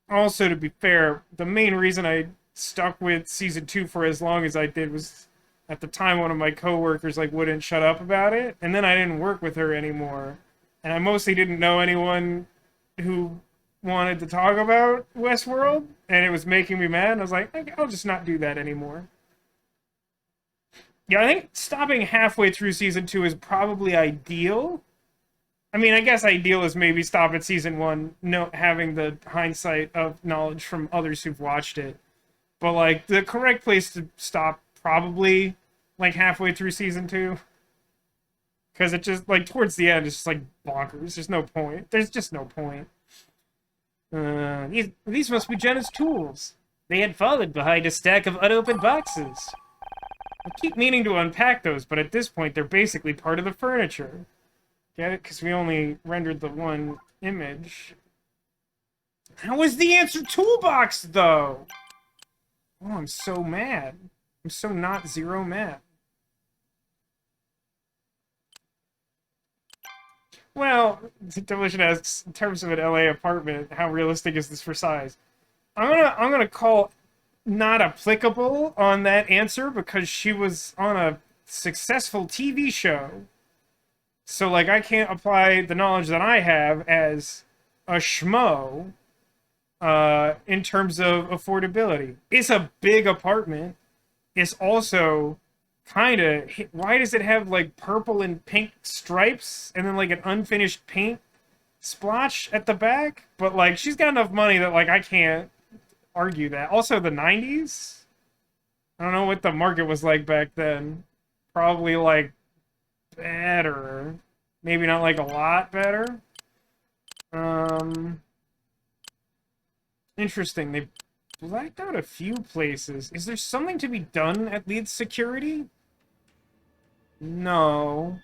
Also, to be fair, the main reason I stuck with Season 2 for as long as I did was, at the time, one of my coworkers, like, wouldn't shut up about it, and then I didn't work with her anymore. And I mostly didn't know anyone who wanted to talk about Westworld, and it was making me mad, and I was like, okay, I'll just not do that anymore. Yeah, I think stopping halfway through Season 2 is probably ideal. I mean, I guess ideal is maybe stop at Season 1, having the hindsight of knowledge from others who've watched it. But, like, the correct place to stop probably, like, halfway through Season 2. Because it just, like, towards the end, it's just, like, bonkers. There's no point. There's just no point. These must be Jenna's tools. They had fallen behind a stack of unopened boxes. I keep meaning to unpack those, but at this point, they're basically part of the furniture. Get it? Because we only rendered the one image. How is the answer Toolbox, though? Oh, I'm so mad. I'm so not 0 mad. Well, Demolition asks, in terms of an LA apartment, how realistic is this for size? I'm gonna call not applicable on that answer because she was on a successful TV show. So, like, I can't apply the knowledge that I have as a schmo in terms of affordability. It's a big apartment. It's also kind of... Why does it have, like, purple and pink stripes and then, like, an unfinished paint splotch at the back? But, like, she's got enough money that, like, I can't argue that. Also, the 90s? I don't know what the market was like back then. Probably, like, better. Maybe not, like, a lot better. Interesting. They blacked out a few places. Is there something to be done at Leeds Security? No.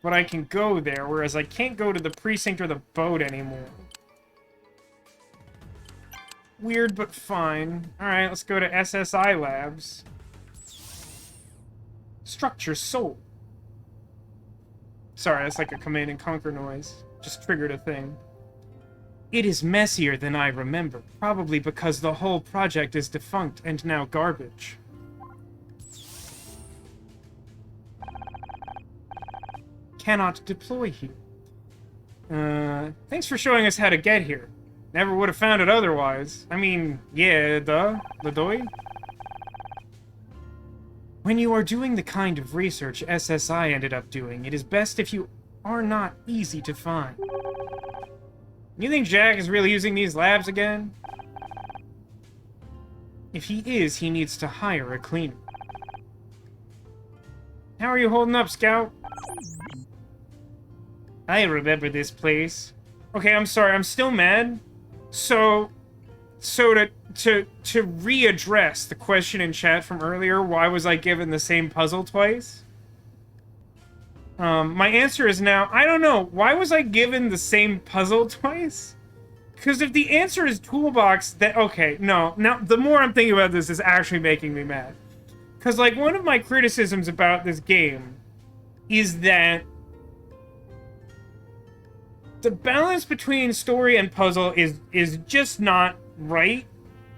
But I can go there, whereas I can't go to the precinct or the boat anymore. Weird, but fine. Alright, let's go to SSI Labs. Structure sold. Sorry, that's like a Command and Conquer noise. Just triggered a thing. It is messier than I remember, probably because the whole project is defunct and now garbage. Cannot deploy here. Thanks for showing us how to get here. Never would have found it otherwise. I mean, yeah, Ledoy? When you are doing the kind of research SSI ended up doing, it is best if you are not easy to find. You think Jack is really using these labs again? If he is, he needs to hire a cleaner. How are you holding up, Scout? I remember this place. Okay, I'm sorry, I'm still mad. So to readdress the question in chat from earlier, why was I given the same puzzle twice? My answer is now, I don't know. Why was I given the same puzzle twice? Because if the answer is Toolbox, that... Okay, no. Now, the more I'm thinking about this is actually making me mad. Because, like, one of my criticisms about this game is that the balance between story and puzzle is just not right.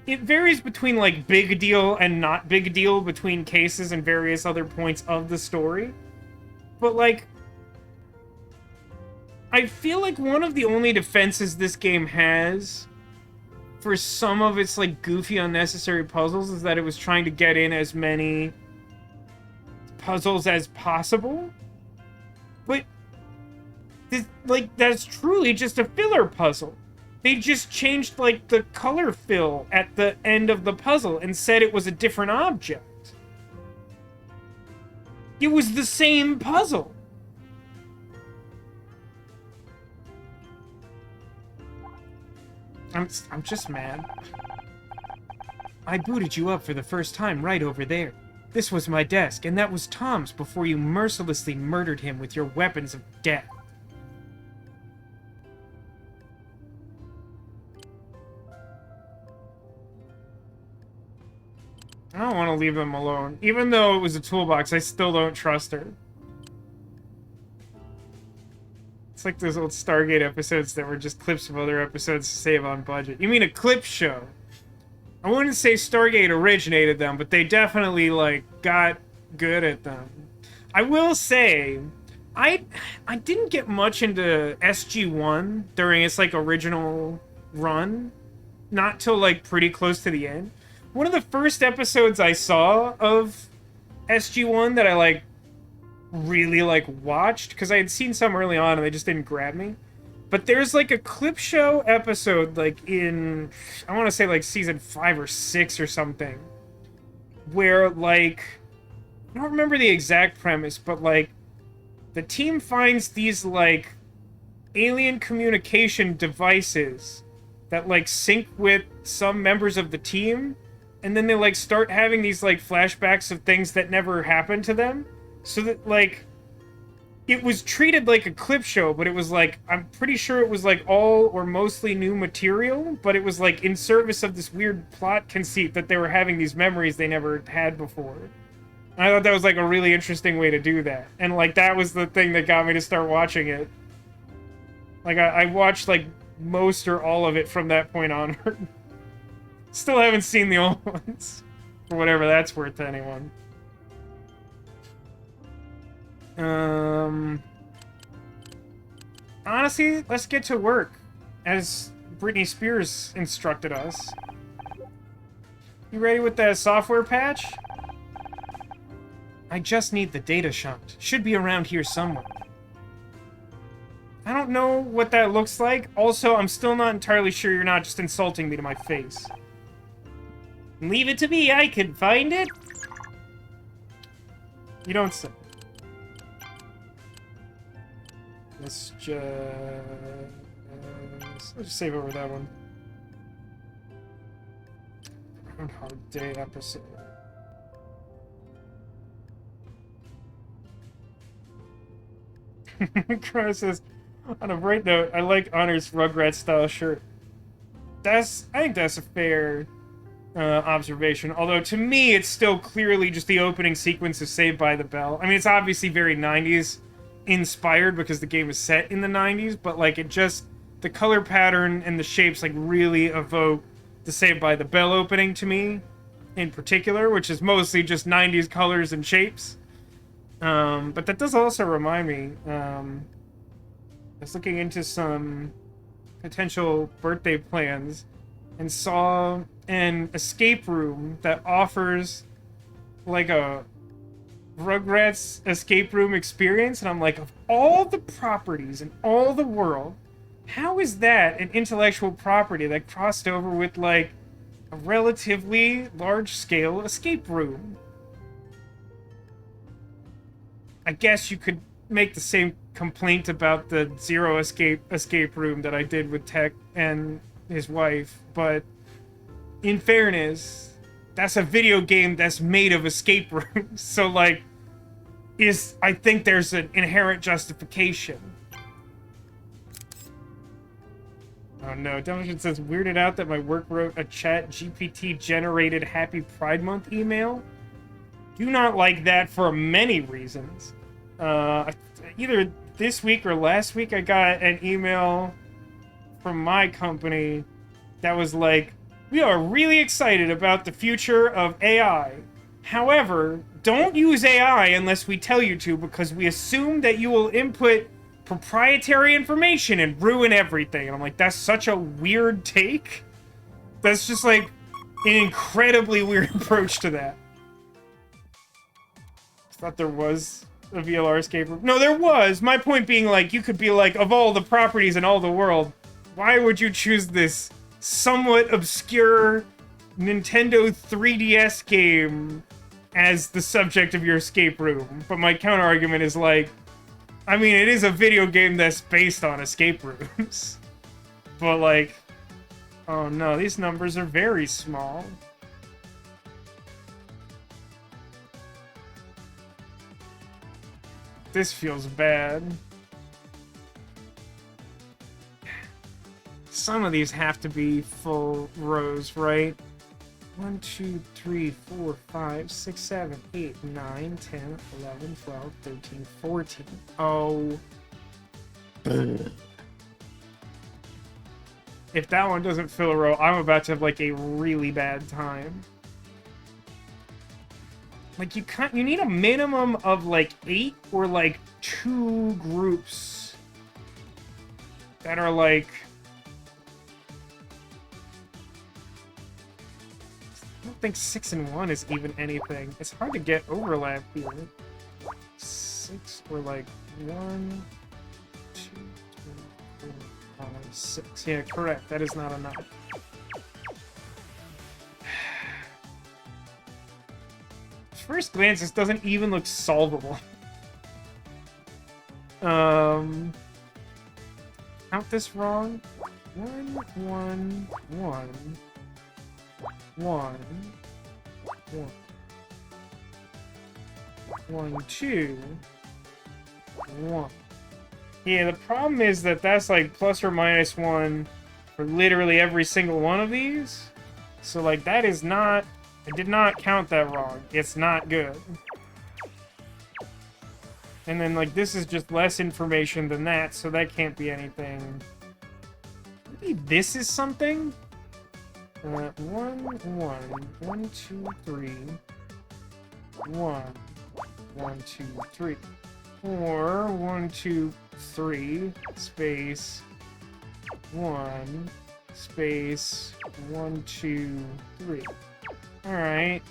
It varies between, like, big deal and not big deal between cases and various other points of the story. But, like, I feel like one of the only defenses this game has for some of its, like, goofy, unnecessary puzzles is that it was trying to get in as many puzzles as possible. But, like, that's truly just a filler puzzle. They just changed, like, the color fill at the end of the puzzle and said it was a different object. It was the same puzzle. I'm just mad. I booted you up for the first time right over there. This was my desk, and that was Tom's before you mercilessly murdered him with your weapons of death. I don't want to leave them alone. Even though it was a toolbox, I still don't trust her. It's like those old Stargate episodes that were just clips of other episodes to save on budget. You mean a clip show? I wouldn't say Stargate originated them, but they definitely, like, got good at them. I will say, I didn't get much into SG-1 during its, like, original run. Not till, like, pretty close to the end. One of the first episodes I saw of SG-1 that I, like, really, like, watched, because I had seen some early on and they just didn't grab me. But there's, like, a clip show episode, like, in, I want to say, like, season 5 or 6 or something, where, like, I don't remember the exact premise, but, like, the team finds these, like, alien communication devices that, like, sync with some members of the team, and then they, like, start having these, like, flashbacks of things that never happened to them. So that, like, it was treated like a clip show, but it was, like, I'm pretty sure it was, like, all or mostly new material, but it was, like, in service of this weird plot conceit that they were having these memories they never had before. And I thought that was, like, a really interesting way to do that. And, like, that was the thing that got me to start watching it. Like, I watched, like, most or all of it from that point onward. Still haven't seen the old ones. For whatever that's worth to anyone. Honestly, let's get to work, as Britney Spears instructed us. You ready with that software patch? I just need the data shunt. Should be around here somewhere. I don't know what that looks like. Also, I'm still not entirely sure you're not just insulting me to my face. Leave it to me, I can find it. You don't say. Let's just save over that one. Groundhog Day episode. Chrono says, on a bright note, I like Honor's Rugrats style shirt. I think that's a fair observation. Although to me, it's still clearly just the opening sequence of Saved by the Bell. I mean, it's obviously very 90s inspired because the game is set in the 90s, but like it just, the color pattern and the shapes like really evoke the Saved by the Bell opening to me in particular, which is mostly just 90s colors and shapes. But that does also remind me, I was looking into some potential birthday plans and saw an escape room that offers like a Rugrats escape room experience, and I'm like, of all the properties in all the world, how is that an intellectual property that crossed over with, like, a relatively large-scale escape room? I guess you could make the same complaint about the Zero escape room that I did with Tech and his wife, but in fairness, that's a video game that's made of escape rooms, so, like, I think there's an inherent justification. Oh no, Demolition says, weirded out that my work wrote a chat GPT generated Happy Pride Month email. Do not like that for many reasons. Either this week or last week I got an email from my company that was like, we are really excited about the future of AI. However, don't use AI unless we tell you to, because we assume that you will input proprietary information and ruin everything. And I'm like, that's such a weird take. That's just like an incredibly weird approach to that. I thought there was a VLR escape room. No, there was. My point being, like, you could be like, of all the properties in all the world, why would you choose this somewhat obscure Nintendo 3DS game as the subject of your escape room? But my counter argument is like, I mean, it is a video game that's based on escape rooms. But like, oh no, these numbers are very small. This feels bad. Some of these have to be full rows, right? 1, 2, 3, 4, 5, 6, 7, 8, 9, 10, 11, 12, 13, 14. Oh. If that one doesn't fill a row, I'm about to have, like, a really bad time. Like, you need a minimum of, like, 8 or, like, 2 groups that are, like... I don't think 6 and 1 is even anything. It's hard to get overlap here. 6 or, like, 1, 2, 3, 4, 5, 6. Yeah, correct. That is not enough. First glance, this doesn't even look solvable. Count this wrong. 1, 1, 1, 1, 1, 1, 2, 1. Yeah, the problem is that that's like plus or minus 1 for literally every single one of these. So like that is not... I did not count that wrong. It's not good. And then, like, this is just less information than that, so that can't be anything. Maybe this is something? 1, 1, 2, 3. 1, 1, 2, 3. Or 1, 2, 3, space 1, space 1, 2, 3. Alright.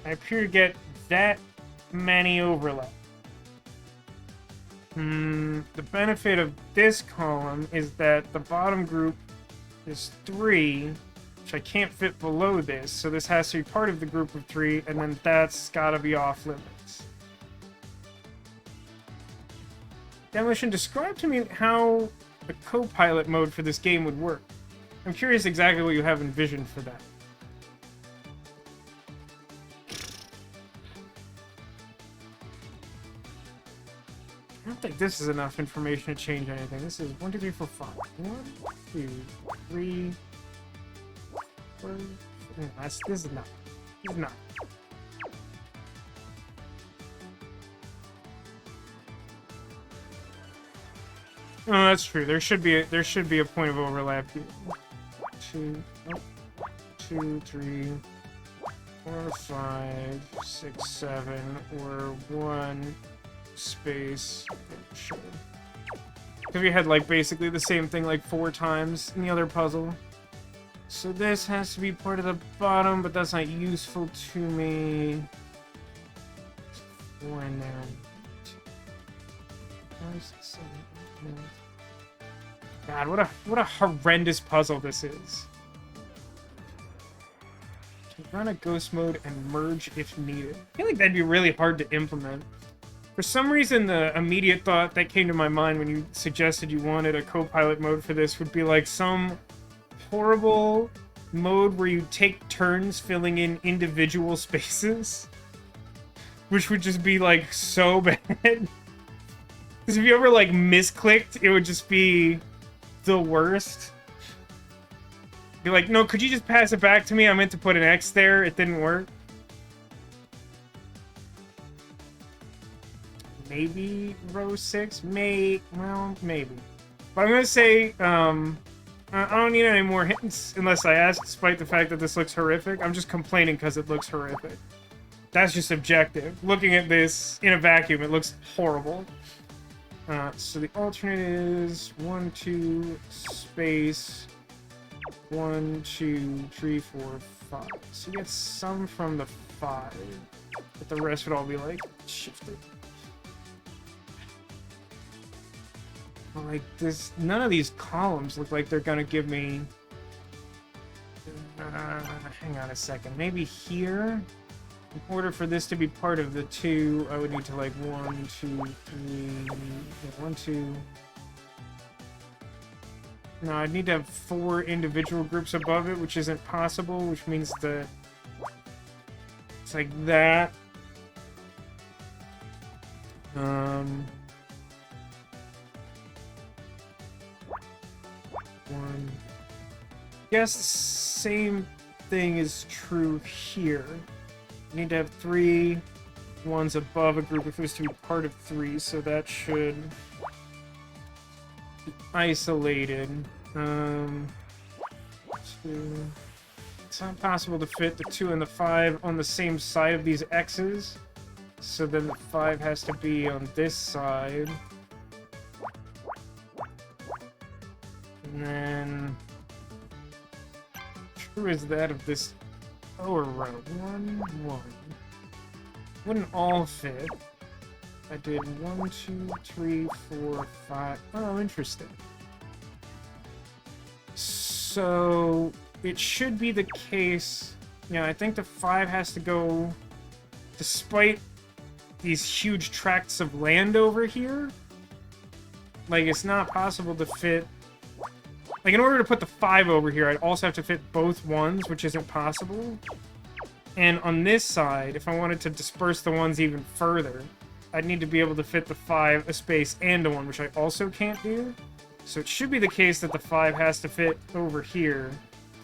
I appear to get that many overlap. The benefit of this column is that the bottom group is 3, which I can't fit below this, so this has to be part of the group of 3, and then that's gotta be off limits. Demolition, describe to me how the co-pilot mode for this game would work. I'm curious exactly what you have envisioned for that. I don't think this is enough information to change anything. This is 1, 2, 3, 4, 5. 1, 2, 3, 4. This is not. This is not. Oh, that's true. There should be a point of overlap here. 2, 2, 3, 4, 5, 6, 7, or 1. Space. Sure. Because we had like basically the same thing like 4 times in the other puzzle. So this has to be part of the bottom, but that's not useful to me. 4 in there. 5, 6, 7, 8, 9. God, what a horrendous puzzle this is. Run a ghost mode and merge if needed. I feel like that'd be really hard to implement. For some reason, the immediate thought that came to my mind when you suggested you wanted a co-pilot mode for this would be like some horrible mode where you take turns filling in individual spaces. Which would just be like so bad. Because if you ever like misclicked, it would just be the worst. Be like, no, could you just pass it back to me? I meant to put an X there. It didn't work. Maybe row 6? Well, maybe. But I'm going to say, I don't need any more hints unless I ask, despite the fact that this looks horrific. I'm just complaining because it looks horrific. That's just objective. Looking at this in a vacuum, it looks horrible. So the alternate is 1, 2, space... 1, 2, 3, 4, 5. So you get some from the 5, but the rest would all be like shifted. Like this, none of these columns look like they're gonna give me. Hang on a second. Maybe here, in order for this to be part of the 2, I would need to like 1, 2, 3, 1, 2. No, I'd need to have 4 individual groups above it, which isn't possible, which means that it's like that. One. Guess the same thing is true here. You need to have 3 ones above a group if it was to be part of 3, so that should isolated. 2. It's not possible to fit the 2 and the 5 on the same side of these X's. So then the 5 has to be on this side. And then... true is that of this lower row. 1, 1. Wouldn't all fit. I did 1, 2, 3, 4, 5. Oh, interesting. So it should be the case. Yeah, I think the 5 has to go, despite these huge tracts of land over here. Like, it's not possible to fit. Like, in order to put the 5 over here, I'd also have to fit both 1s, which isn't possible. And on this side, if I wanted to disperse the 1s even further, I'd need to be able to fit the 5, a space, and a 1, which I also can't do. So it should be the case that the 5 has to fit over here,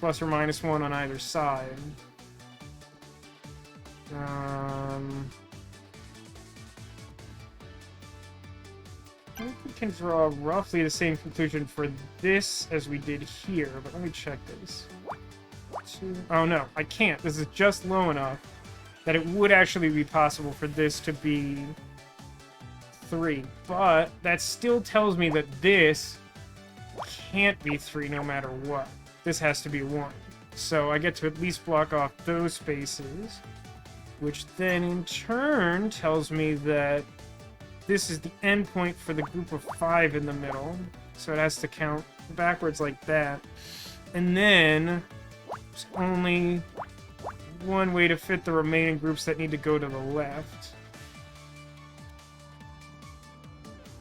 plus or minus 1 on either side. I think we can draw roughly the same conclusion for this as we did here, but let me check this. 2. Oh no, I can't. This is just low enough that it would actually be possible for this to be 3, but that still tells me that this can't be 3 no matter what. This has to be 1. So I get to at least block off those spaces, which then in turn tells me that this is the endpoint for the group of 5 in the middle. So it has to count backwards like that. And then there's only one way to fit the remaining groups that need to go to the left.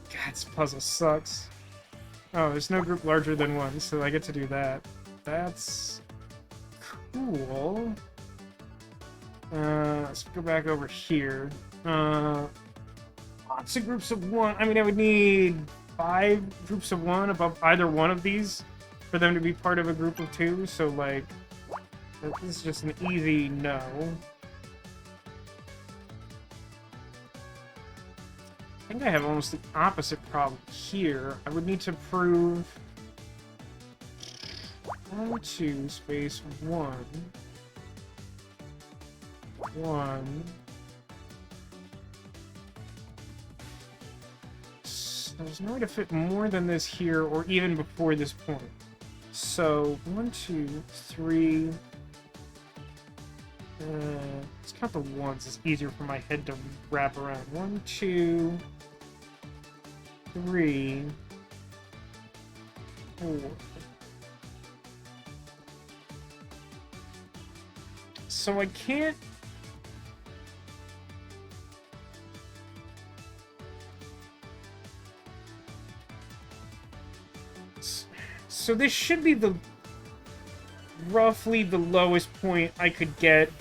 God, this puzzle sucks. Oh, there's no group larger than 1, so I get to do that. That's cool. Let's go back over here. Lots of groups of 1. I mean, I would need 5 groups of 1 above either one of these for them to be part of a group of 2, so, like, this is just an easy no. I think I have almost the opposite problem here. I would need to prove 1, 2, space 1. 1. So there's no way to fit more than this here or even before this point. So 1, 2, 3. Let's count the ones. It's easier for my head to wrap around. 1, 2, 3, 4. So I can't... So this should be the... roughly the lowest point I could get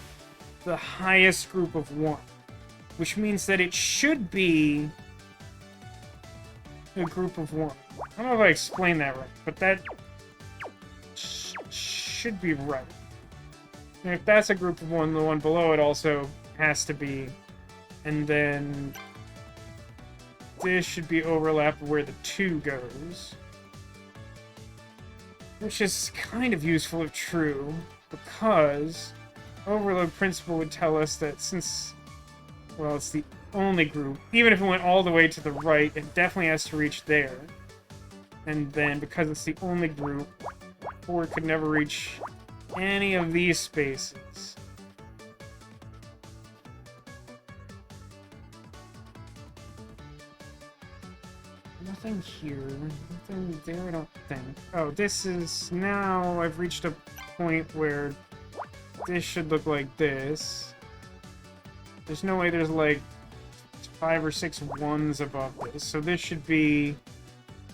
the highest group of 1. Which means that it should be a group of 1. I don't know if I explained that right, but that should be right. And if that's a group of 1, the one below it also has to be. And then this should be overlap where the 2 goes. Which is kind of useful if true, because overload principle would tell us that since, well, it's the only group, even if it went all the way to the right, it definitely has to reach there. And then, because it's the only group, 4 could never reach any of these spaces. Nothing here, nothing there, I don't think. Oh, this is... now I've reached a point where this should look like this. There's no way there's like 5 or 6 1s above this, so this should be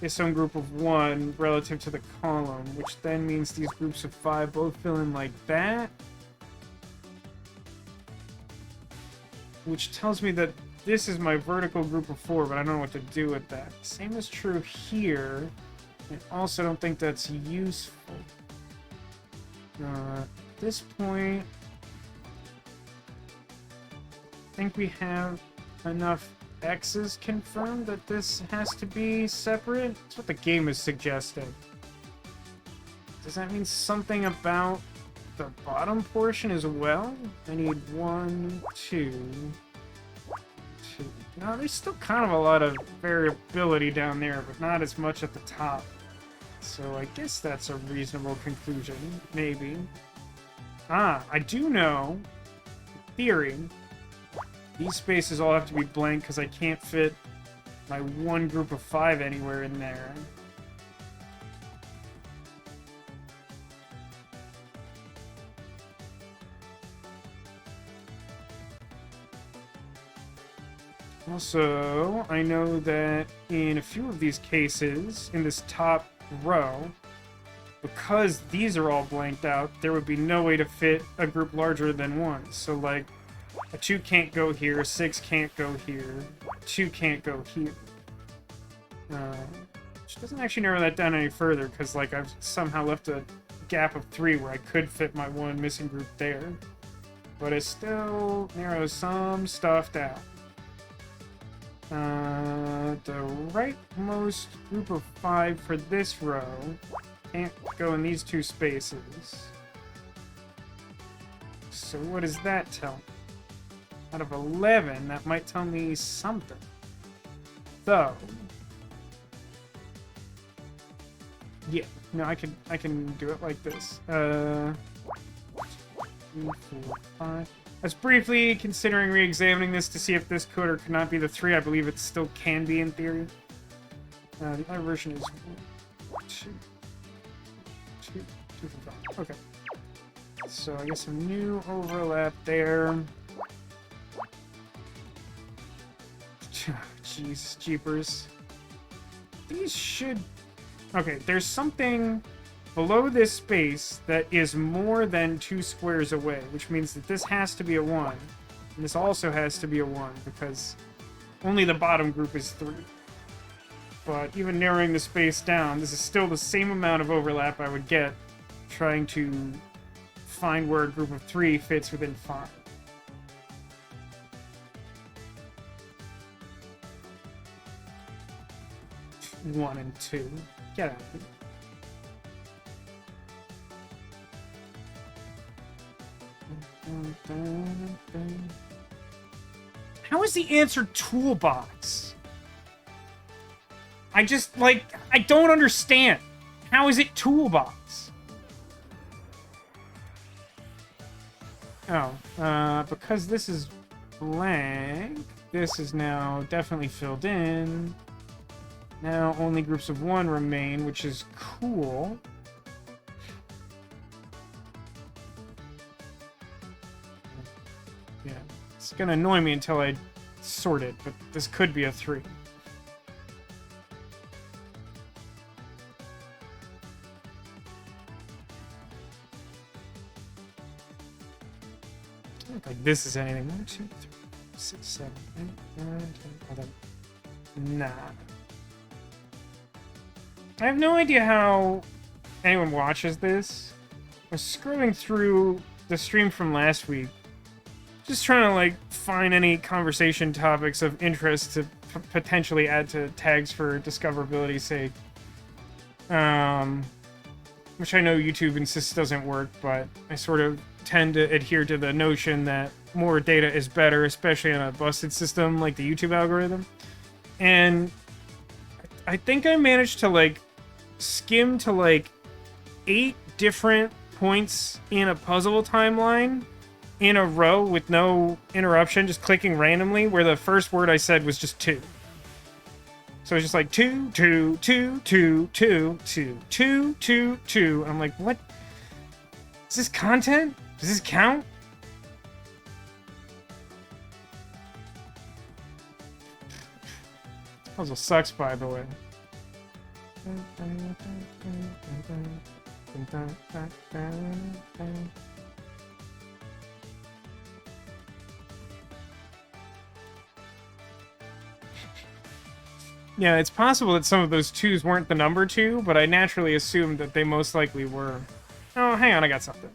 its own group of 1 relative to the column, which then means these groups of 5 both fill in like that. Which tells me that this is my vertical group of 4, but I don't know what to do with that. Same is true here. I also don't think that's useful. At this point, I think we have enough X's confirmed that this has to be separate. That's what the game is suggesting. Does that mean something about the bottom portion as well? I need 1, 2... No, there's still kind of a lot of variability down there, but not as much at the top. So I guess that's a reasonable conclusion, maybe. Ah, I do know, in theory, these spaces all have to be blank because I can't fit my 1 group of 5 anywhere in there. Also, I know that in a few of these cases, in this top row, because these are all blanked out, there would be no way to fit a group larger than 1. So, like, a 2 can't go here, 6 can't go here, 2 can't go here. Which doesn't actually narrow that down any further, because, like, I've somehow left a gap of 3 where I could fit my 1 missing group there. But it still narrows some stuff down. The rightmost group of 5 for this row can't go in these 2 spaces. So what does that tell me? Out of 11, that might tell me something. Though, yeah, no, I can do it like this. 3, 4, 5. I was briefly considering re-examining this to see if this could or could not be the 3. I believe it still can be in theory. The other version is 1, 2, 2, 2, 5. Okay. So I guess a new overlap there. Jeez, jeepers. These should... Okay, there's something below this space that is more than 2 squares away, which means that this has to be a 1. And this also has to be a 1, because only the bottom group is 3. But even narrowing the space down, this is still the same amount of overlap I would get trying to find where a group of 3 fits within 5. One and 2. Get out of here. How is the answer Toolbox? I just, like, I don't understand. How is it Toolbox? Because this is blank, this is now definitely filled in. Now only groups of 1 remain, which is cool. Yeah, it's gonna annoy me until I sort it, but this could be a 3. I don't think like this is anything. 1, 2, 3, 6, 7, 8, 9, 10, 11. Nah. I have no idea how anyone watches this. I was scrolling through the stream from last week, just trying to like find any conversation topics of interest to potentially add to tags for discoverability's sake. Which I know YouTube insists doesn't work, but I sort of tend to adhere to the notion that more data is better, especially on a busted system like the YouTube algorithm. And I think I managed to like skim to like 8 different points in a puzzle timeline in a row with no interruption, just clicking randomly, where the first word I said was just 2. So it's just like 2, 2, 2, 2, 2, 2, 2, 2, 2. I'm like, what? Is this content? Does this count? This puzzle sucks, by the way. Yeah, it's possible that some of those 2s weren't the number 2, but I naturally assumed that they most likely were. Oh, hang on, I got something.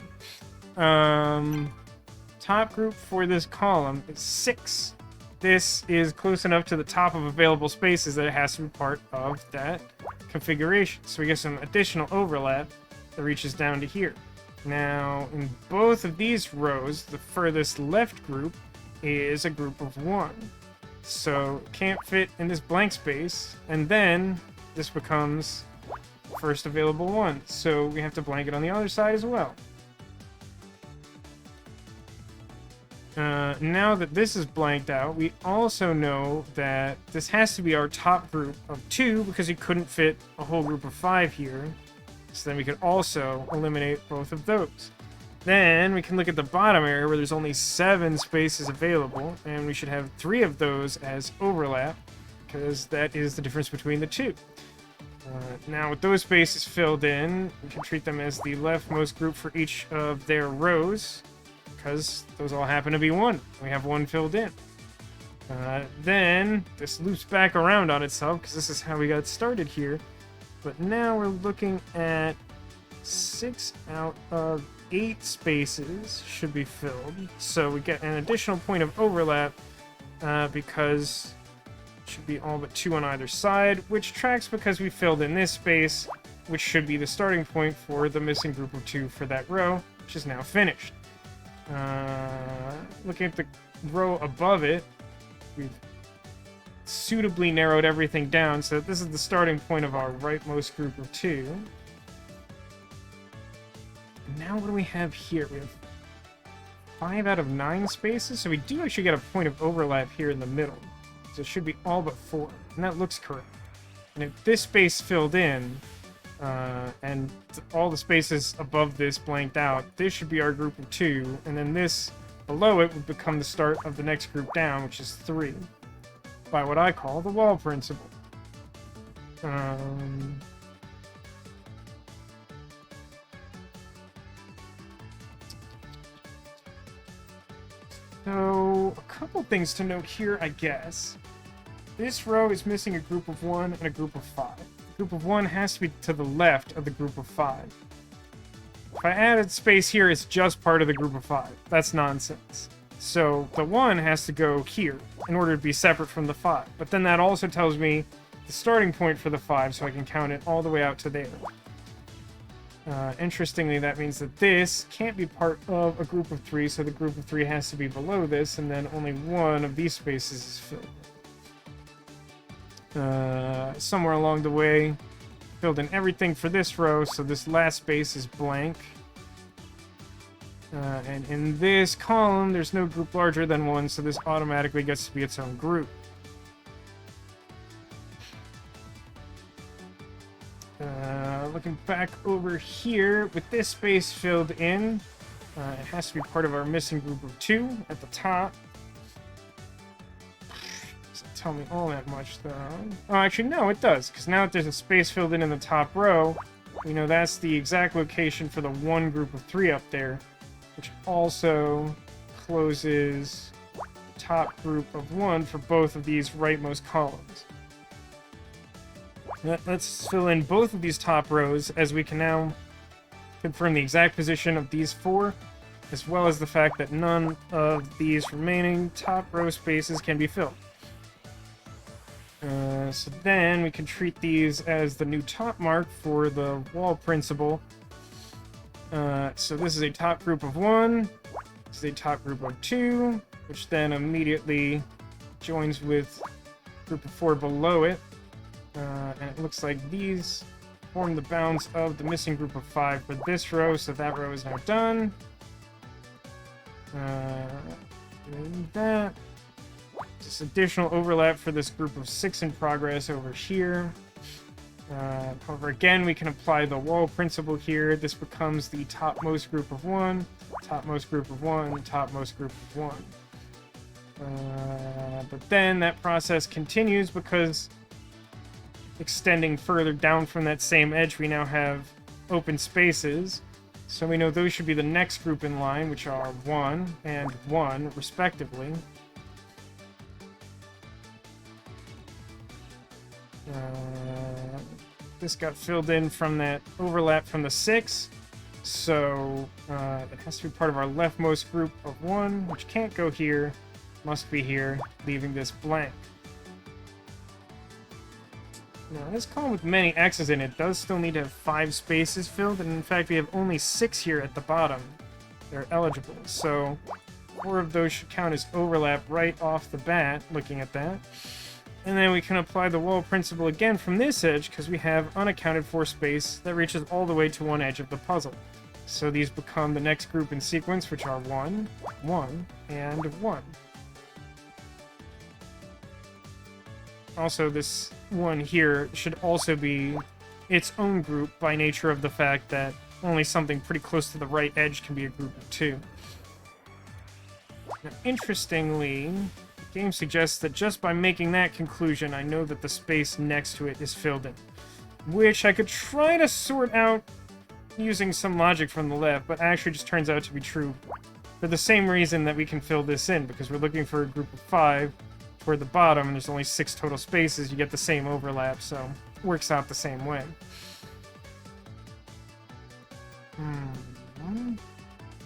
Top group for this column is 6. This is close enough to the top of available spaces that it has to be part of that configuration. So we get some additional overlap that reaches down to here. Now, in both of these rows, the furthest left group is a group of 1. So it can't fit in this blank space, and then this becomes first available 1. So we have to blank it on the other side as well. Now that this is blanked out, we also know that this has to be our top group of 2 because we couldn't fit a whole group of 5 here. So then we could also eliminate both of those. Then we can look at the bottom area where there's only 7 spaces available, and we should have 3 of those as overlap because that is the difference between the 2. Now with those spaces filled in, we can treat them as the leftmost group for each of their rows, because those all happen to be 1. We have 1 filled in. Then this loops back around on itself, because this is how we got started here. But now we're looking at 6 out of 8 spaces should be filled. So we get an additional point of overlap, because it should be all but 2 on either side, which tracks because we filled in this space, which should be the starting point for the missing group of 2 for that row, which is now finished. Looking at the row above it, we've suitably narrowed everything down so that this is the starting point of our rightmost group of 2. And now what do we have here? We have 5 out of 9 spaces, so we do actually get a point of overlap here in the middle. So it should be all but 4, and that looks correct. And if this space filled in, and all the spaces above this blanked out, this should be our group of 2, and then this below it would become the start of the next group down, which is 3, by what I call the wall principle. So, a couple things to note here, I guess. This row is missing a group of 1 and a group of 5. Group of 1 has to be to the left of the group of 5. If I added space here, it's just part of the group of 5. That's nonsense. So the 1 has to go here in order to be separate from the 5. But then that also tells me the starting point for the 5, so I can count it all the way out to there. Interestingly, that means that this can't be part of a group of 3, so the group of 3 has to be below this, and then only 1 of these spaces is filled. Somewhere along the way, filled in everything for this row, so this last space is blank. And in this column, there's no group larger than 1, so this automatically gets to be its own group. Looking back over here, with this space filled in, it has to be part of our missing group of 2 at the top. Doesn't tell me all that much, though. Oh, actually, no, it does, because now that there's a space filled in the top row, we know that's the exact location for the 1 group of 3 up there, which also closes the top group of 1 for both of these rightmost columns. Let's fill in both of these top rows, as we can now confirm the exact position of these 4, as well as the fact that none of these remaining top row spaces can be filled. So then we can treat these as the new top mark for the wall principle. So this is a top group of 1, this is a top group of 2, which then immediately joins with group of 4 below it. And it looks like these form the bounds of the missing group of 5 for this row, so that row is now done. And that. This additional overlap for this group of 6 in progress over here. However, again, we can apply the wall principle here. This becomes the topmost group of 1, topmost group of 1, topmost group of 1. But then that process continues because extending further down from that same edge, we now have open spaces. So we know those should be the next group in line, which are 1 and 1, respectively. This got filled in from that overlap from the 6, so it has to be part of our leftmost group of 1, which can't go here, must be here, leaving this blank. Now, this column with many X's in it does still need to have 5 spaces filled, and in fact we have only 6 here at the bottom that are eligible, so 4 of those should count as overlap right off the bat, looking at that. And then we can apply the wall principle again from this edge, because we have unaccounted for space that reaches all the way to one edge of the puzzle. So these become the next group in sequence, which are 1, 1, and 1. Also, this one here should also be its own group by nature of the fact that only something pretty close to the right edge can be a group of 2. Now, interestingly, the game suggests that just by making that conclusion, I know that the space next to it is filled in, which I could try to sort out using some logic from the left, but actually just turns out to be true for the same reason that we can fill this in, because we're looking for a group of 5 toward the bottom, and there's only 6 total spaces. You get the same overlap, so it works out the same way.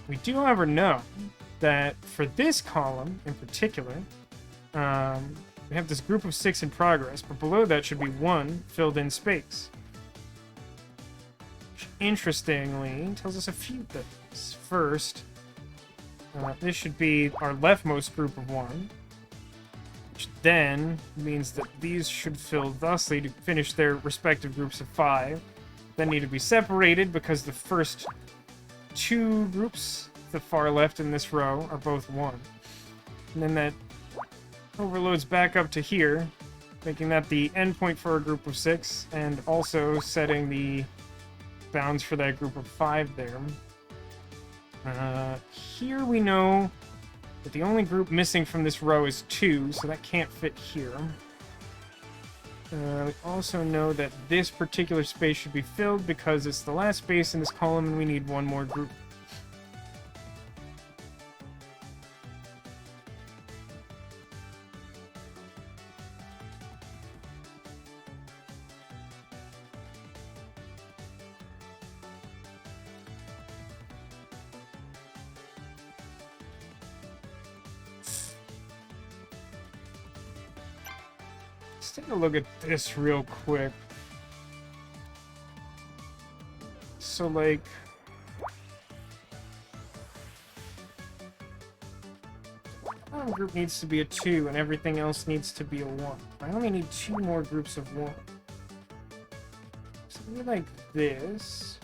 We do, however, know that for this column in particular, we have this group of 6 in progress, but below that should be 1 filled in space. Which, interestingly, tells us a few things. First, this should be our leftmost group of 1, which then means that these should fill thusly to finish their respective groups of 5. Then need to be separated because the first 2 groups, the far left in this row, are both 1. And then that overloads back up to here, making that the endpoint for a group of 6, and also setting the bounds for that group of 5 there. Here we know that the only group missing from this row is 2, so that can't fit here. We also know that this particular space should be filled because it's the last space in this column and we need 1 more group. Take a look at this real quick. So, like, one group needs to be a 2 and everything else needs to be a 1. I only need 2 more groups of 1. Something like this.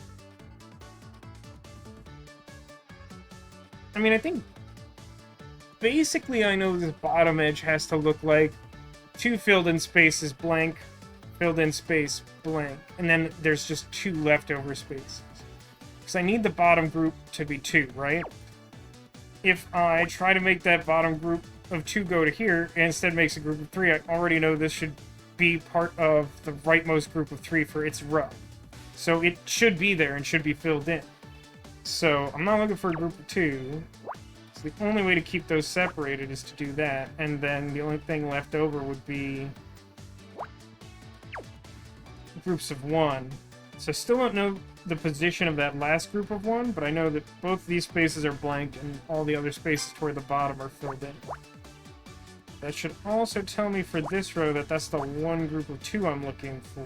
I mean, I think basically I know this bottom edge has to look like 2 filled in spaces blank, filled in space blank, and then there's just 2 leftover spaces. Because I need the bottom group to be 2, right? If I try to make that bottom group of 2 go to here, and instead makes a group of 3, I already know this should be part of the rightmost group of 3 for its row. So it should be there and should be filled in. So I'm not looking for a group of 2. So the only way to keep those separated is to do that, and then the only thing left over would be groups of 1. So I still don't know the position of that last group of 1, but I know that both these spaces are blank and all the other spaces toward the bottom are filled in. That should also tell me for this row that that's the 1 group of 2 I'm looking for.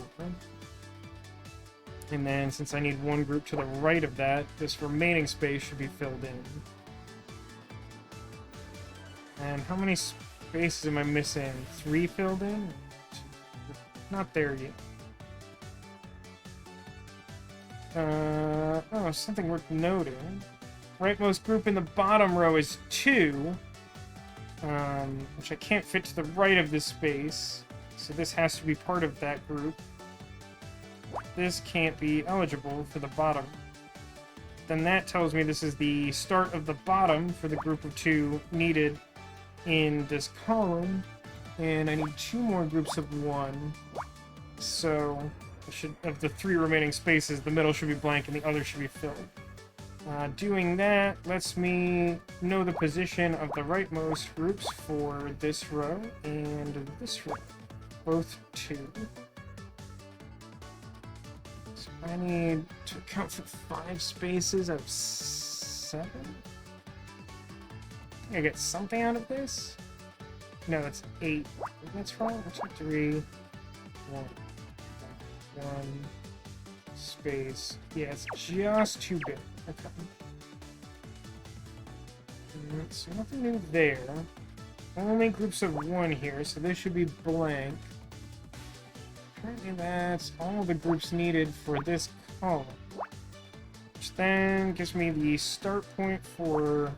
And then since I need 1 group to the right of that, this remaining space should be filled in. And how many spaces am I missing? 3 filled in? Not there yet. Oh, something worth noting. Rightmost group in the bottom row is 2, which I can't fit to the right of this space, so this has to be part of that group. This can't be eligible for the bottom. Then that tells me this is the start of the bottom for the group of 2 needed in this column, and I need 2 more groups of 1, so of the 3 remaining spaces, the middle should be blank and the other should be filled. Doing that lets me know the position of the rightmost groups for this row and this row. Both 2. So I need to account for 5 spaces out of 7? I think I get something out of this? No, it's 8. That's wrong. 1, 2, 3, 1. 1 space. Yeah, it's just too big. Okay. So nothing new there. Only groups of 1 here, so this should be blank. Apparently that's all the groups needed for this column. Which then gives me the start point for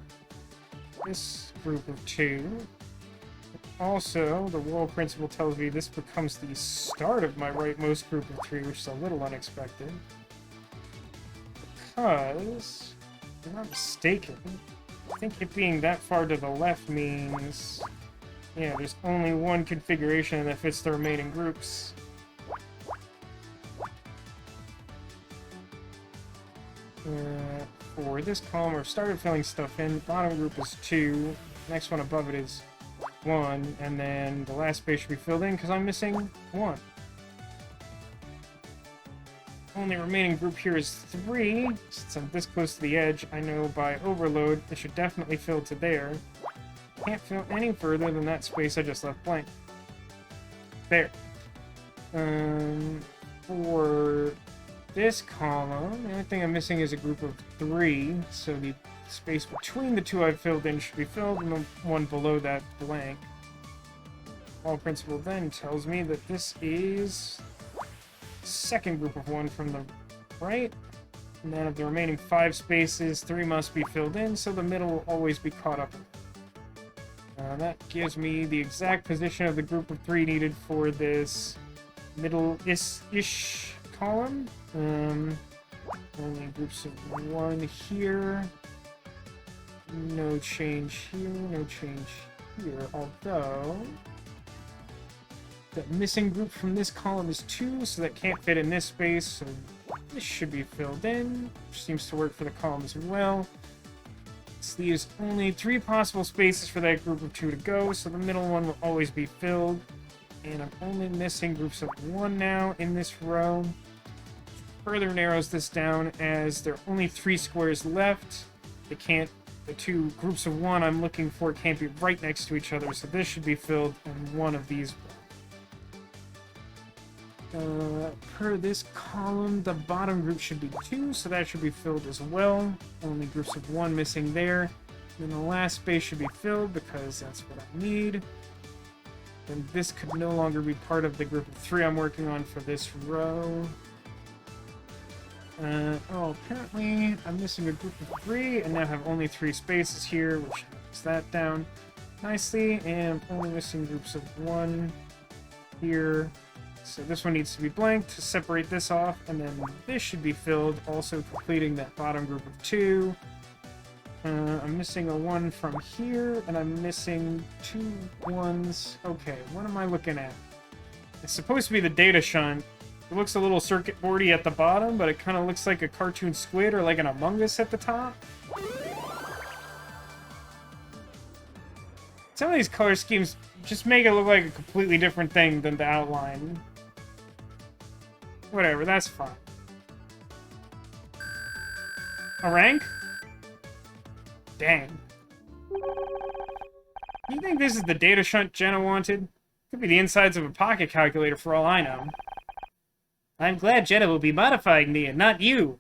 this group of 2. Also, the wall principle tells me this becomes the start of my rightmost group of 3, which is a little unexpected. Because, if I'm not mistaken, I think it being that far to the left means, yeah, there's only 1 configuration that fits the remaining groups. For this column, I've started filling stuff in. Bottom group is 2. Next one above it is 1, and then the last space should be filled in because I'm missing 1. Only remaining group here is 3. Since I'm this close to the edge, I know by overload it should definitely fill to there. Can't fill any further than that space I just left blank. There. For this column, the only thing I'm missing is a group of 3, so the space between the 2 I've filled in should be filled, and the one below that blank. All principle then tells me that this is second group of 1 from the right, and then of the remaining 5 spaces, 3 must be filled in, so the middle will always be caught up. That gives me the exact position of the group of 3 needed for this middle-ish column. Only groups of 1 here. No change here, no change here, although the missing group from this column is 2, so that can't fit in this space, so this should be filled in, which seems to work for the column as well. This leaves only 3 possible spaces for that group of 2 to go, so the middle one will always be filled, and I'm only missing groups of 1 now in this row. Further narrows this down as there are only 3 squares left. The 2 groups of 1 I'm looking for can't be right next to each other, so this should be filled in one of these. Per this column, the bottom group should be 2, so that should be filled as well. Only groups of 1 missing there. Then the last space should be filled because that's what I need. Then this could no longer be part of the group of 3 I'm working on for this row. Oh, apparently I'm missing a group of 3, and now have only 3 spaces here, which knocks that down nicely, and I'm only missing groups of 1 here. So this one needs to be blank to separate this off, and then this should be filled, also completing that bottom group of 2. I'm missing a 1 from here, and I'm missing 2 1s. Okay, what am I looking at? It's supposed to be the data shunt. It looks a little circuit boardy at the bottom, but it kind of looks like a cartoon squid or like an Among Us at the top. Some of these color schemes just make it look like a completely different thing than the outline. Whatever, that's fine. A rank? Dang. You think this is the data shunt Jenna wanted? Could be the insides of a pocket calculator for all I know. I'm glad Jenna will be modifying me and not you.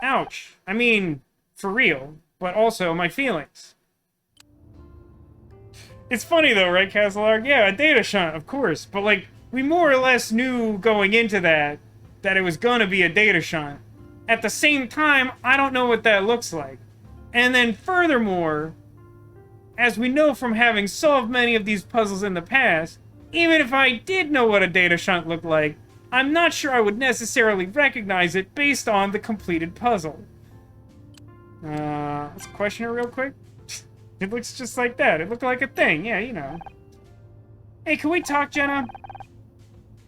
Ouch. I mean, for real, but also my feelings. It's funny though, right, Castlearg? Yeah, a data shunt, of course, but like, we more or less knew going into that it was gonna be a data shunt. At the same time, I don't know what that looks like. And then furthermore, as we know from having solved many of these puzzles in the past, even if I did know what a data shunt looked like, I'm not sure I would necessarily recognize it based on the completed puzzle. Let's question it real quick. It looks just like that. It looked like a thing. Yeah, you know. Hey, can we talk, Jenna?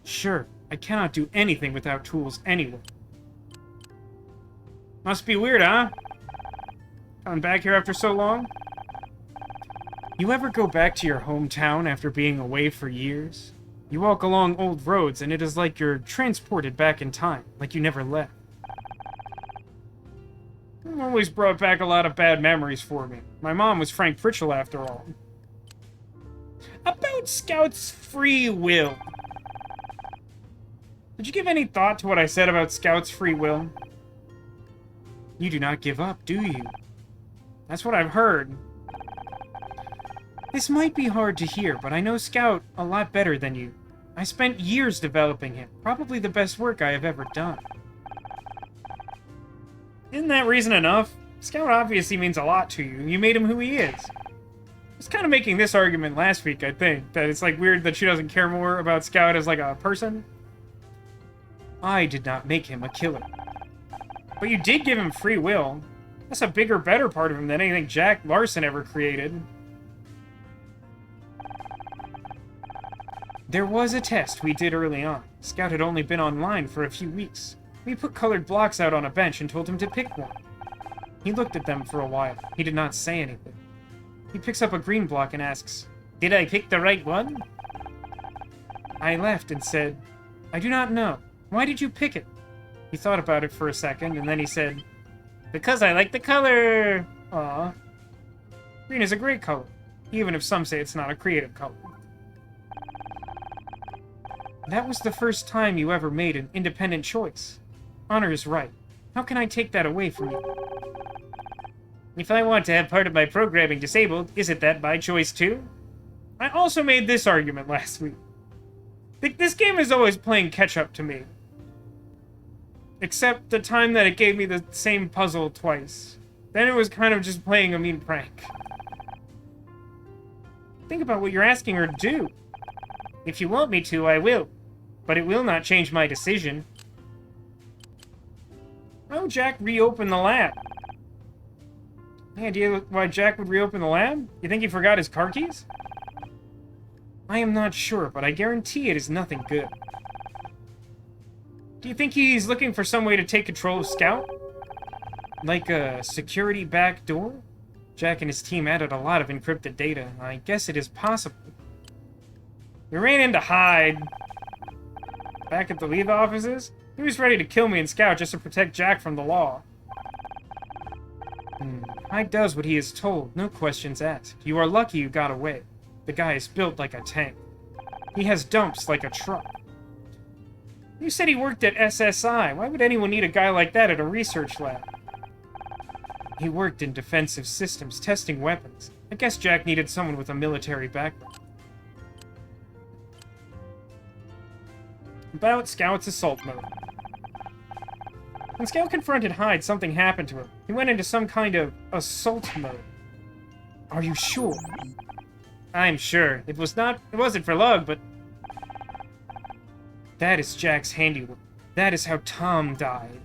Sure. I cannot do anything without tools anyway. Must be weird, huh? Coming back here after so long? You ever go back to your hometown after being away for years? You walk along old roads and it is like you're transported back in time, like you never left. It always brought back a lot of bad memories for me. My mom was Frank Pritchell after all. About Scout's free will. Did you give any thought to what I said about Scout's free will? You do not give up, do you? That's what I've heard. This might be hard to hear, but I know Scout a lot better than you. I spent years developing him, probably the best work I have ever done. Isn't that reason enough? Scout obviously means a lot to you, and you made him who he is. I was kind of making this argument last week, I think, that it's like weird that she doesn't care more about Scout as like a person. I did not make him a killer. But you did give him free will. That's a bigger, better part of him than anything Jack Larson ever created. There was a test we did early on. Scout had only been online for a few weeks. We put colored blocks out on a bench and told him to pick one. He looked at them for a while. He did not say anything. He picks up a green block and asks, "Did I pick the right one?" I laughed and said, "I do not know. Why did you pick it?" He thought about it for a second, and then he said, "Because I like the color." Aw. Green is a great color, even if some say it's not a creative color. That was the first time you ever made an independent choice. Honor is right. How can I take that away from you? If I want to have part of my programming disabled, isn't that my choice too? I also made this argument last week. This game is always playing catch-up to me. Except the time that it gave me the same puzzle twice. Then it was kind of just playing a mean prank. Think about what you're asking her to do. If you want me to, I will. But it will not change my decision. Why would Jack reopen the lab? Any idea why Jack would reopen the lab? You think he forgot his car keys? I am not sure, but I guarantee it is nothing good. Do you think he's looking for some way to take control of Scout? Like a security back door? Jack and his team added a lot of encrypted data. I guess it is possible. We ran into Hyde back at the leave offices. He was ready to kill me and Scout just to protect Jack from the law. Hyde does what he is told, no questions asked. You are lucky you got away. The guy is built like a tank. He has dumps like a truck. You said he worked at SSI. Why would anyone need a guy like that at a research lab? He worked in defensive systems, testing weapons. I guess Jack needed someone with a military background. About Scout's assault mode. When Scout confronted Hyde, something happened to him. He went into some kind of assault mode. Are you sure? I'm sure. It wasn't for long, but... That is Jack's handiwork. That is how Tom died.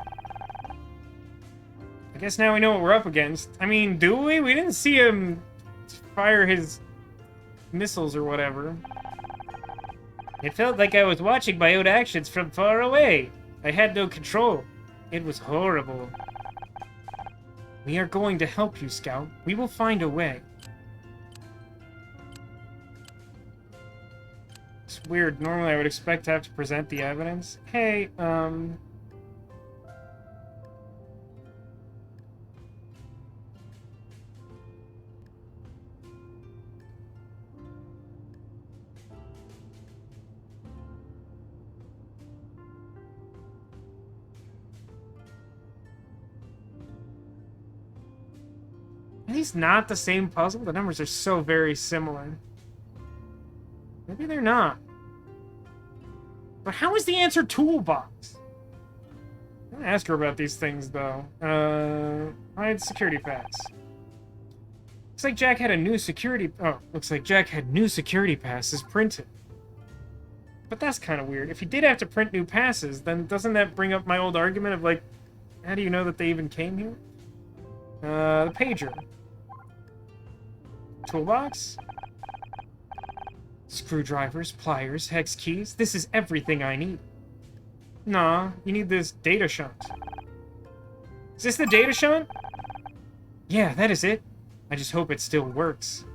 I guess now we know what we're up against. I mean, do we? We didn't see him fire his missiles or whatever. It felt like I was watching my own actions from far away. I had no control. It was horrible. We are going to help you, Scout. We will find a way. It's weird. Normally I would expect to have to present the evidence. Hey, are these not the same puzzle? The numbers are so very similar. Maybe they're not. But how is the answer Toolbox? I'm gonna ask her about these things, though. Hide security pass. Looks like Jack had new security passes printed. But that's kind of weird. If he did have to print new passes, then doesn't that bring up my old argument of, like, how do you know that they even came here? The pager. Toolbox? Screwdrivers, pliers, hex keys. This is everything I need. Nah, you need this data shunt. Is this the data shunt? Yeah, that is it. I just hope it still works.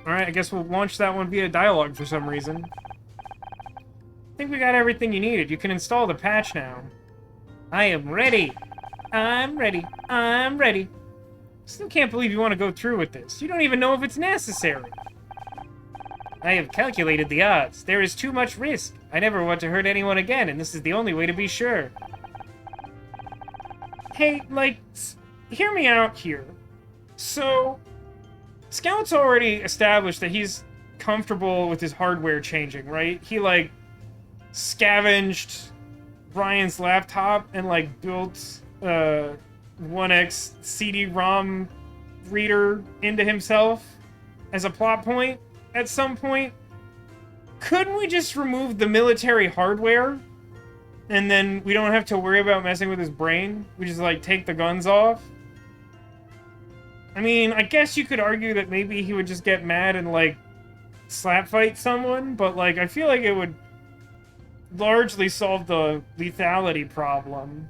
Alright, I guess we'll launch that one via dialogue for some reason. I think we got everything you needed. You can install the patch now. I am ready. I'm ready. I'm ready. Still can't believe you want to go through with this. You don't even know if it's necessary. I have calculated the odds. There is too much risk. I never want to hurt anyone again, and this is the only way to be sure. Hey, like, hear me out here. So, Scout's already established that he's comfortable with his hardware changing, right? He, like, scavenged Ryan's laptop and, like, built 1X CD-ROM reader into himself as a plot point at some point. Couldn't we just remove the military hardware and then we don't have to worry about messing with his brain? We just, like, take the guns off? I mean, I guess you could argue that maybe he would just get mad and, like, slap fight someone, but, like, I feel like it would largely solve the lethality problem.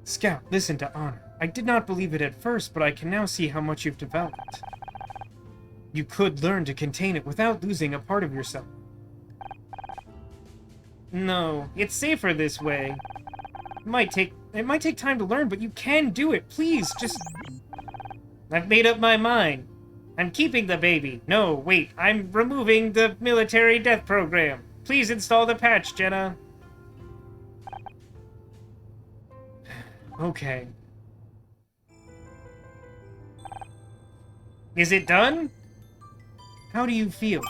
Scout, listen to Honor. I did not believe it at first, but I can now see how much you've developed. You could learn to contain it without losing a part of yourself. No, it's safer this way. It might take time to learn, but you can do it. Please, just... I've made up my mind. I'm keeping the baby. No, wait, I'm removing the military death program. Please install the patch, Jenna. Okay. Is it done? How do you feel?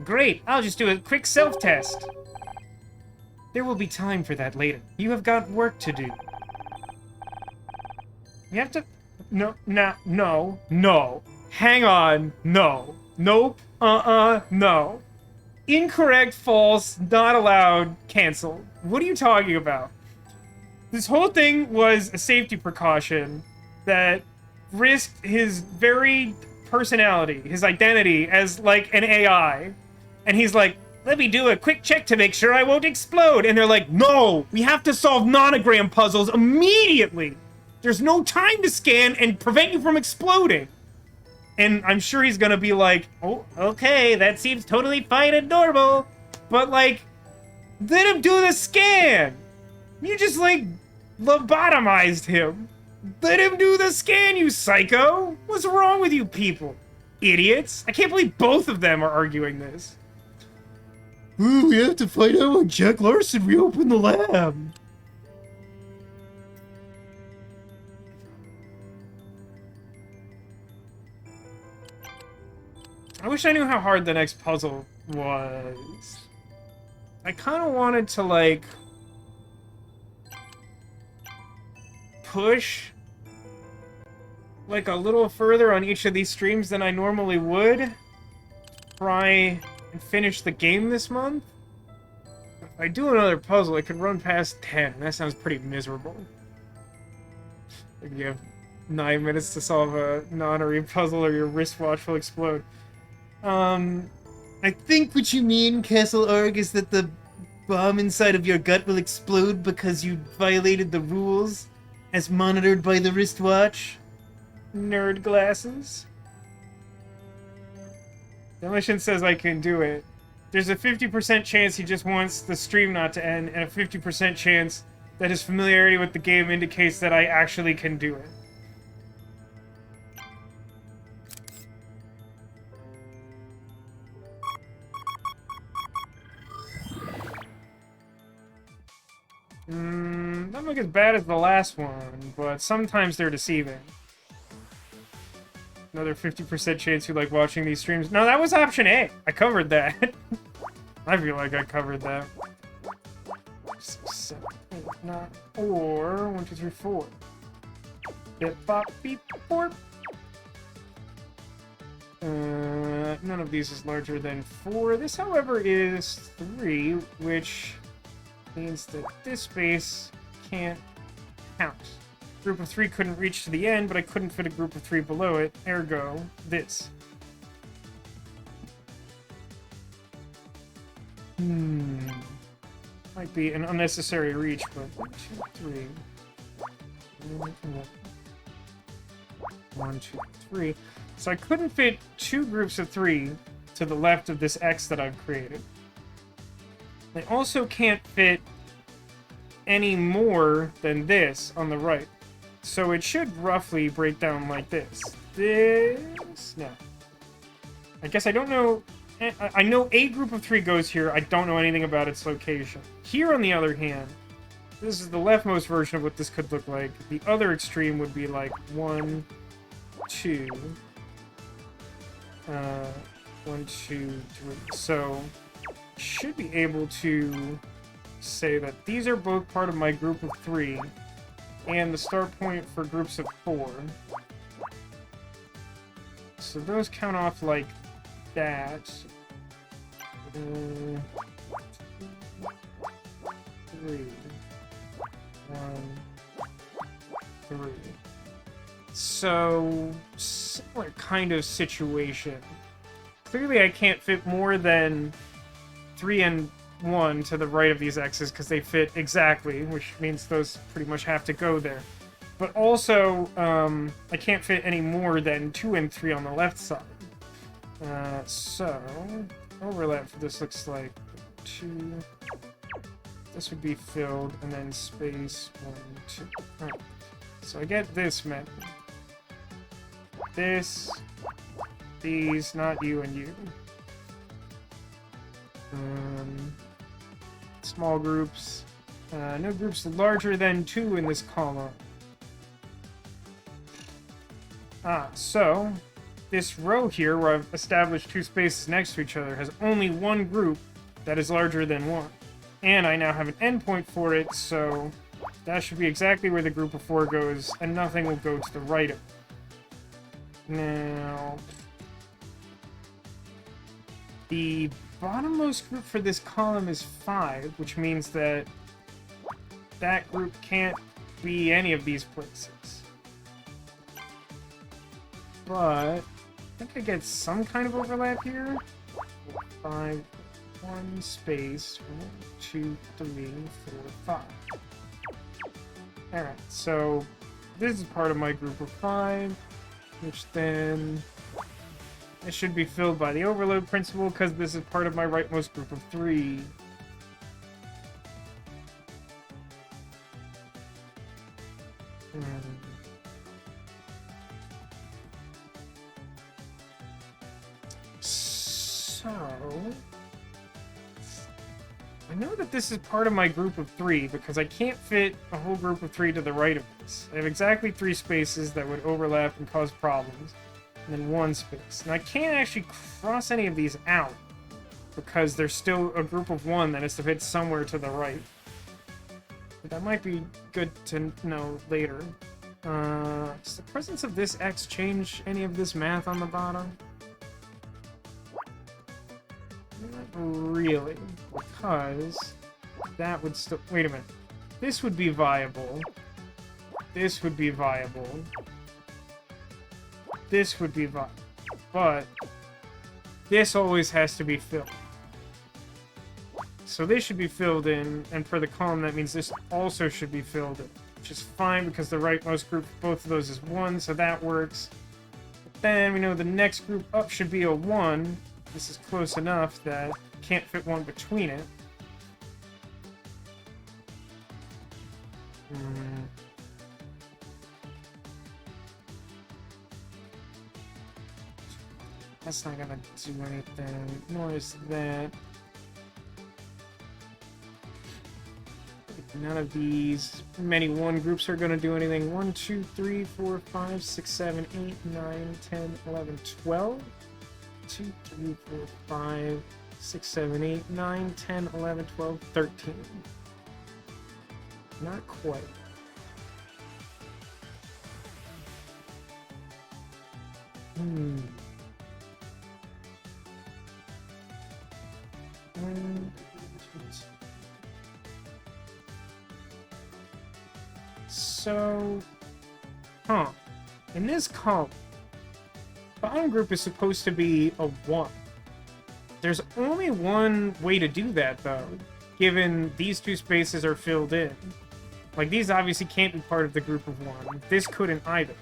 Great, I'll just do a quick self-test. There will be time for that later. You have got work to do. You have to... No. Hang on. No. Nope. No. Incorrect, false, not allowed, cancel. What are you talking about? This whole thing was a safety precaution that risked his very personality, his identity as, like, an AI. And he's like, let me do a quick check to make sure I won't explode. And they're like, no, we have to solve nonogram puzzles immediately. There's no time to scan and prevent you from exploding. And I'm sure he's gonna be like, oh, okay, that seems totally fine and normal. But, like, let him do the scan. You just, like, lobotomized him. Let him do the scan, you psycho. What's wrong with you people? Idiots. I can't believe both of them are arguing this. Ooh, we have to find out when Jack Larson reopened the lab. I wish I knew how hard the next puzzle was. I kind of wanted to, like, push like a little further on each of these streams than I normally would. Try and finish the game this month. If I do another puzzle, I could run past 10. That sounds pretty miserable. If you have 9 minutes to solve a non-array puzzle or your wristwatch will explode. I think what you mean, Castle Arg, is that the bomb inside of your gut will explode because you violated the rules as monitored by the wristwatch. Nerd glasses. Demolition says I can do it. There's a 50% chance he just wants the stream not to end, and a 50% chance that his familiarity with the game indicates that I actually can do it. Not look as bad as the last one, but sometimes they're deceiving. Another 50% chance you like watching these streams. No, that was option A. I covered that. I feel like I covered that. 6, 7, 8, 9, or 1, 2, 3, 4. Bip, bop, beep, borp. None of these is larger than 4. This, however, is 3, which means that this space can't count. Group of 3 couldn't reach to the end, but I couldn't fit a group of 3 below it. Ergo, this. Might be an unnecessary reach, but 1, 2, 3. 1, 2, 3. So I couldn't fit 2 groups of 3 to the left of this X that I've created. I also can't fit any more than this on the right. So it should roughly break down like this. This... no. I guess I don't know... I know a group of 3 goes here. I don't know anything about its location. Here, on the other hand, this is the leftmost version of what this could look like. The other extreme would be like 1, 2... 1, 2, 3. So, should be able to say that these are both part of my group of 3, and the start point for groups of 4. So those count off like that. 2, 3. 1, 3. So, similar kind of situation. Clearly I can't fit more than 3 and 1 to the right of these X's because they fit exactly, which means those pretty much have to go there. But also, I can't fit any more than 2 and 3 on the left side. So, overlap for this looks like 2. This would be filled, and then space 1, 2. Alright. So I get this meant. This, these, not you and you. Small groups. No groups larger than 2 in this column. So this row here, where I've established 2 spaces next to each other, has only 1 group that is larger than 1. And I now have an endpoint for it, so that should be exactly where the group of 4 goes, and nothing will go to the right of it. Now, the bottommost group for this column is 5, which means that that group can't be any of these places. But I think I get some kind of overlap here. 5, 1 space, 1, 2, 3, 4, 5. Alright, so this is part of my group of 5, which then it should be filled by the overload principle because this is part of my rightmost group of 3. So I know that this is part of my group of 3 because I can't fit a whole group of 3 to the right of this. I have exactly 3 spaces that would overlap and cause problems, and then 1 space. And I can't actually cross any of these out because there's still a group of 1 that has to fit somewhere to the right. But that might be good to know later. Does the presence of this X change any of this math on the bottom? Not really, because that would still... Wait a minute. This would be viable. This would be viable. This would be viable. But this always has to be filled. So this should be filled in, and for the column that means this also should be filled in. Which is fine because the rightmost group for both of those is 1, so that works. But then we know the next group up should be a 1. This is close enough that can't fit 1 between it. That's not gonna do anything, nor is that. None of these many 1 groups are gonna do anything. 1, 2, 3, 4, 5, 6, 7, 8, 9, 10, 11, 12. 2, 3, 4, 5, 6, 7, 8, 9, 10, 11, 12, 13. Not quite. So, in this column, bottom group is supposed to be a 1. There's only one way to do that, though, given these 2 spaces are filled in. Like, these obviously can't be part of the group of 1. This couldn't either.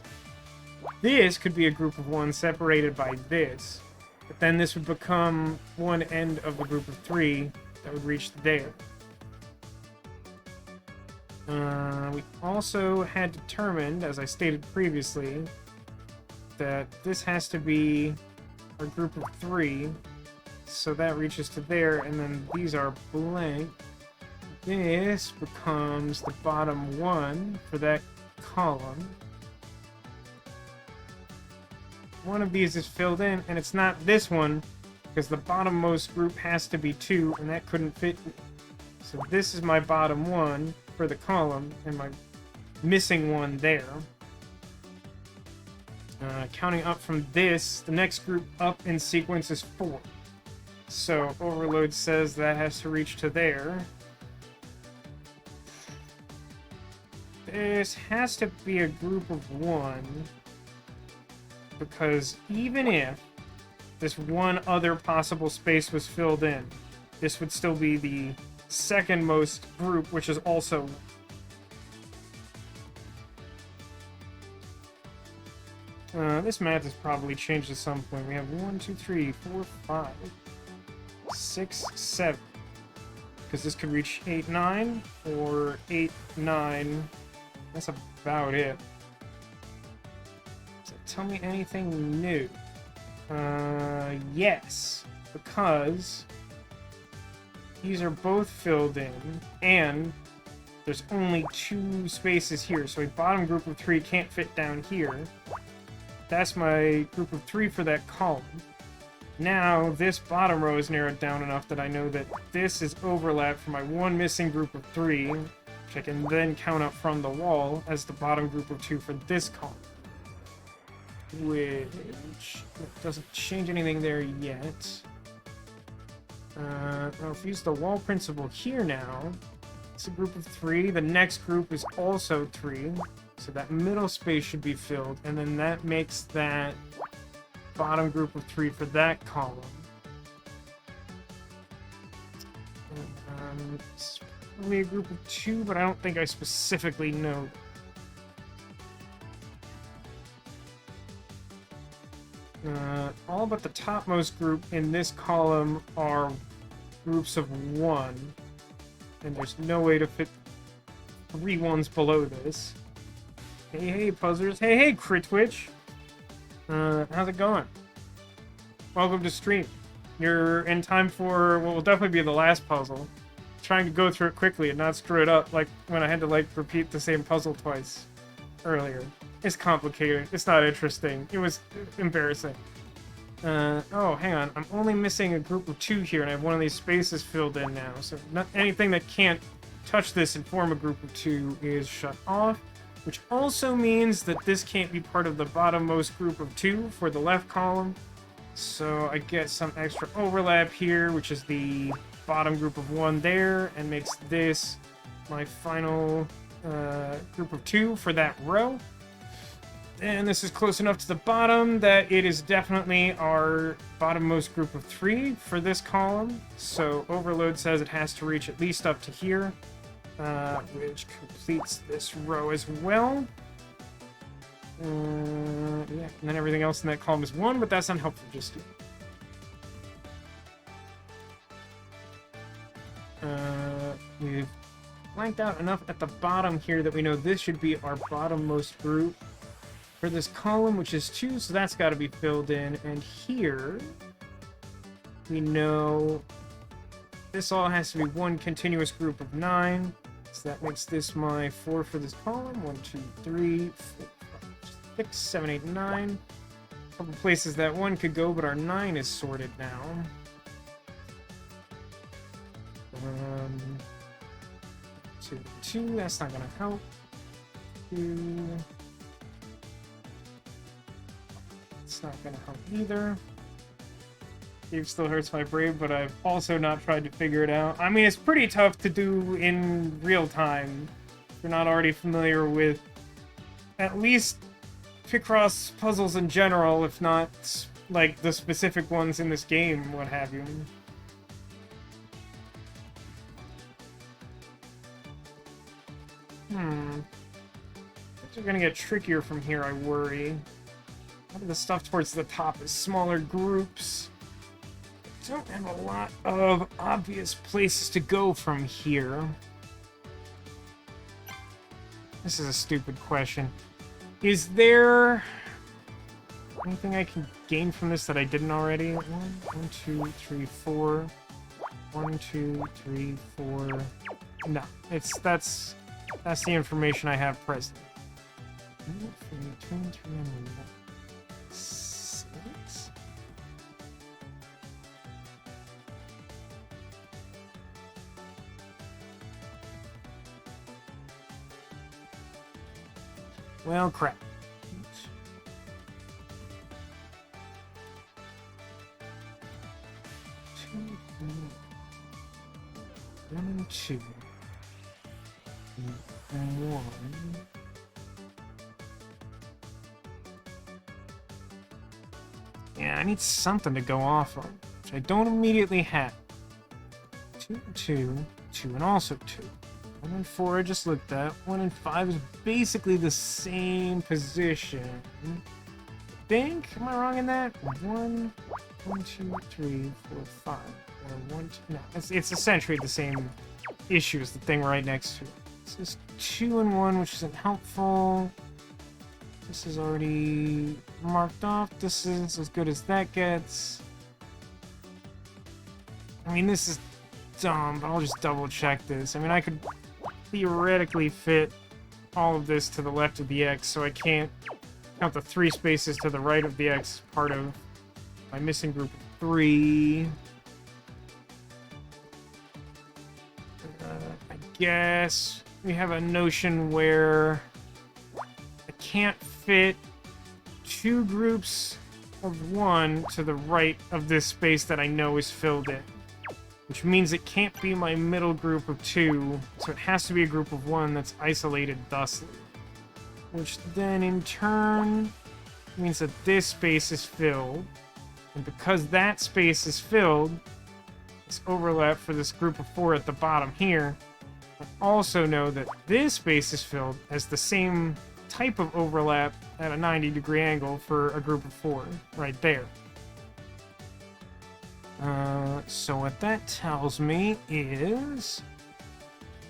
This could be a group of 1 separated by this, but then this would become one end of the group of 3 that would reach there. We also had determined, as I stated previously, that this has to be a group of 3, so that reaches to there, and then these are blank. This becomes the bottom 1 for that column. One of these is filled in, and it's not this one, because the bottommost group has to be 2, and that couldn't fit. So this is my bottom 1 for the column, and my missing 1 there. Counting up from this, the next group up in sequence is 4. So overload says that has to reach to there. This has to be a group of 1, because even if this one other possible space was filled in, this would still be the second most group, which is also... this math has probably changed at some point. We have 1, 2, 3, 4, 5, 6, 7. Because this could reach 8, 9, or 8, 9. That's about it. Does it tell me anything new? Yes. Because these are both filled in, and there's only 2 spaces here, so a bottom group of 3 can't fit down here. That's my group of 3 for that column. Now, this bottom row is narrowed down enough that I know that this is overlap for my one missing group of 3, which I can then count up from the wall as the bottom group of 2 for this column. Which doesn't change anything there yet. I'll use the wall principle here now. It's a group of 3. The next group is also 3. So that middle space should be filled, and then that makes that bottom group of 3 for that column. It's probably a group of 2, but I don't think I specifically know. All but the topmost group in this column are groups of 1, and there's no way to fit 3 ones below this. Hey, hey, puzzlers. Hey, hey, Critwitch. How's it going? Welcome to stream. You're in time for what will definitely be the last puzzle. Trying to go through it quickly and not screw it up, like when I had to, like, repeat the same puzzle twice earlier. It's complicated. It's not interesting. It was embarrassing. Oh, hang on. I'm only missing a group of 2 here, and I have one of these spaces filled in now. So not anything that can't touch this and form a group of 2 is shut off, which also means that this can't be part of the bottommost group of 2 for the left column. So I get some extra overlap here, which is the bottom group of 1 there, and makes this my final group of 2 for that row. And this is close enough to the bottom that it is definitely our bottommost group of 3 for this column. So overload says it has to reach at least up to here, which completes this row as well. Yeah, and then everything else in that column is 1, but that's not helpful just yet. We've blanked out enough at the bottom here that we know this should be our bottommost group for this column, which is 2, so that's got to be filled in. And here, we know this all has to be one continuous group of 9, so that makes this my 4 for this column. 1, 2, 3, 4, 5, 6, 7, 8, 9. A couple places that 1 could go, but our 9 is sorted now. 2, 2, that's not gonna help. 2. It's not gonna help either. It still hurts my brain, but I've also not tried to figure it out. I mean, it's pretty tough to do in real time. If you're not already familiar with at least Picross puzzles in general, if not like the specific ones in this game, what have you. Things are gonna get trickier from here, I worry. A lot of the stuff towards the top is smaller groups. Don't have a lot of obvious places to go from here. This is a stupid question. Is there anything I can gain from this that I didn't already? 1, 2, 3, 4. 1, 2, 3, 4. No, that's the information I have present. 6. Well, crap. 2, 1 and 2. 1. Yeah, I need something to go off of, which I don't immediately have. 2 and 2, 2 and also 2. 1 and 4 I just looked at. 1 and 5 is basically the same position. I think? Am I wrong in that? 1, 1, 2, 3, 4, 5. Or 1, 2. No, it's essentially the same issue as the thing right next to it. This is 2 and 1, which isn't helpful. This is already marked off. This is as good as that gets. I mean, this is dumb, but I'll just double check this. I mean, I could theoretically fit all of this to the left of the X, so I can't count the 3 spaces to the right of the X as part of my missing group of 3. I guess we have a notion where I can't fit 2 groups of 1 to the right of this space that I know is filled in. Which means it can't be my middle group of 2, so it has to be a group of 1 that's isolated thusly. Which then, in turn, means that this space is filled. And because that space is filled, this overlap for this group of 4 at the bottom here, I also know that this space is filled as the same type of overlap at a 90-degree angle for a group of 4, right there. So what that tells me is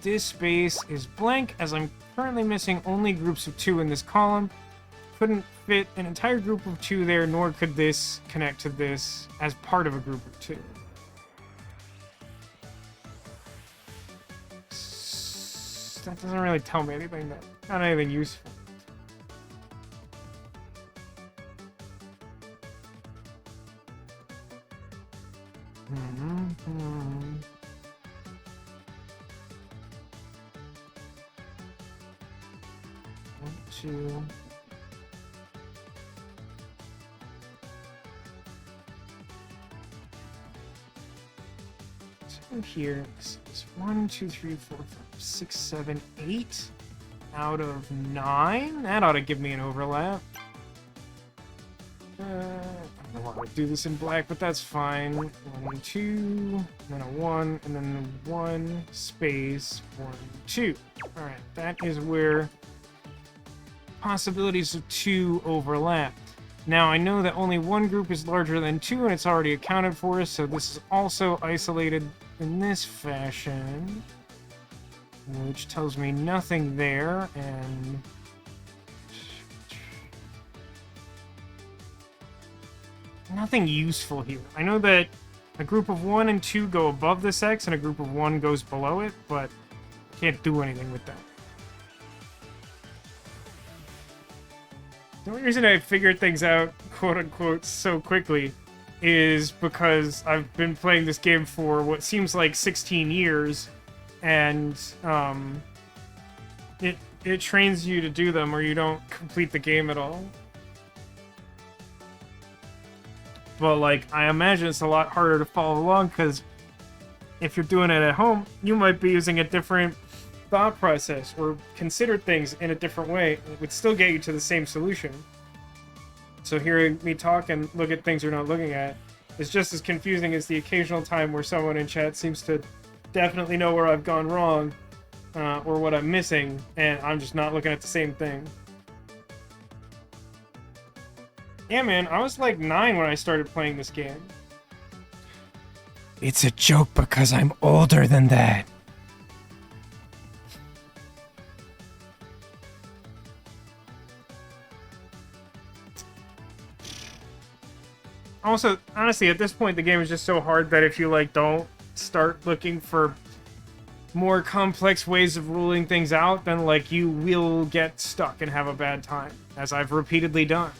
this space is blank, as I'm currently missing only groups of 2 in this column. Couldn't fit an entire group of 2 there, nor could this connect to this as part of a group of 2. That doesn't really tell me anything, not anything useful. 1, 2. So here, this is 1, 2, 3, 4, 5, 6, 7, 8 out of 9. That ought to give me an overlap. I don't know why I would do this in black, but that's fine. 1, 2, and then a 1, and then 1 space 1, 2. All right, that is where possibilities of 2 overlap. Now I know that only one group is larger than 2, and it's already accounted for, so this is also isolated in this fashion, which tells me nothing there, and nothing useful here. I know that a group of 1 and 2 go above this X, and a group of 1 goes below it, but I can't do anything with that. The only reason I figured things out, quote-unquote, so quickly is because I've been playing this game for what seems like 16 years, and it trains you to do them or you don't complete the game at all. But, like, I imagine it's a lot harder to follow along, because if you're doing it at home, you might be using a different thought process or consider things in a different way. It would still get you to the same solution. So hearing me talk and look at things you're not looking at is just as confusing as the occasional time where someone in chat seems to definitely know where I've gone wrong or what I'm missing, and I'm just not looking at the same thing. Yeah, man, I was like 9 when I started playing this game. It's a joke because I'm older than that. Also, honestly, at this point, the game is just so hard that if you, like, don't start looking for more complex ways of ruling things out, then, like, you will get stuck and have a bad time, as I've repeatedly done.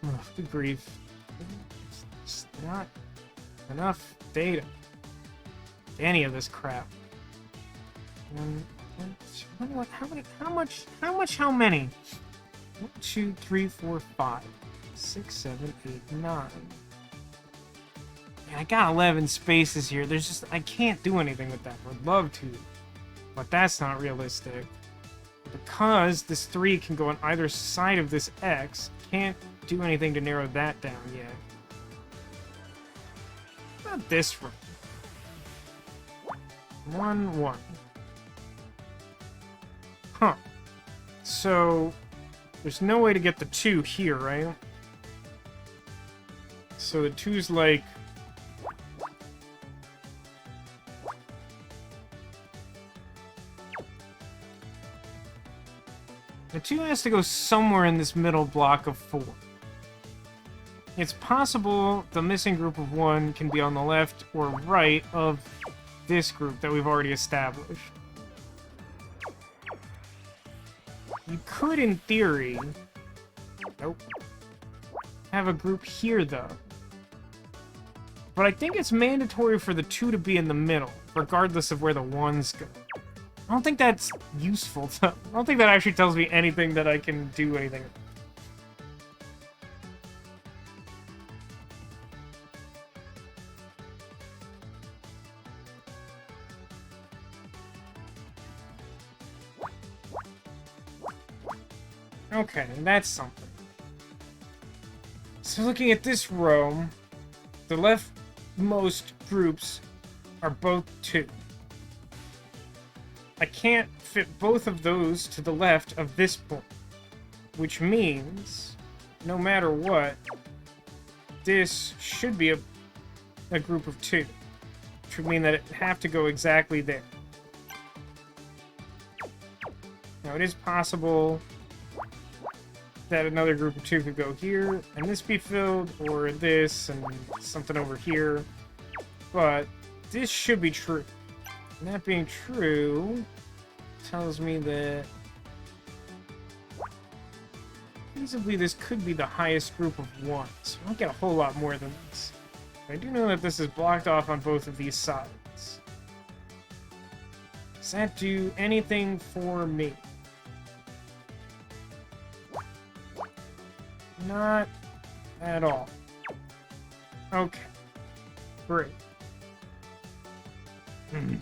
Oh, good grief. It's not enough data. Any of this crap. How many? 1, 2, 3, 4, 5, 6, 7, 8, 9. Man, I got 11 spaces here. There's just, I can't do anything with that. Would love to, but that's not realistic. Because this 3 can go on either side of this X, can't do anything to narrow that down yet. Not this room. 1, 1. Huh. So there's no way to get the 2 here, right? So the 2's like... The 2 has to go somewhere in this middle block of 4. It's possible the missing group of 1 can be on the left or right of this group that we've already established. You could, in theory... Nope. Have a group here, though. But I think it's mandatory for the 2 to be in the middle, regardless of where the 1s go. I don't think that's useful. I don't think that actually tells me anything that I can do anything with. Okay, that's something. So looking at this row, the leftmost groups are both 2. I can't fit both of those to the left of this point, which means, no matter what, this should be a group of 2, which would mean that it would have to go exactly there. Now, it is possible that another group of 2 could go here, and this be filled, or this, and something over here. But this should be true. And that being true, tells me that feasibly this could be the highest group of 1. So I don't get a whole lot more than this. But I do know that this is blocked off on both of these sides. Does that do anything for me? Not at all. Okay. Great. Hmm.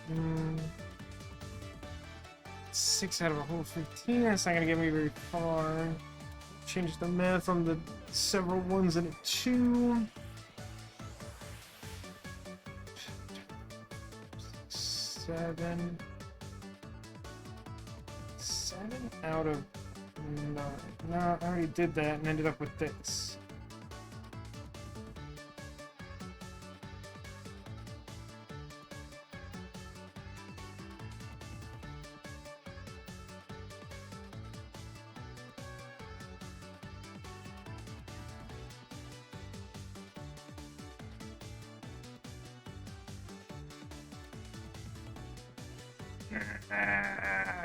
Hmm. 6 out of a whole 15. That's not gonna get me very far. Change the math on the several ones and a 2. 7. 7 out of 9. No, I already did that and ended up with this.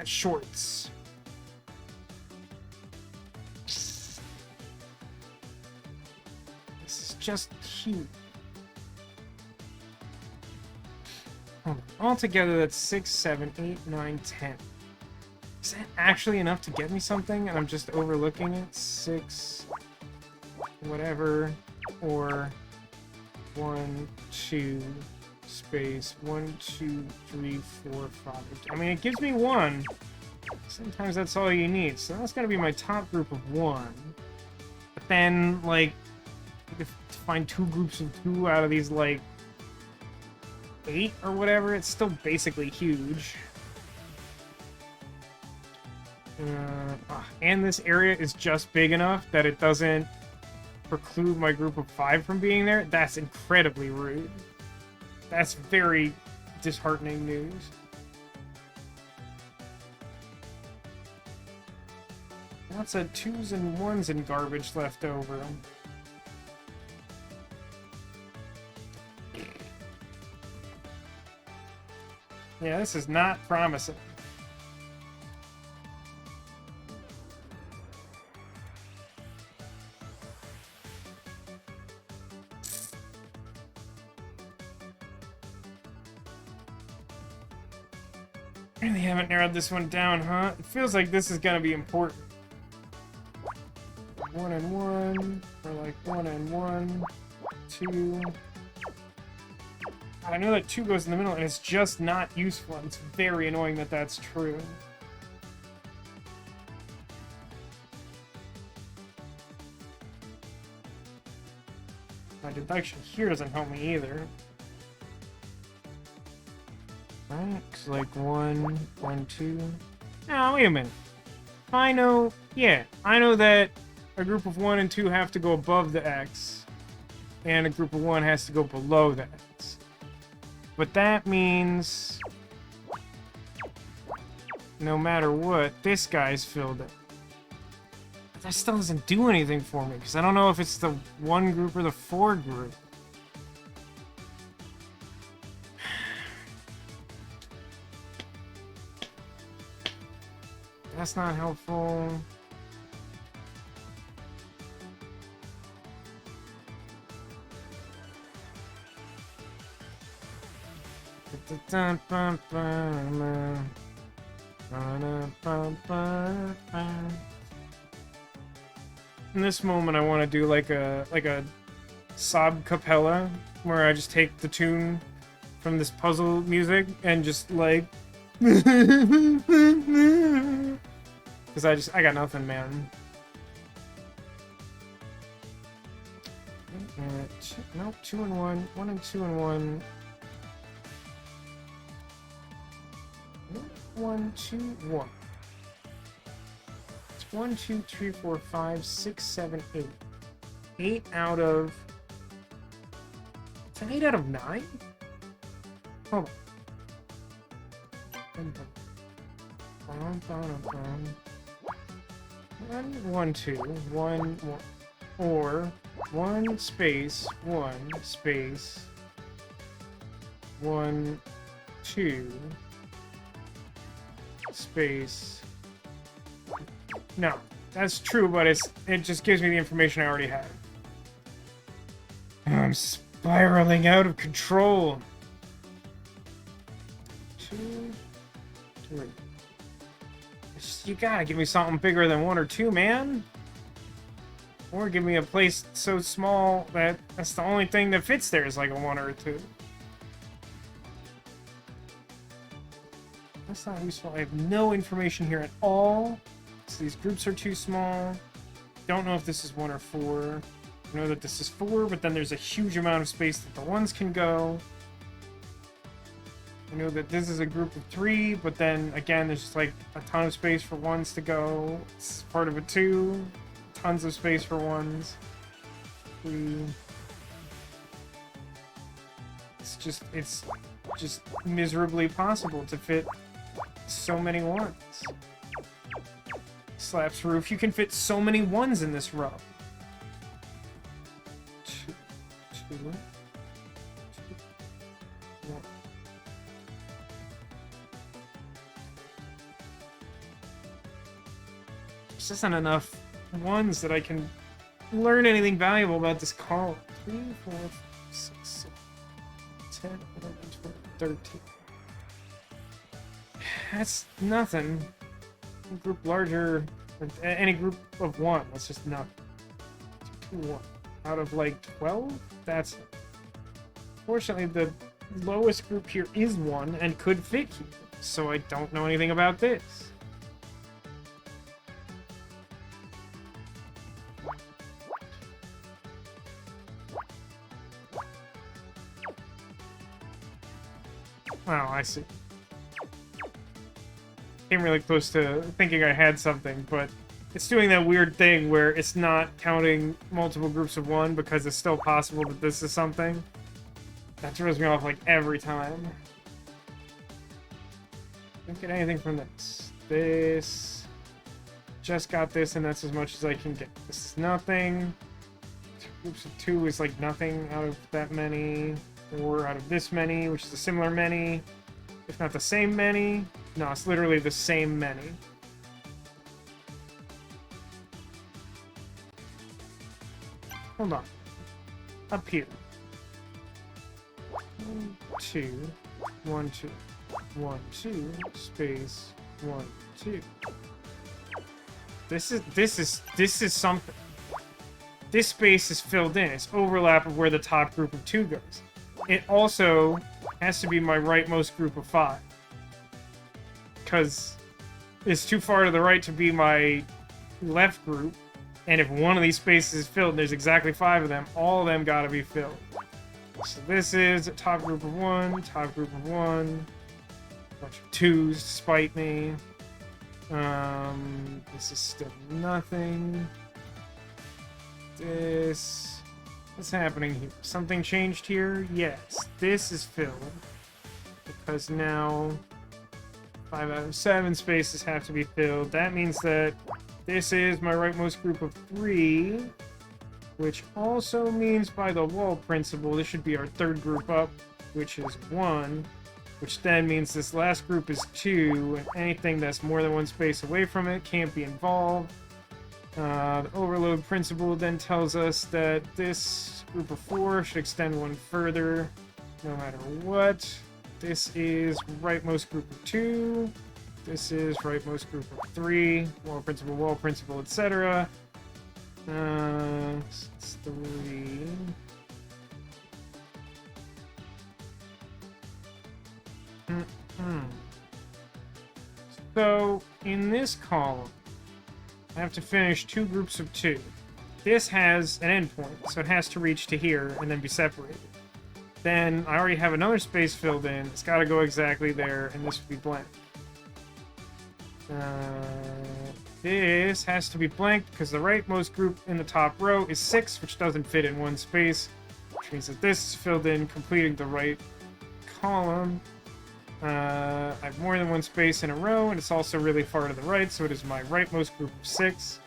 Shorts. This is just cute. Altogether, that's 6, 7, 8, 9, 10. Is that actually enough to get me something? And I'm just overlooking it? 6, whatever, or 1, 2, space, 1, 2, 3, 4, 5. I mean, it gives me 1. Sometimes that's all you need. So that's gonna be my top group of 1. But then, like, to find 2 groups of 2 out of these, like, 8 or whatever, it's still basically huge. And this area is just big enough that it doesn't preclude my group of 5 from being there. That's incredibly rude. That's very disheartening news. Lots of 2s and 1s and garbage left over. Yeah, this is not promising. Really haven't narrowed this one down, huh? It feels like this is gonna be important. 1 and 1, or like 1 and 1, 2. I know that 2 goes in the middle, and it's just not useful. It's very annoying that that's true. My deduction here doesn't help me either. Right, it's like 1, 1, 2. Now, wait a minute. I know, yeah, I know that a group of 1 and 2 have to go above the X, and a group of 1 has to go below the X. But that means, no matter what, this guy's filled in. But that still doesn't do anything for me, because I don't know if it's the 1 group or the 4 group. That's not helpful. In this moment, I want to do like a sob cappella, where I just take the tune from this puzzle music and just like, because I got nothing, man. Nope, 2 and 1, 1 and 2 and 1. 1, 2, 1. It's 1, 2, 3, 4, 5, 6, 7, 8. 8 out of... Is that 8 out of 9? Hold on. 1, 2, 1, 1. Or 1 space, 1 space, 1, 2... space. No, that's true, but it just gives me the information I already have. I'm spiraling out of control. 2, 3. You gotta give me something bigger than 1 or 2, man. Or give me a place so small that that's the only thing that fits there is like a 1 or a 2. That's not useful. I have no information here at all. So these groups are too small. Don't know if this is 1 or 4. I know that this is 4, but then there's a huge amount of space that the 1s can go. I know that this is a group of 3, but then again, there's just like a ton of space for 1s to go. It's part of a 2. Tons of space for 1s. 3. It's just miserably possible to fit so many 1s. Slaps roof. You can fit so many 1s in this row. 2, 2, 1. This isn't enough 1s that I can learn anything valuable about this column. 3, 4, 5, 6, 7, 10, 11, 12, 13. That's nothing. A group larger, any group of 1, that's just nothing. 2, 1. Out of like 12? That's it. Fortunately, the lowest group here is 1 and could fit here, so I don't know anything about this. Oh, I see. Came really close to thinking I had something, but it's doing that weird thing where it's not counting multiple groups of 1 because it's still possible that this is something. That throws me off like every time. Don't get anything from this. This. Just got this, and that's as much as I can get. This is nothing. 2 groups of 2 is like nothing out of that many. Or out of this many, which is a similar many. If not the same many. No, it's literally the same many. Hold on. Up here. 1, 2. 1, 2. 1, 2. Space. 1, 2. This is something. This space is filled in. It's overlap of where the top group of 2 goes. It also has to be my rightmost group of 5. Because it's too far to the right to be my left group. And if one of these spaces is filled, and there's exactly 5 of them, all of them gotta be filled. So this is a top group of 1, top group of 1. Bunch of 2s, despite me. This is still nothing. This... What's happening here? Something changed here? Yes. This is filled. Because now 5 out of 7 spaces have to be filled. That means that this is my rightmost group of 3. Which also means by the wall principle, this should be our 3rd group up, which is 1. Which then means this last group is 2, and anything that's more than 1 space away from it can't be involved. The overload principle then tells us that this group of 4 should extend 1 further, no matter what. This is rightmost group of 2. This is rightmost group of 3. Wall principle, etc. It's 3. So, in this column, I have to finish 2 groups of 2. This has an endpoint, so it has to reach to here and then be separated. Then I already have another space filled in. It's got to go exactly there, and this would be blank. This has to be blank because the rightmost group in the top row is 6, which doesn't fit in 1 space, which means that this is filled in, completing the right column. I have more than 1 space in a row, and it's also really far to the right, so it is my rightmost group of 6.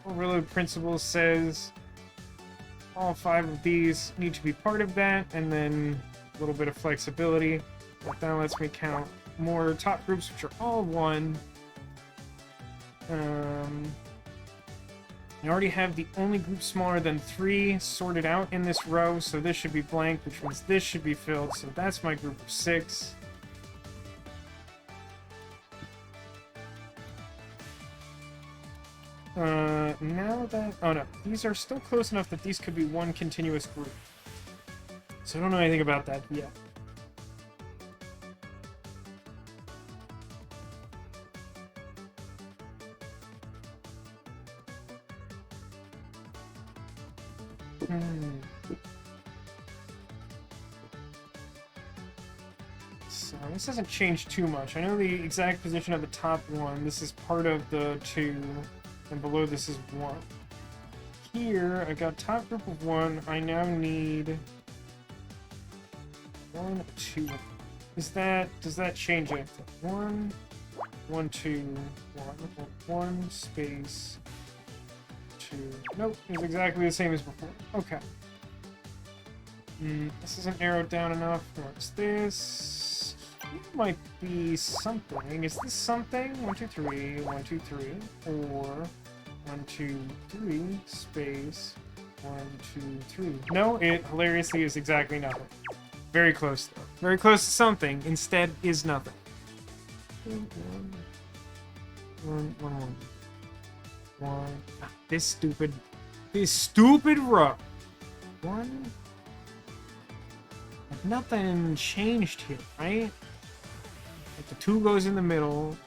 Overload principle says all 5 of these need to be part of that, and then a little bit of flexibility. But that lets me count more top groups, which are all 1. I already have the only group smaller than 3 sorted out in this row, so this should be blank, which means this should be filled, so that's my group of 6. Now that... Oh no, these are still close enough that these could be one continuous group. So I don't know anything about that yet. So this hasn't changed too much. I know the exact position of the top one. This is part of the 2, and below this is 1. Here, I got top group of 1. I now need 1, 2. Does that change it? 1, 1, 2, 1 space 2. Nope, it's exactly the same as before. Okay. This isn't arrowed down enough. What's this? It might be something. Is this something? 1, 2, 3, 1, 2, 3, or 1, 2, 3, space 1, 2, 3. No, it hilariously is exactly nothing. Very close though. Very close to something. Instead is nothing. 1, 1, 1, 1. This stupid row. 1. Nothing changed here, right? Like the 2 goes in the middle.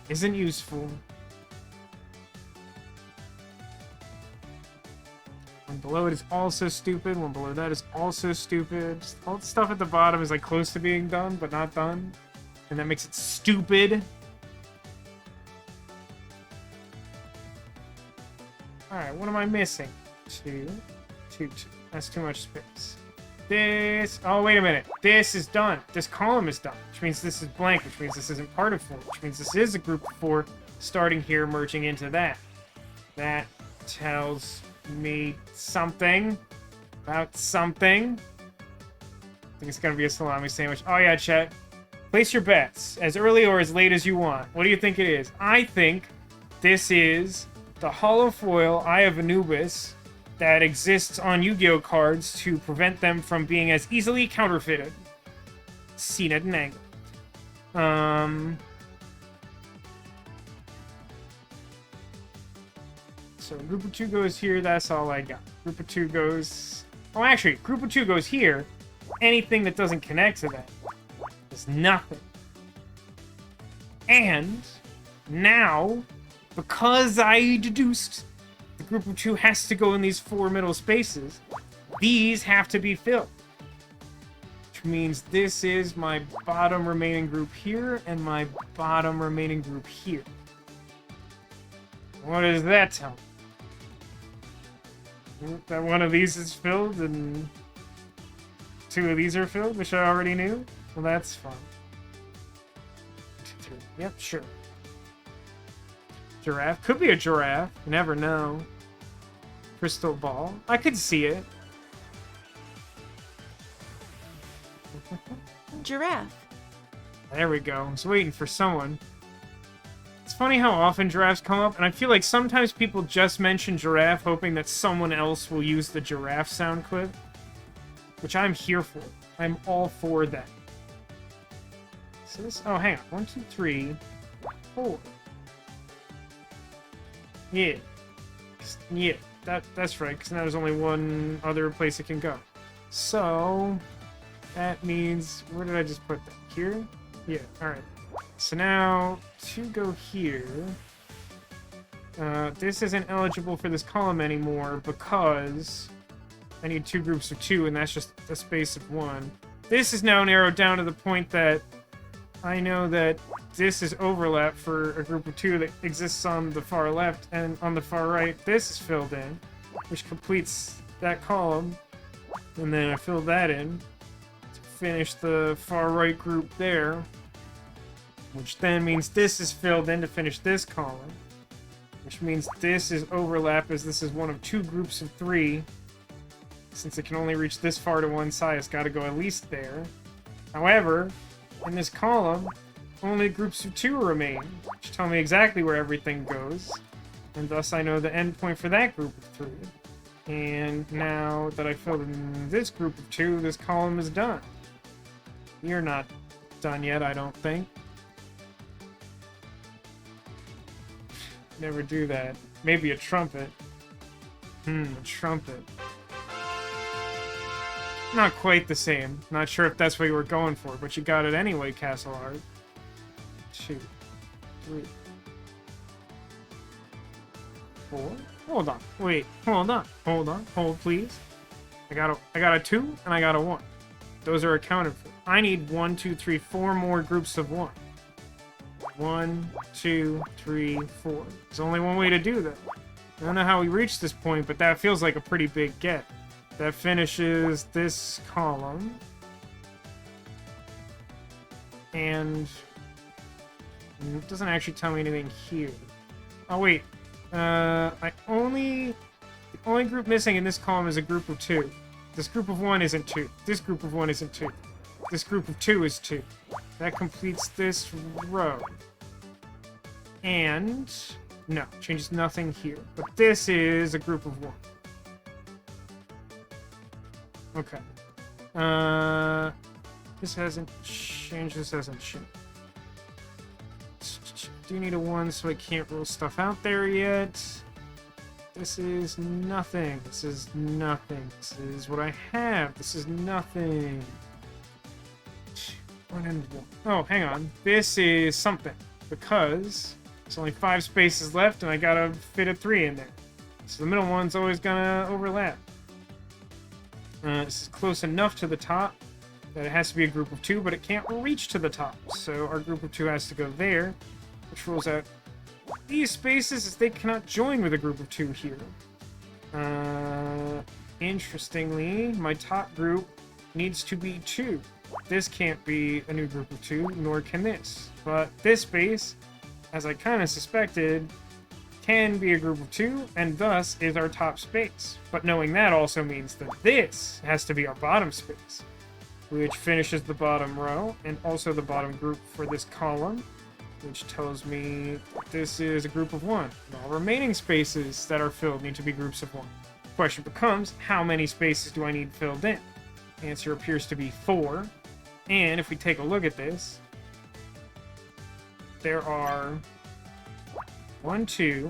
Isn't useful. One below it is also stupid. One below that is also stupid. Just all the stuff at the bottom is like close to being done, but not done. And that makes it stupid. Alright, what am I missing? 2, 2, 2. That's too much space. This... Oh, wait a minute. This is done. This column is done, which means this is blank, which means this isn't part of 4, which means this is a group of 4 starting here, merging into that. That tells me something about something. I think it's gonna be a salami sandwich. Oh yeah, chat. Place your bets as early or as late as you want. What do you think it is? I think this is the hollow foil Eye of Anubis that exists on Yu-Gi-Oh cards to prevent them from being as easily counterfeited. Seen at an angle. So group of 2 goes here, that's all I got. Group of 2 goes... Oh, actually, group of 2 goes here. Anything that doesn't connect to that is nothing. And now, because I deduced the group of 2 has to go in these 4 middle spaces, these have to be filled. Which means this is my bottom remaining group here and my bottom remaining group here. What does that tell me? That one of these is filled and 2 of these are filled, which I already knew? Well, that's fun. 2, 3. Yep, sure. Giraffe. Could be a giraffe. You never know. Crystal ball. I could see it. Giraffe. There we go. I was waiting for someone. It's funny how often giraffes come up, and I feel like sometimes people just mention giraffe hoping that someone else will use the giraffe sound clip. Which I'm here for. I'm all for that. So this... Oh, hang on. 1, 2, 3, 4. Yeah. Yeah, that's right, because now there's only one other place it can go. So... that means... Where did I just put that? Here? Yeah, alright. So now, 2 go here. This isn't eligible for this column anymore because I need 2 groups of 2, and that's just a space of 1. This is now narrowed down to the point that I know that this is overlap for a group of 2 that exists on the far left, and on the far right, this is filled in, which completes that column. And then I fill that in to finish the far right group there. Which then means this is filled in to finish this column. Which means this is overlap as this is one of 2 groups of 3. Since it can only reach this far to one side, it's got to go at least there. However, in this column, only groups of 2 remain. Which tell me exactly where everything goes. and thus I know the endpoint for that group of 3. And now that I filled in this group of 2, this column is done. You're not done yet, I don't think. Never do that. Maybe a trumpet. A trumpet. Not quite the same. Not sure if that's what you were going for, but you got it anyway, Castle Art. 2, 3, 4. Hold on. Wait. Hold on. Hold on. Hold, please. I got a 2 and I got a 1. Those are accounted for. I need 1, 2, 3, 4 more groups of 1. 1, 2, 3, 4. There's only one way to do that. I don't know how we reached this point, but that feels like a pretty big get. That finishes this column. And it doesn't actually tell me anything here. Oh, wait. The only group missing in this column is a group of 2. This group of 1 isn't 2. This group of 1 isn't 2. This group of 2 is 2. That completes this row. And no, changes nothing here. But this is a group of 1. Okay. This hasn't changed. This hasn't changed. Do need a 1, so I can't rule stuff out there yet. This is nothing. This is nothing. This is what I have. This is nothing. 1 and 1. Oh, hang on. This is something. Because there's only 5 spaces left, and I gotta fit a 3 in there. So the middle one's always gonna overlap. This is close enough to the top that it has to be a group of 2, but it can't reach to the top. So our group of 2 has to go there, which rules out these spaces as they cannot join with a group of 2 here. Interestingly, my top group needs to be 2. This can't be a new group of 2, nor can this. But this space, as I kind of suspected, can be a group of 2, and thus is our top space. But knowing that also means that this has to be our bottom space, which finishes the bottom row, and also the bottom group for this column, which tells me this is a group of 1. And all remaining spaces that are filled need to be groups of 1. The question becomes, how many spaces do I need filled in? The answer appears to be 4. And if we take a look at this, there are 1, 2,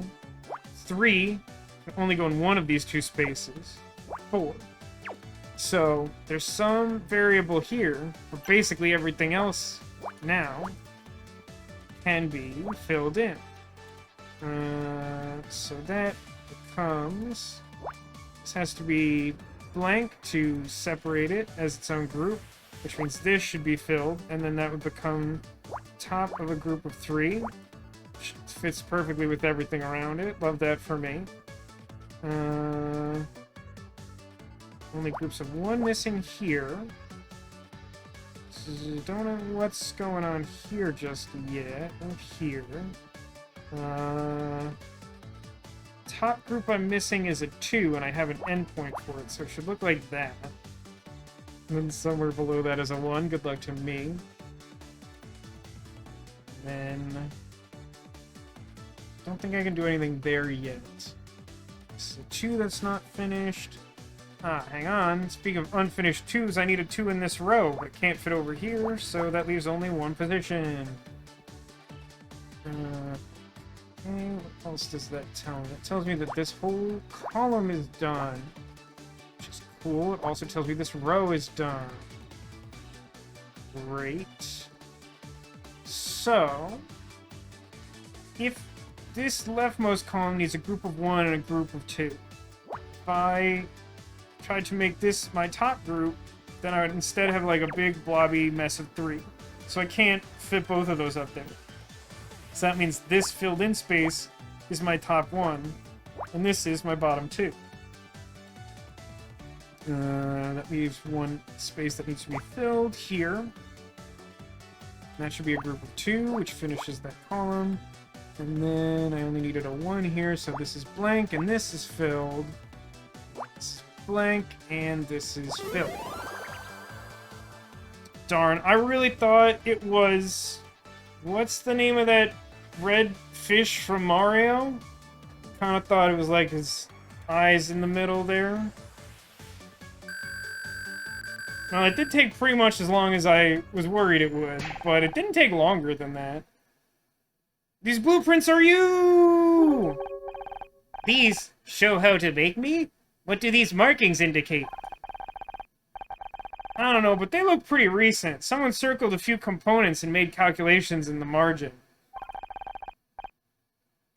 3. I can only go in one of these 2 spaces. 4. So there's some variable here, but basically everything else now can be filled in. So that becomes... This has to be blank to separate it as its own group, which means this should be filled, and then that would become top of a group of 3. Which fits perfectly with everything around it. Love that for me. Only groups of 1 missing here. Don't know what's going on here just yet. Or here. Top group I'm missing is a 2, and I have an endpoint for it, so it should look like that. And then somewhere below that is a 1. Good luck to me. Then... don't think I can do anything there yet. It's a 2 that's not finished. Ah, hang on. Speaking of unfinished 2s, I need a 2 in this row, but it can't fit over here, so that leaves only 1 position. Okay, what else does that tell me? It tells me that this whole column is done, which is cool. It also tells me this row is done. Great. So, if this leftmost column needs a group of 1 and a group of 2, if I tried to make this my top group, then I would instead have like a big blobby mess of 3. So I can't fit both of those up there. So that means this filled in space is my top 1, and this is my bottom 2. That leaves 1 space that needs to be filled here. That should be a group of 2, which finishes that column. And then I only needed a 1 here, so this is blank, and this is filled. This is blank, and this is filled. Darn, I really thought it was... what's the name of that red fish from Mario? Kind of thought it was like his eyes in the middle there. Well, it did take pretty much as long as I was worried it would, but it didn't take longer than that. These blueprints are you! These show how to make me? What do these markings indicate? I don't know, but they look pretty recent. Someone circled a few components and made calculations in the margin.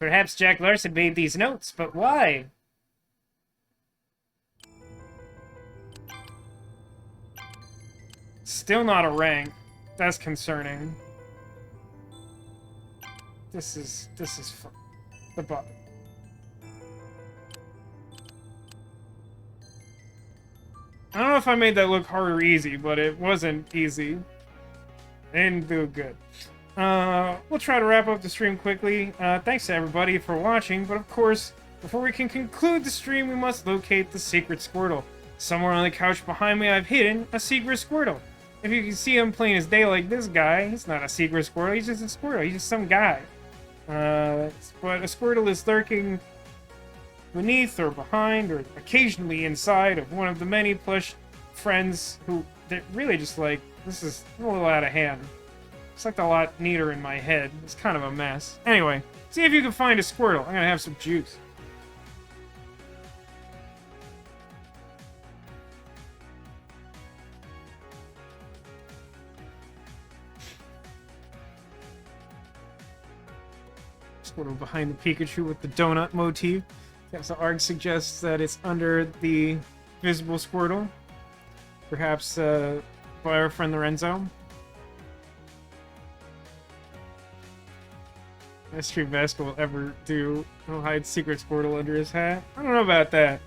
Perhaps Jack Larson made these notes, but why? Still not a rank. That's concerning. This is fun. The button. I don't know if I made that look hard or easy, but it wasn't easy. Didn't do good. We'll try to wrap up the stream quickly. Thanks to everybody for watching, but of course, before we can conclude the stream, we must locate the secret Squirtle. Somewhere on the couch behind me, I've hidden a secret Squirtle. If you can see him plain as day like this guy, he's not a secret Squirtle, he's just a Squirtle, he's just some guy. But a Squirtle is lurking beneath or behind or occasionally inside of one of the many plush friends who they're really just like, this is a little out of hand. It's like a lot neater in my head. It's kind of a mess. Anyway, see if you can find a Squirtle. I'm gonna have some juice. Squirtle behind the Pikachu with the donut motif. So Arg suggests that it's under the visible Squirtle. Perhaps by our friend Lorenzo. Mystery Vasco will ever do. He'll hide secret Squirtle under his hat. I don't know about that.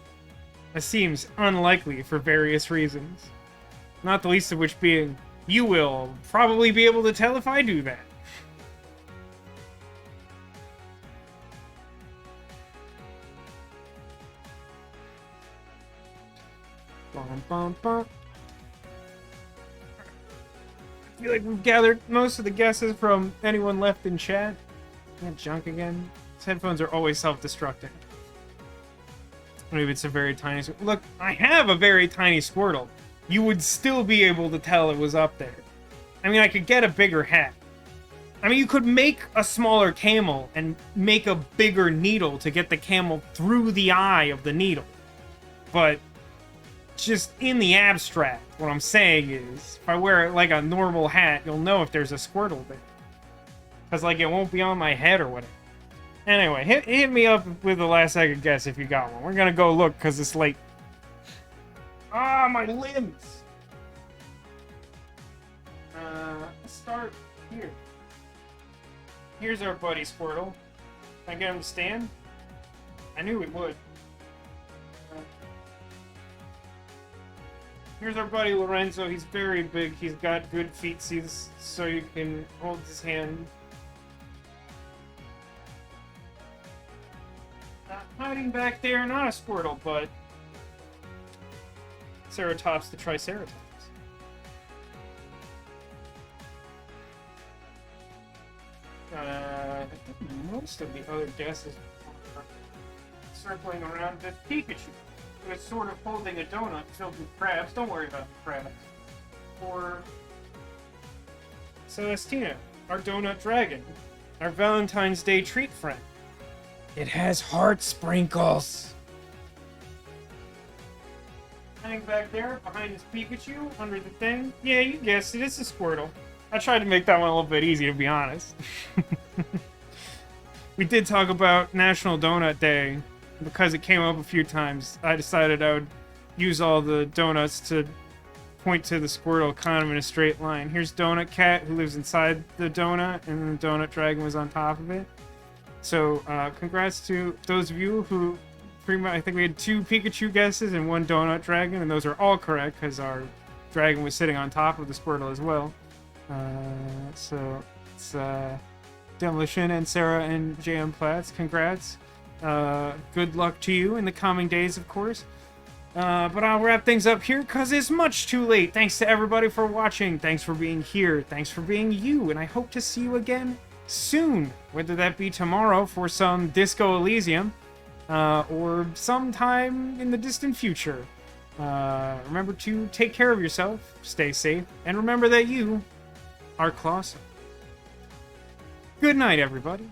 That seems unlikely for various reasons. Not the least of which being, you will probably be able to tell if I do that. Bum, bum, bum. I feel like we've gathered most of the guesses from anyone left in chat. That junk again. His headphones are always self-destructing. Maybe it's a very tiny... Look, I have a very tiny Squirtle. You would still be able to tell it was up there. I mean, I could get a bigger hat. I mean, you could make a smaller camel and make a bigger needle to get the camel through the eye of the needle. But just in the abstract, what I'm saying is, if I wear like a normal hat, you'll know if there's a Squirtle there. Because, like, it won't be on my head or whatever. Anyway, hit me up with the last second guess if you got one. We're gonna go look because it's late. Ah, my limbs! Let's start here. Here's our buddy Squirtle. Can I get him to stand? I knew it would. Here's our buddy Lorenzo. He's very big. He's got good feetsies, so you can hold his hand. Not hiding back there, not a Squirtle, but Ceratops the Triceratops. I think most of the other guesses are circling around this Pikachu. It's sort of holding a donut filled with crabs. Don't worry about the crabs. Or Celestina, our donut dragon, our Valentine's Day treat friend. It has heart sprinkles. Hanging back there, behind his Pikachu, under the thing. Yeah, you guessed it, it's a Squirtle. I tried to make that one a little bit easy, to be honest. We did talk about National Donut Day. Because it came up a few times, I decided I would use all the donuts to point to the Squirtle kind of in a straight line. Here's Donut Cat, who lives inside the donut, and then the Donut Dragon was on top of it. So, congrats to those of you who pretty much, I think we had 2 Pikachu guesses and 1 Donut Dragon, and those are all correct, because our dragon was sitting on top of the Squirtle as well. So, it's Demolition and Sarah and JM Platts, congrats. Good luck to you in the coming days, of course. But I'll wrap things up here because it's much too late. Thanks to everybody for watching. Thanks for being here. Thanks for being you. And I hope to see you again soon. Whether that be tomorrow for some Disco Elysium, or sometime in the distant future. Remember to take care of yourself, stay safe, and remember that you are Clawsome. Good night, everybody.